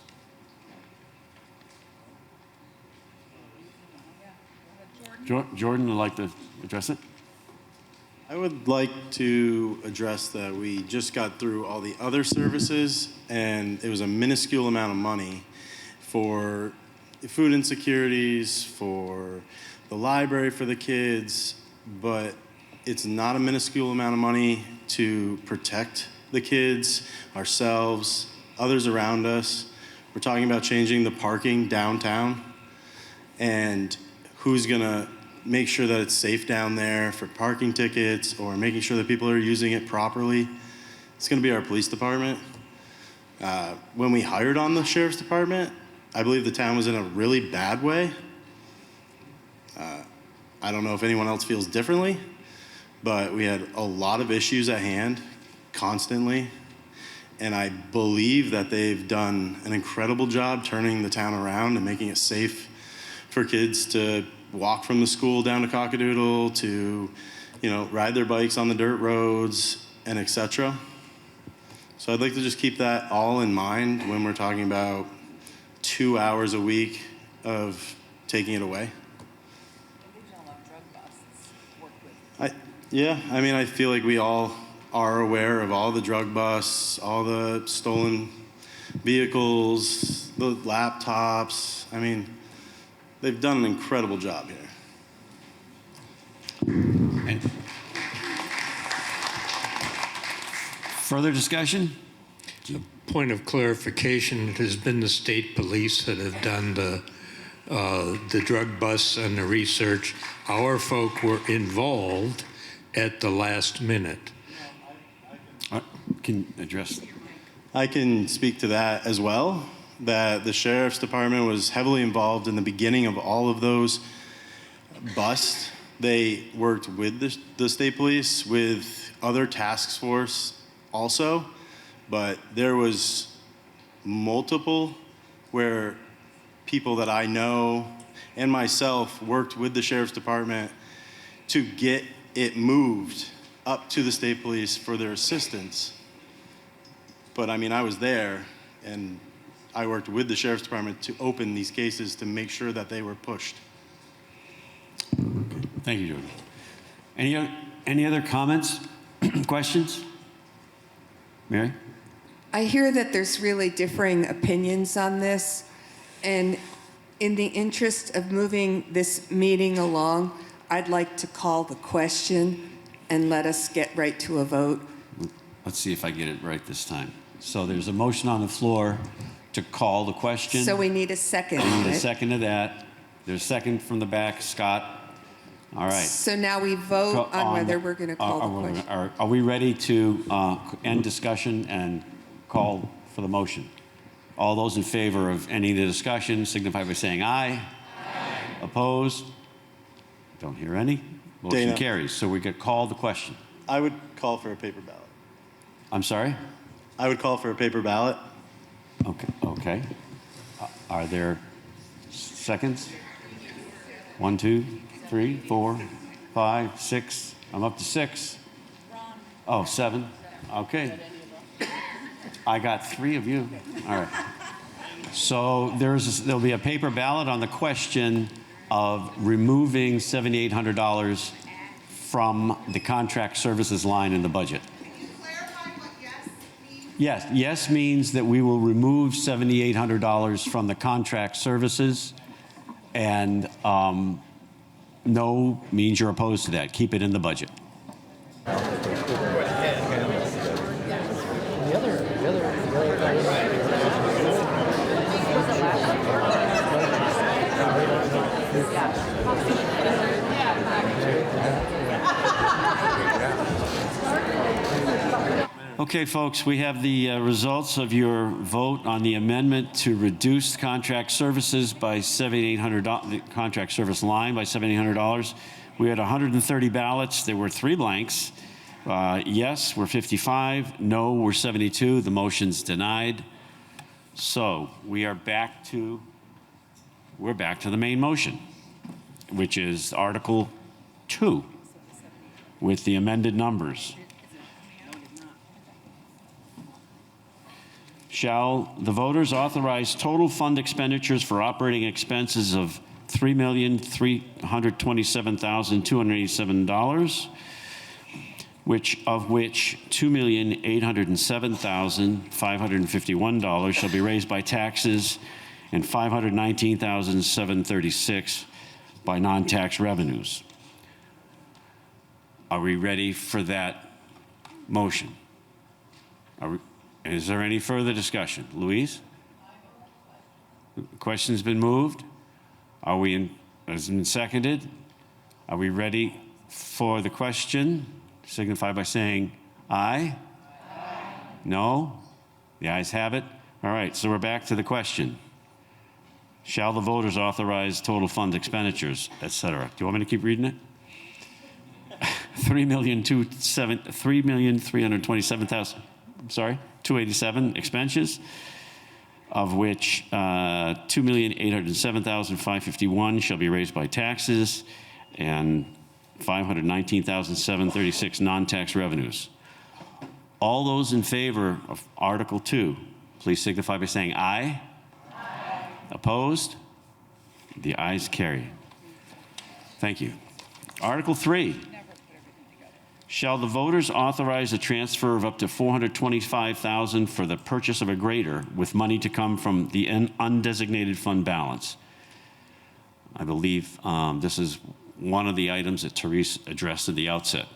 Jordan would like to address it. I would like to address that we just got through all the other services, and it was a minuscule amount of money for food insecurities, for the library for the kids, but it's not a minuscule amount of money to protect the kids, ourselves, others around us. We're talking about changing the parking downtown, and who's gonna make sure that it's safe down there for parking tickets or making sure that people are using it properly. It's gonna be our police department. When we hired on the sheriff's department, I believe the town was in a really bad way. I don't know if anyone else feels differently, but we had a lot of issues at hand constantly. And I believe that they've done an incredible job turning the town around and making it safe for kids to walk from the school down to Cockadoodle, to, ride their bikes on the dirt roads, and etc. So I'd like to just keep that all in mind when we're talking about 2 hours a week of taking it away. I feel like we all are aware of all the drug busts, all the stolen vehicles, the laptops. I mean, they've done an incredible job here. And further discussion? Point of clarification, it has been the state police that have done the drug busts and the research. Our folk were involved at the last minute. Can address. I can speak to that as well, that the sheriff's department was heavily involved in the beginning of all of those busts. They worked with the state police, with other task force also, but there was multiple where people that I know and myself worked with the sheriff's department to get it moved up to the state police for their assistance. But I mean, I was there and I worked with the sheriff's department to open these cases to make sure that they were pushed. Thank you, Jordan. Any other comments, questions? Mary? I hear that there's really differing opinions on this, and in the interest of moving this meeting along, I'd like to call the question and let us get right to a vote. Let's see if I get it right this time. So there's a motion on the floor to call the question. So we need a second. We need a right? second to that. There's a second from the back, Scott. All right. So now we vote on whether we're going to call the question. Are we ready to end discussion and call for the motion? All those in favor of ending the discussion signify by saying aye. Aye. Opposed? Don't hear any. Motion Dana. carries. So we could call the question. I would call for a paper ballot. I'm sorry? I would call for a paper ballot. Okay. Are there seconds? 1, 2, 3, 4, 5, 6. I'm up to 6. Oh, 7. Okay. I got 3 of you. All right. So there'll be a paper ballot on the question of removing $7,800 from the contract services line in the budget. Yes, yes means that we will remove $7,800 from the contract services, and no means you're opposed to that. Keep it in the budget. Okay, folks, we have the results of your vote on the amendment to reduce contract services by $7,800, the contract service line by $7,800. We had 130 ballots. There were 3 blanks. Yes were 55. No were 72. The motion's denied. So we're back to the main motion, which is Article 2 with the amended numbers. Shall the voters authorize total fund expenditures for operating expenses of $3,327,287, of which $2,807,551 shall be raised by taxes and $519,736 by non-tax revenues? Are we ready for that motion? Is there any further discussion? Louise? The question's been moved. Has been seconded. Are we ready for the question? Signify by saying aye. Aye. No? The ayes have it. All right, so we're back to the question. Shall the voters authorize total fund expenditures, et cetera? Do you want me to keep reading it? $287 expenses, of which $2,807,551 shall be raised by taxes and $519,736 non-tax revenues. All those in favor of Article 2, please signify by saying aye. Aye. Opposed? The ayes carry. Thank you. Article 3. Shall the voters authorize the transfer of up to $425,000 for the purchase of a grader with money to come from the undesignated fund balance? I believe this is one of the items that Therese addressed at the outset.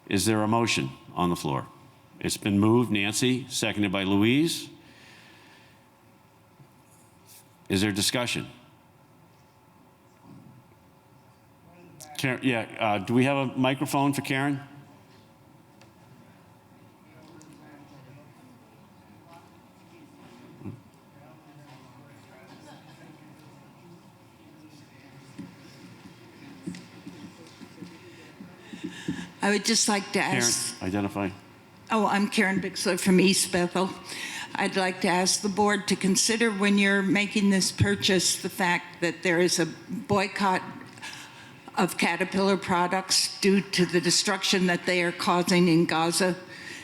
Is there a motion on the floor? It's been moved, Nancy, seconded by Louise. Is there discussion? Karen, do we have a microphone for Karen? I would just like to ask. Karen, identify. Oh, I'm Karen Bixler from East Bethel. I'd like to ask the board to consider when you're making this purchase the fact that there is a boycott of Caterpillar products due to the destruction that they are causing in Gaza.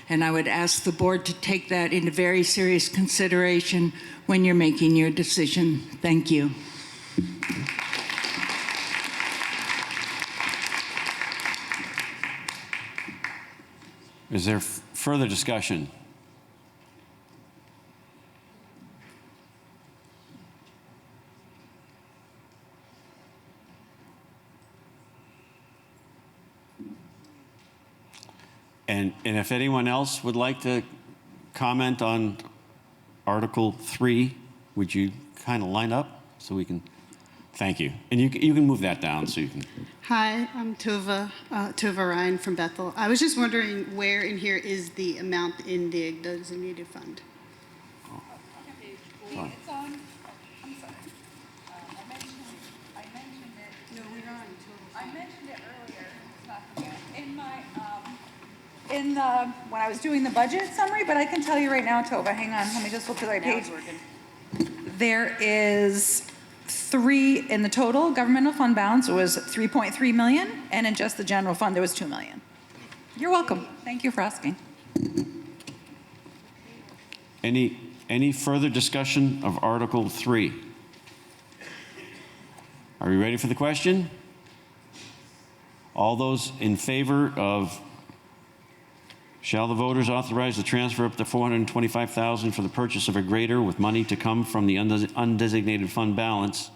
And I would ask the board to take that into very serious consideration when you're making your decision. Thank you. Is there further discussion? And if anyone else would like to comment on Article 3, would you kind of line up so we can? Thank you. And you can move that down so you can. Hi, I'm Tova Ryan from Bethel. I was just wondering where in here is the amount in the designated fund? It's on, I'm sorry. I mentioned it. No, we're on total. I mentioned it earlier. It's not yet. When I was doing the budget summary, but I can tell you right now, Tova, hang on, let me just look to the right page. There is 3 in the total governmental fund balance. It was 3.3 million, and in just the general fund, there was 2 million. You're welcome. Thank you for asking. Any further discussion of Article 3? Are we ready for the question? All those in favor of shall the voters authorize the transfer up to $425,000 for the purchase of a grader with money to come from the undesignated fund balance,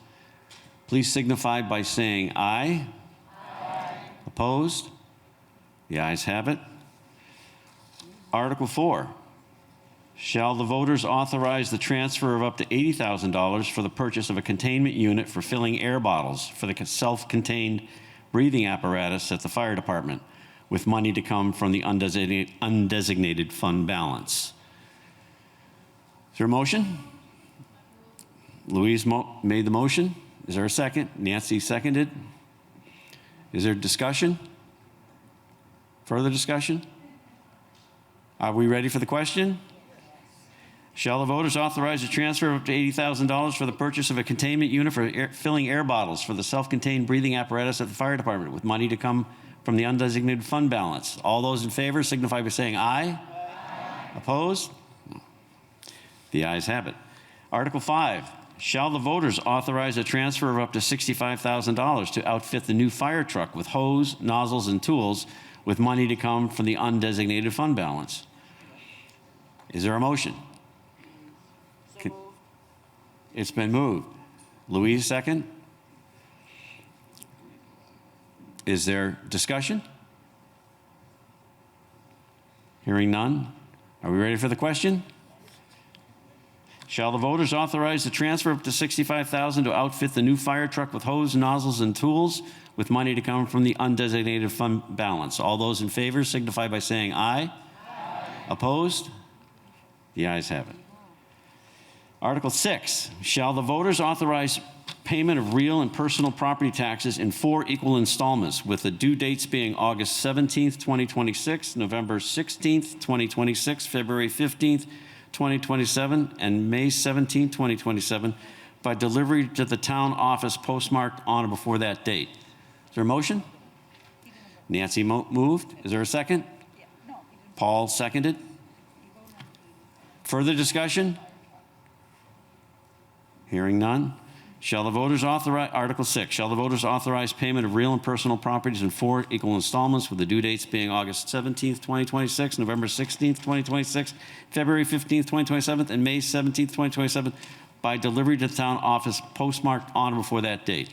please signify by saying aye. Aye. Opposed? The ayes have it. Article 4. Shall the voters authorize the transfer of up to $80,000 for the purchase of a containment unit for filling air bottles for the self-contained breathing apparatus at the fire department, with money to come from the undesignated fund balance? Is there a motion? Louise made the motion. Is there a second? Nancy seconded. Is there discussion? Further discussion? Are we ready for the question? Shall the voters authorize the transfer of up to $80,000 for the purchase of a containment unit for filling air bottles for the self-contained breathing apparatus at the fire department, with money to come from the undesignated fund balance? All those in favor signify by saying aye. Aye. Opposed? The ayes have it. Article 5. Shall the voters authorize a transfer of up to $65,000 to outfit the new fire truck with hose, nozzles, and tools, with money to come from the undesignated fund balance? Is there a motion? It's been moved. Louise, second. Is there discussion? Hearing none. Are we ready for the question? Shall the voters authorize the transfer up to $65,000 to outfit the new fire truck with hose, nozzles, and tools, with money to come from the undesignated fund balance? All those in favor signify by saying aye. Aye. Opposed? The ayes have it. Article 6. Shall the voters authorize payment of real and personal property taxes in 4 equal installments, with the due dates being August 17th, 2026, November 16th, 2026, February 15th, 2027, and May 17th, 2027, by delivery to the town office postmarked on or before that date? Is there a motion? Nancy moved. Is there a second? Paul seconded. Further discussion? Hearing none. Shall the voters authorize, Article 6, shall the voters authorize payment of real and personal properties in 4 equal installments with the due dates being August 17th, 2026, November 16th, 2026, February 15th, 2027, and May 17th, 2027 by delivery to the town office postmarked on or before that date?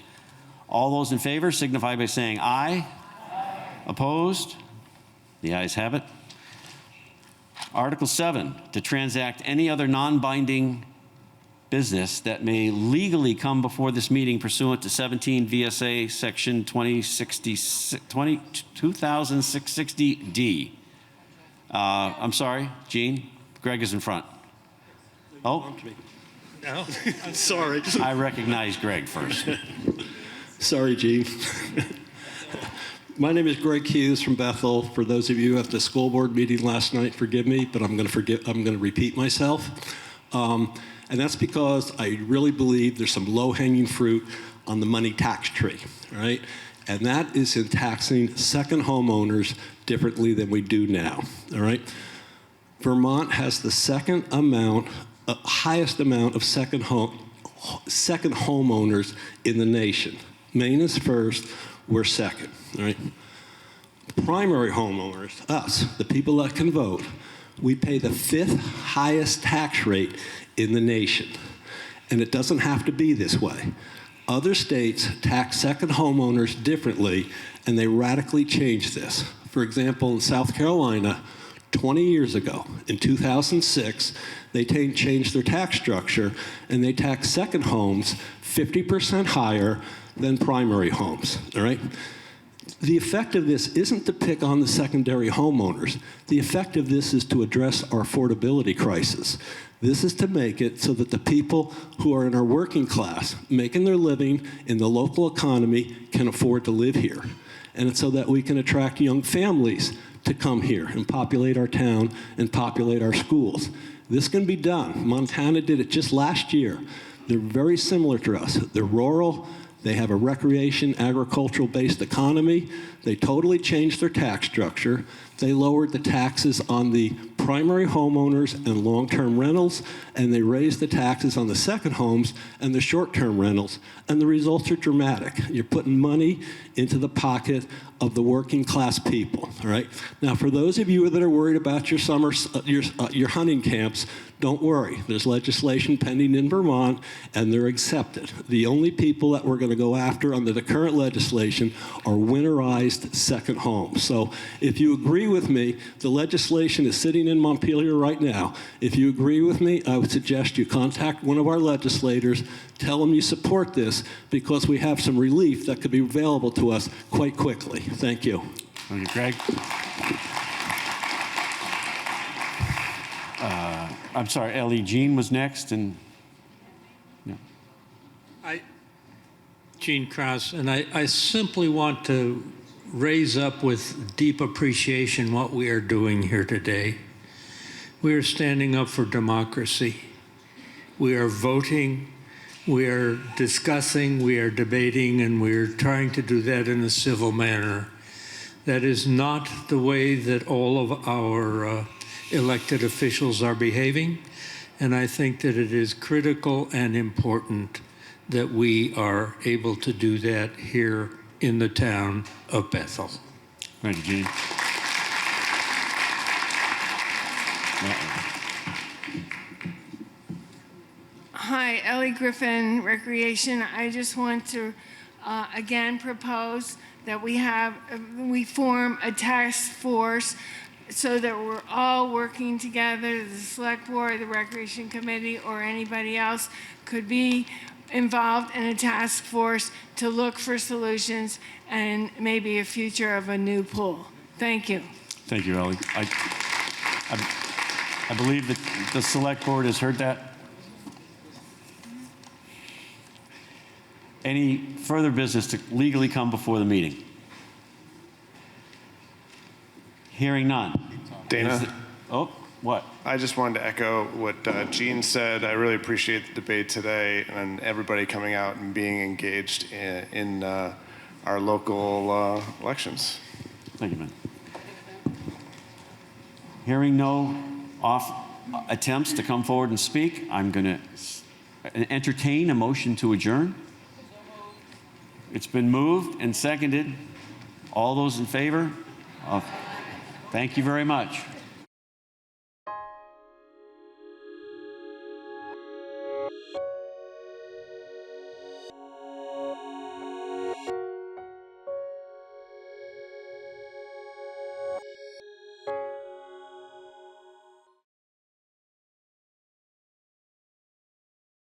All those in favor signify by saying aye. Aye. Opposed? The ayes have it. Article 7, to transact any other non-binding business that may legally come before this meeting pursuant to 17 VSA Section 2060D. I'm sorry, Gene. Greg is in front. Oh. No, I'm sorry. I recognize Greg first. Sorry, Gene. My name is Greg Hughes from Bethel. For those of you at the school board meeting last night, forgive me, but I'm going to repeat myself. And that's because I really believe there's some low-hanging fruit on the money tax tree, right? And that is in taxing second homeowners differently than we do now, all right? Vermont has the highest amount of second homeowners in the nation. Maine is first, we're second, all right? Primary homeowners, us, the people that can vote, we pay the 5th highest tax rate in the nation. And it doesn't have to be this way. Other states tax second homeowners differently, and they radically changed this. For example, in South Carolina, 20 years ago, in 2006, they changed their tax structure, and they tax second homes 50% higher than primary homes, all right? The effect of this isn't to pick on the secondary homeowners. The effect of this is to address our affordability crisis. This is to make it so that the people who are in our working class, making their living in the local economy, can afford to live here. And it's so that we can attract young families to come here and populate our town and populate our schools. This can be done. Montana did it just last year. They're very similar to us. They're rural. They have a recreation, agricultural-based economy. They totally changed their tax structure. They lowered the taxes on the primary homeowners and long-term rentals, and they raised the taxes on the second homes and the short-term rentals, and the results are dramatic. You're putting money into the pocket of the working class people, all right? Now, for those of you that are worried about your your hunting camps, don't worry. There's legislation pending in Vermont, and they're accepted. The only people that we're going to go after under the current legislation are winterized second homes. So if you agree with me, the legislation is sitting in Montpelier right now. If you agree with me, I would suggest you contact one of our legislators, tell them you support this, because we have some relief that could be available to us quite quickly. Thank you. Thank you, Greg. I'm sorry, Ellie, Jean was next, and yeah. Gene Krause, and I simply want to raise up with deep appreciation what we are doing here today. We are standing up for democracy. We are voting, we are discussing, we are debating, and we are trying to do that in a civil manner. That is not the way that all of our elected officials are behaving, and I think that it is critical and important that we are able to do that here in the town of Bethel. Thank you, Gene. Hi, Ellie Griffin, Recreation. I just want to again propose that we form a task force so that we're all working together. The Select Board, the Recreation Committee, or anybody else could be involved in a task force to look for solutions and maybe a future of a new pool. Thank you. Thank you, Ellie. I believe that the Select Board has heard that. Any further business to legally come before the meeting? Hearing none. Dana? Oh, what? I just wanted to echo what Gene said. I really appreciate the debate today and everybody coming out and being engaged in our local elections. Thank you, man. Hearing no attempts to come forward and speak, I'm going to entertain a motion to adjourn? It's been moved and seconded. All those in favor? Thank you very much.